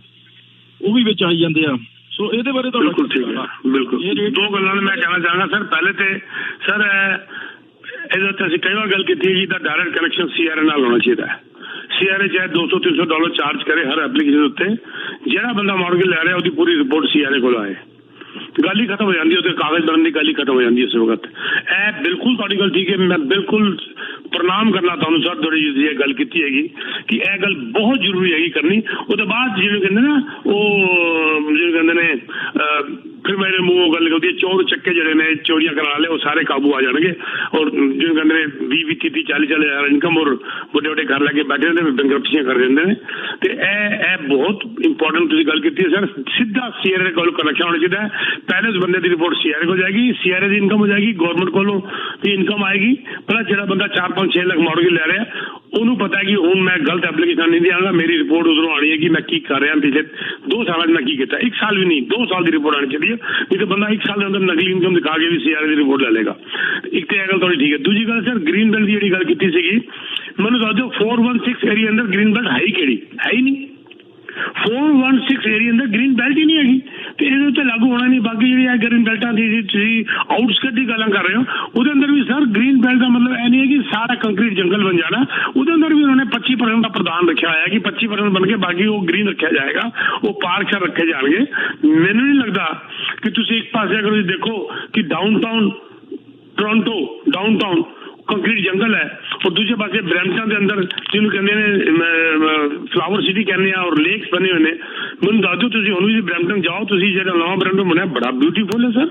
ਉਹ ਵੀ ਵਿੱਚ ਆਈ ਜਾਂਦੇ ਆ। ਸੋ ਇਹਦੇ ਬਾਰੇ ਤਾਂ ਬਿਲਕੁਲ ਠੀਕ ਹੈ, ਬਿਲਕੁਲ। 2 ਗੱਲਾਂ ਮੈਂ ਕਹਿਣਾ ਚਾਹਾਂਗਾ ਸਰ। ਪਹਿਲੇ ਤੇ ਸਰ ਇਹਦੇ ਉੱਤੇ ਅਸੀਂ ਕਈ ਵਾਰ ਗੱਲ ਕੀਤੀ ਜੀ ਦਾ ਡਾਇਰੈਕਟ ਕਨੈਕਸ਼ਨ ਸੀਆਰਏ ਨਾਲ ਹੋਣਾ ਚਾਹੀਦਾ ਹੈ। ਸੀਆਰਏ ਚਾਹੇ $200-300 ਚਾਰਜ ਕਰੇ ਹਰ ਐਪਲੀਕੇਸ਼ਨ ਉੱਤੇ, ਜਿਹੜਾ ਬੰਦਾ ਮੌਰਗੇਜ ਲੈ ਰਿਹਾ ਉਹਦੀ ਪੂਰੀ ਰਿਪੋਰਟ ਸੀਆਰਏ ਕੋਲ ਆਏ, ਗੱਲ ਹੀ ਖਤਮ ਹੋ ਜਾਂਦੀ, ਉਹਦੇ ਕਾਗਜ਼ ਬਣਨ ਦੀ ਗੱਲ ਹੀ ਖਤਮ ਹੋ ਜਾਂਦੀ ਉਸ ਵਕਤ। ਇਹ ਬਿਲਕੁਲ ਤੁਹਾਡੀ ਗੱਲ ਠੀਕ ਹੈ, ਮੈਂ ਬਿਲਕੁਲ ਪ੍ਰਣਾਮ ਕਰਨਾ ਤੁਹਾਨੂੰ ਸਰ ਥੋੜੀ ਜਿਹੀ ਗੱਲ ਕੀਤੀ ਹੈਗੀ ਕਿ ਇਹ ਗੱਲ ਬਹੁਤ ਜ਼ਰੂਰੀ ਹੈਗੀ ਕਰਨੀ। ਉਹਦੇ ਬਾਅਦ ਜਿਹਨੂੰ ਕਹਿੰਦੇ ਨਾ ਉਹ ਜਿਹਨੂੰ ਕਹਿੰਦੇ ਨੇ ਫਿਰ ਮੇਰੇ ਮੂੰਹੋਂ ਗੱਲ ਕਰਦੀ, ਚੋਰ ਚੱਕੇ ਜਿਹੜੇ ਨੇ ਚੋਰੀਆਂ ਕਰਨ ਵਾਲੇ ਉਹ ਸਾਰੇ ਕਾਬੂ ਆ ਜਾਣਗੇ। ਔਰ ਜਿਹਨੂੰ ਕਹਿੰਦੇ ਨੇ 20-30-40 ਹਜ਼ਾਰ ਇਨਕਮ ਔਰ ਵੱਡੇ ਵੱਡੇ ਘਰ ਲੈ ਕੇ ਬੈਠੇ ਨੇ, ਬੈਂਕਰਪਸੀਆਂ ਕਰ ਦਿੰਦੇ ਨੇ। ਤੇ ਇਹ ਬਹੁਤ ਇੰਪੋਰਟੈਂਟ ਤੁਸੀਂ ਗੱਲ ਕੀਤੀ ਹੈ ਸਰ। ਸਿੱਧਾ ਸੀਆਰਏ ਕੋਲ ਕਨੈਕਸ਼ਨ ਹੋਣਾ ਚਾਹੀਦਾ ਹੈ। ਪਹਿਲੇ ਉਸ ਬੰਦੇ ਦੀ ਰਿਪੋਰਟ ਸੀਆਰਏ ਕੋਲ ਜਾਏਗੀ, ਸੀਆਰਏ ਦੀ ਇਨਕਮ ਹੋ ਜਾਏਗੀ, ਗਵਰਨਮੈਂਟ ਕੋਲੋਂ ਦੀ ਇਨਕਮ ਆਏਗੀ। ਪਲੱਸ ਜਿਹੜਾ ਬੰਦਾ 4-5-6 ਲੱਖ ਮੌਰਗੇਜ ਲੈ ਰਿਹਾ ਉਹਨੂੰ ਪਤਾ ਹੈ ਕਿ ਹੁਣ ਮੈਂ ਗਲਤ ਐਪਲੀਕੇਸ਼ਨ ਨਹੀਂ ਦਿਆਂਗਾ, ਮੇਰੀ ਰਿਪੋਰਟ ਉਧਰੋਂ ਆਣੀ ਹੈ ਕਿ ਮੈਂ ਕੀ ਕਰ ਰਿਹਾ ਪਿਛਲੇ 2 ਸਾਲਾਂ 'ਚ ਮੈਂ ਕੀ ਕੀਤਾ। 1 ਸਾਲ ਵੀ ਨਹੀਂ, 2 ਸਾਲ ਦੀ ਰਿਪੋਰਟ ਆਣੀ ਚਾਹੀਦੀ ਹੈ। ਨਹੀਂ ਤਾਂ ਬੰਦਾ 1 ਸਾਲ ਦੇ ਅੰਦਰ ਨਕਲੀ ਇਨਕਮ ਦਿਖਾ ਕੇ ਵੀ ਸੀਆਰਏ ਦੀ ਰਿਪੋਰਟ ਲੈ ਲੇਗਾ। ਇੱਕ ਤੇ ਇਹ ਗੱਲ ਤੁਹਾਡੀ ਠੀਕ ਹੈ। ਦੂਜੀ ਗੱਲ ਸਰ, ਗ੍ਰੀਨ ਬੈਲਟ ਦੀ ਜਿਹੜੀ ਗੱਲ ਕੀਤੀ ਸੀਗੀ, ਮੈਨੂੰ ਦੱਸ ਦਿਓ 416 ਏਰੀਆ ਅੰਦਰ ਗ੍ਰੀਨ ਬੈਲਟ ਹੈ ਹੀ ਕਿਹੜੀ? ਹੈ ਹੀ ਨਹੀਂ। 416 ਏਰੀਆ ਅੰਦਰ ਗ੍ਰੀਨ ਬੈਲਟ ਹੀ ਨਹੀਂ ਹੈਗੀ ਤੇ ਇਹਦੇ ਉੱਤੇ ਲਾਗੂ ਹੋਣਾ ਨਹੀਂ। ਬਾਕੀ ਜਿਹੜੀ ਇਹ ਗ੍ਰੀਨ ਬੈਲਟਾਂ ਦੀ ਤੁਸੀਂ ਆਊਟਸਕਟ ਦੀ ਗੱਲਾਂ ਕਰ ਰਹੇ ਹੋ, ਉਹਦੇ ਅੰਦਰ ਵੀ ਸਰ ਗ੍ਰੀਨ ਬੈਲਟ ਦਾ ਮਤਲਬ ਇਹ ਨਹੀਂ ਹੈ ਕਿ ਸਾਰਾ ਕੰਕਰੀਟ ਜੰਗਲ ਬਣ ਜਾਣਾ। ਉਹਦੇ ਅੰਦਰ ਵੀ ਉਹਨਾਂ ਨੇ 25% ਦਾ ਪ੍ਰਦਾਨ ਰੱਖਿਆ ਹੋਇਆ ਕਿ 25% ਬਣ ਕੇ ਬਾਕੀ ਉਹ ਗ੍ਰੀਨ ਰੱਖਿਆ ਜਾਏਗਾ, ਉਹ ਪਾਰਕ ਸ਼ਾਰ ਰੱਖੇ ਜਾਣਗੇ। ਮੈਨੂੰ ਨਹੀਂ ਲੱਗਦਾ ਕਿ ਤੁਸੀਂ ਇੱਕ ਪਾਸੇ ਅਗਰ ਤੁਸੀਂ ਦੇਖੋ ਕਿ ਡਾਊਨਟਾਊਨ ਟੋਰਾਂਟੋ ਡਾਊਨਟਾਊਨ ਕੰਕਰੀਟ ਜੰਗਲ ਹੈ, ਔਰ ਦੂਜੇ ਪਾਸੇ ਬਰੈਂਪਟਨ ਦੇ ਅੰਦਰ ਜਿਹਨੂੰ ਕਹਿੰਦੇ ਨੇ ਫਲਾਵਰ ਸਿਟੀ ਕਹਿੰਦੇ ਆ ਔਰ ਲੇਕਸ ਬਣੇ ਹੋਏ ਨੇ। ਮੈਨੂੰ ਦੱਸ ਦਿਓ ਤੁਸੀਂ ਹੁਣ ਵੀ ਬਰੈਂਪਟਨ ਜਾਓ, ਤੁਸੀਂ ਜਿਹੜਾ ਨਵਾਂ ਬਰੈਂਪਟਨ ਬਣਿਆ ਬੜਾ ਬਿਊਟੀਫੁਲ ਹੈ ਸਰ।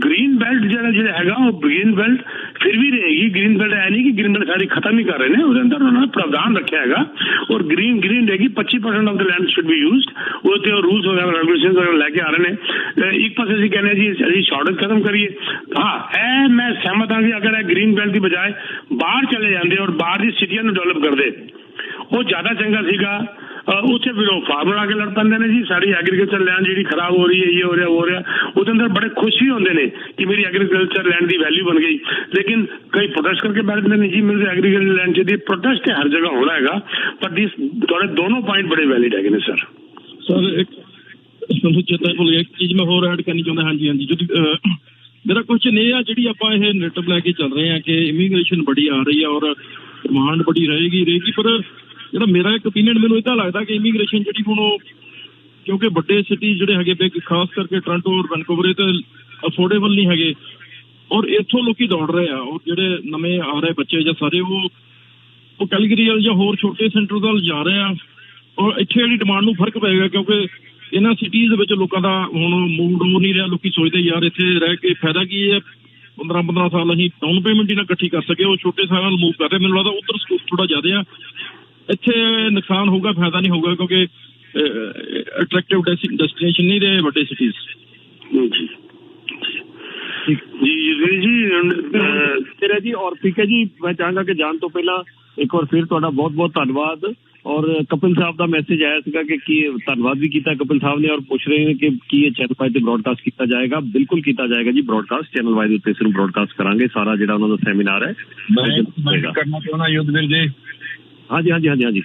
ਗ੍ਰੀਨ ਬੈਲਟ ਜਿਹੜਾ ਹੈਗਾ ਉਹ ਗ੍ਰੀਨ ਬੈਲਟ ਫਿਰ ਵੀ ਰਹੇਗੀ। ਗ੍ਰੀਨ ਬੈਲਟ ਹੈ ਨਹੀਂ ਕਿ ਗ੍ਰੀਨ ਬੈਲਟ ਸਾਰੀ ਖਤਮ ਹੀ ਕਰ ਰਹੇ ਨੇ, ਉਹਦੇ ਅੰਦਰ ਉਹਨਾਂ ਨੇ ਪ੍ਰਾਵਧਾਨ ਰੱਖਿਆ ਹੈਗਾ ਔਰ ਗ੍ਰੀਨ ਰਹੇਗੀ। 25% of the land should be used. ਉਹ ਤੇ ਰੂਲਸ ਵਗੈਰਾ ਰੈਗੂਲੇਸ਼ਨ ਵਗੈਰਾ ਲੈ ਕੇ ਆ ਰਹੇ ਨੇ। ਇੱਕ ਪਾਸੇ ਅਸੀਂ ਕਹਿੰਦੇ ਜੀ ਅਸੀਂ ਸ਼ਾਰਟੇਜ ਖਤਮ ਕਰੀਏ। ਹਾਂ, ਇਹ ਮੈਂ ਸਹਿਮਤ ਹਾਂ ਕਿ ਅਗਰ ਇਹ ਗ੍ਰੀਨ ਬੈਲਟ ਦੀ ਬਜਾਏ ਬਾਹਰ ਚਲੇ ਜਾਂਦੇ ਔਰ ਬਾਹਰ ਦੀ ਸਿਟੀਆਂ ਨੂੰ ਡਿਵੈਲਪ ਕਰਦੇ ਉਹ ਜ਼ਿਆਦਾ ਚੰਗਾ ਸੀਗਾ। ਉੱਥੇ ਫਿਰ ਉਹ ਫਾਰਮਰ ਆ ਕੇ ਲੜ ਪੈਂਦੇ ਨੇ ਜੀ ਸਾਡੀ ਐਗਰੀਕਲਚਰ ਲੈਂਡ ਜਿਹੜੀ ਖਰਾਬ ਹੋ ਰਹੀ ਹੈ, ਇਹ ਹੋ ਰਿਹਾ। ਉਹਦੇ ਅੰਦਰ ਬੜੇ ਖੁਸ਼ ਵੀ ਹੁੰਦੇ ਨੇ ਕਿ ਮੇਰੀ ਐਗਰੀਕਲਚਰ ਲੈਂਡ ਦੀ ਵੈਲਿਊ ਬਣ ਗਈ, ਲੇਕਿਨ ਕਈ ਪ੍ਰੋਟੈਸਟ ਕਰਕੇ ਬੈਠਦੇ ਨੇ ਜੀ ਮੇਰੀ ਐਗਰੀਕਲਚਰ ਲੈਂਡ ਚ। ਪ੍ਰੋਟੈਸਟ ਹਰ ਜਗ੍ਹਾ ਹੋਣਾ ਹੈਗਾ, ਪਰ ਤੁਹਾਡੇ ਦੋਨੋਂ ਪੁਆਇੰਟ ਬੜੇ ਵੈਲਿਡ ਹੈਗੇ ਨੇ ਸਰ। ਇੱਕ ਮੈਨੂੰ ਚੇਤਾ ਭੁੱਲ ਗਿਆ, ਇੱਕ ਚੀਜ਼ ਮੈਂ ਹੋਰ ਐਡ ਕਰਨੀ ਚਾਹੁੰਦਾ। ਹਾਂਜੀ ਜਦੋਂ ਮੇਰਾ ਕੁਐਸਚਨ ਇਹ ਆ, ਜਿਹੜੀ ਆਪਾਂ ਇਹ ਨੈਟਵਰਕ ਲੈ ਕੇ ਚੱਲ ਰਹੇ ਆ ਕਿ ਇਮੀਗ੍ਰੇਸ਼ਨ ਬੜੀ ਆ ਰਹੀ ਹੈ ਔਰ ਡਿਮਾਂਡ ਬੜੀ ਰਹੇਗੀ, ਪਰ ਜਿਹੜਾ ਮੇਰਾ ਇੱਕ ਓਪੀਨੀਅਨ ਮੈਨੂੰ ਇਦਾਂ ਲੱਗਦਾ ਕਿ ਇਮੀਗ੍ਰੇਸ਼ਨ ਜਿਹੜੀ ਹੁਣ ਉਹ ਕਿਉਂਕਿ ਵੱਡੇ ਸਿਟੀ ਜਿਹੜੇ ਹੈਗੇ ਖਾਸ ਕਰਕੇ ਟੋਰਾਂਟੋ ਔਰ ਵੈਨਕੂਵਰ ਇਹ ਤਾਂ ਅਫੋਰਡੇਬਲ ਨਹੀਂ ਹੈਗੇ ਔਰ ਇੱਥੋਂ ਲੋਕੀ ਦੌੜ ਰਹੇ ਆ। ਔਰ ਜਿਹੜੇ ਨਵੇਂ ਆ ਰਹੇ ਬੱਚੇ ਜਾਂ ਸਾਰੇ ਉਹ ਕੈਲਗਰੀ ਵਾਲ ਜਾਂ ਹੋਰ ਛੋਟੇ ਸੈਂਟਰ ਵੱਲ ਜਾ ਰਹੇ ਆ ਔਰ ਇੱਥੇ ਜਿਹੜੀ ਡਿਮਾਂਡ ਨੂੰ ਫਰਕ ਪਏਗਾ ਕਿਉਂਕਿ ਇਹਨਾਂ ਸਿਟੀਜ਼ ਦੇ ਵਿੱਚ ਲੋਕਾਂ ਦਾ ਹੁਣ ਮੂਡ ਹੋ ਨਹੀਂ ਰਿਹਾ। ਲੋਕੀ ਸੋਚਦੇ ਯਾਰ ਇੱਥੇ ਰਹਿ ਕੇ ਫਾਇਦਾ ਕੀ ਹੈ, 15 ਸਾਲ ਅਸੀਂ ਡਾਊਨ ਪੇਮੈਂਟ ਹੀ ਨਾ ਇਕੱਠੀ ਕਰ ਸਕੇ, ਉਹ ਛੋਟੇ ਸਾਲਾਂ ਨਾਲ ਮੂਵ ਕਰ ਰਹੇ। ਮੈਨੂੰ ਲੱਗਦਾ ਉੱਧਰ ਸਕੋਪ ਥੋੜਾ ਜ਼ਿਆਦਾ ਆ, ਇੱਥੇ ਨੁਕਸਾਨ ਹੋਊਗਾ, ਫਾਇਦਾ ਨਹੀਂ ਹੋਊਗਾ ਕਿਉਂਕਿ ਅਟਰੈਕਟਿਵ ਡੈਸਟੀਨੇਸ਼ਨ ਨਹੀਂ ਰਹੇ ਵੱਡੇ ਸਿਟੀਜ਼। ਜੀ ਜੀ ਜੀ ਤੇਰਾ ਜੀ ਔਰ ਪੀਕੇ ਜੀ ਮੈਂ ਚਾਹਾਂਗਾ ਕਿ ਜਾਣ ਤੋਂ ਪਹਿਲਾਂ ਇੱਕ ਵਾਰ ਫਿਰ ਤੁਹਾਡਾ ਬਹੁਤ ਬਹੁਤ ਧੰਨਵਾਦ। ਔਰ ਕਪਿਲ ਸਾਹਿਬ ਦਾ ਮੈਸੇਜ ਆਇਆ ਸੀਗਾ ਕਿ ਕੀ ਧੰਨਵਾਦ ਵੀ ਕੀਤਾ ਕਪਿਲ ਸਾਹਿਬ ਨੇ, ਔਰ ਪੁੱਛ ਰਹੇ ਨੇ ਕਿ ਕੀ ਇਹ ਚੈਨਲ ਵਾਈਜ਼ ਤੇ ਬ੍ਰੌਡਕਾਸਟ ਕੀਤਾ ਜਾਏਗਾ। ਬਿਲਕੁਲ ਕੀਤਾ ਜਾਏਗਾ ਜੀ, ਬ੍ਰੌਡਕਾਸਟ ਚੈਨਲ ਵਾਈਜ਼ ਉੱਤੇ ਇਸ ਨੂੰ ਬ੍ਰੌਡਕਾਸਟ ਕਰਾਂਗੇ। ਸਾਰਾ ਜਿਹੜਾ ਉਹਨਾਂ ਦਾ ਸੈਮੀਨਾਰ ਹੈ ਮੈਂ ਕਰਨਾ ਚਾਹੁੰਦਾ ਯੁੱਧਵੀਰ ਜੀ। ਹਾਂਜੀ ਹਾਂਜੀ ਹਾਂਜੀ ਹਾਂਜੀ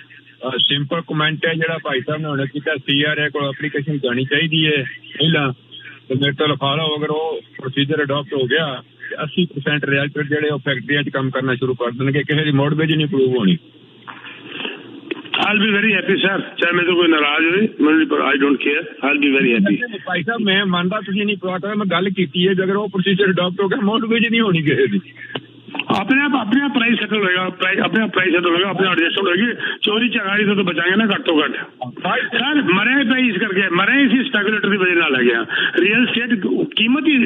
ਸਿੰਪਲ ਕਮੈਂਟ ਹੈ ਜਿਹੜਾ ਭਾਈ ਸਾਹਿਬ ਨੇ ਹੁਣ ਕੀਤਾ, CRA ਕੋਲ ਐਪਲੀਕੇਸ਼ਨ ਜਾਣੀ ਚਾਹੀਦੀ ਹੈ ਪਹਿਲਾਂ, ਤੇ ਮੇਰੇ ਤੋਂ ਲਿਖਾ ਲਓ ਅਗਰ ਉਹ ਪ੍ਰੋਸੀਜਰ ਅਡਾਪਟ ਹੋ ਗਿਆ 80% ਰਿਐਲਟਰ ਜਿਹੜੇ ਉਹ ਫੈਕਟਰੀਆਂ 'ਚ ਕੰਮ ਕਰਨਾ ਸ਼ੁਰੂ ਕਰ ਦੇਣਗੇ, ਕਿਸੇ ਦੀ ਮੋਰਟਗੇਜ ਨਹੀਂ ਅਪਰੂਵ ਹੋਣੀ। I'll be very happy sir, ਚਾਹੇ ਮੇਰੇ ਤੋਂ ਕੋਈ ਨਾਰਾਜ਼ ਹੋਵੇ, ਮੈਨੂੰ I don't care, I'll be very happy। Bhai Sahib ਮੈਂ ਮੰਨਦਾ ਤੁਸੀਂ ਨਹੀਂ ਪਰਵਾਹ ਕਰਨਾ, ਮੈਂ ਗੱਲ ਕੀਤੀ ਹੈ ਜੇ ਅਗਰ ਉਹ ਪ੍ਰੋਸੀਜਰ ਅਡਾਪਟ ਹੋ ਗਿਆ ਮੋਰਟਗੇਜ ਨਹੀਂ ਹੋਣੀ ਕਿਸੇ ਦੀ। अपने आप प्राइस सेटल होगा, अपने आप प्राइस सेटल होगा, अपने आप एडजस्टमेंट होगी। चोरी चकारी तो बचाएंगे ना घट तो घट। सर मरे पे इस करके मरे इसी स्पेकुलेटर की वजह नाल गया, रियल एस्टेट कीमत ही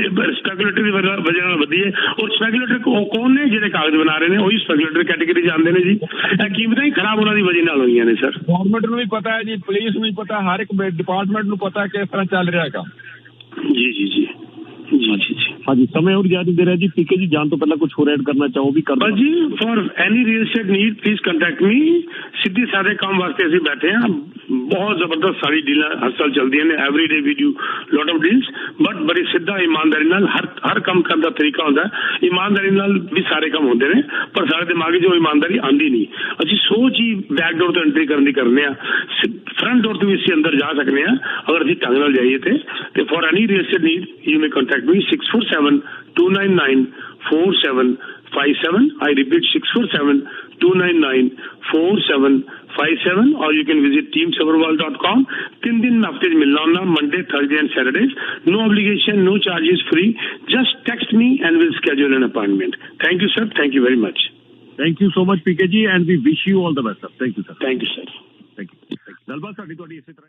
स्पेकुलेटर की वजह नाल वधी है। और स्पेकुलेटर कौन ने ਜਿਹੜੇ ਕਾਗਜ਼ ਬਣਾ ਰਹੇ ਨੇ, ਉਹੀ ਸਪੈਕੂਲੇਟਰ ਕੈਟੇਗਰੀ ਜਾਂਦੇ ਨੇ ਜੀ। ਇਹ ਕੀਮਤਾਂ ਹੀ ਖਰਾਬ ਉਹਨਾਂ ਦੀ ਵਜ੍ਹਾ ਨਾਲ ਹੋਈਆਂ ਨੇ ਸਰ। ਗਵਰਨਮੈਂਟ ਨੂੰ ਵੀ ਪਤਾ ਹੈ ਜੀ, ਪੁਲਿਸ ਨੂੰ ਵੀ ਪਤਾ, ਹਰ ਇੱਕ ਡਿਪਾਰਟਮੈਂਟ ਨੂੰ ਪਤਾ ਕਿਸ ਤਰ੍ਹਾਂ ਚੱਲ ਰਿਹਾ ਕੰਮ। ਜੀ ਜੀ ਜੀ ਜੀ ਜੀ ਹਾਂਜੀ समय और ज्यादा दे रहा है जी। पीके जी जान तो पहला कुछ और ऐड करना चाहो भी कर बस जी। For any real estate need please contact me. सीधे सारे काम वास्ते ਅਸੀਂ बैठे हैं, बहुत जबरदस्त सारी डील हर साल चलती हैं, every day we do lot of deals, but बड़ी ਸਿੱਧਾ ਇਮਾਨਦਾਰੀ ਨਾਲ ਹਰ ਕੰਮ ਕਰਨ ਦਾ ਤਰੀਕਾ ਹੁੰਦਾ। ਇਮਾਨਦਾਰੀ ਨਾਲ ਵੀ ਸਾਰੇ ਕੰਮ ਹੁੰਦੇ ਨੇ, ਪਰ ਸਾਡੇ ਦਿਮਾਗ 'ਚ ਉਹ ਇਮਾਨਦਾਰੀ ਆਂਦੀ ਨਹੀਂ। ਅਸੀਂ ਸੋਚ ਹੀ ਬੈਕ ਡੋਰ ਤੋਂ ਐਂਟਰੀ ਕਰਨ ਦੀ ਕਰਨੇ ਆ, ਫਰੰਟ ਡੋਰ ਤੋਂ ਵੀ ਅਸੀਂ ਅੰਦਰ ਜਾ ਸਕਨੇ ਆ ਅਗਰ ਅਸੀਂ ਢੰਗ ਨਾਲ ਜਾਈਏ ਤੇ for any real estate need you may contact me 647-299-4757। I repeat 647-299-4757, or you can visit teamsabarwal.com। 3 दिन हफ्ते मिलना होना, Monday, Thursday and Saturdays। No obligation, no charges, free। Just text me and we'll schedule an appointment। Thank you sir, thank you very much। Thank you so much PK ji and we wish you all the best sir। Thank you sir। Thank you sir। Thank you। ਗੱਲਬਾਤ ਸਾਡੀ ਤੁਹਾਡੀ ਇਸੇ ਤਰ੍ਹਾਂ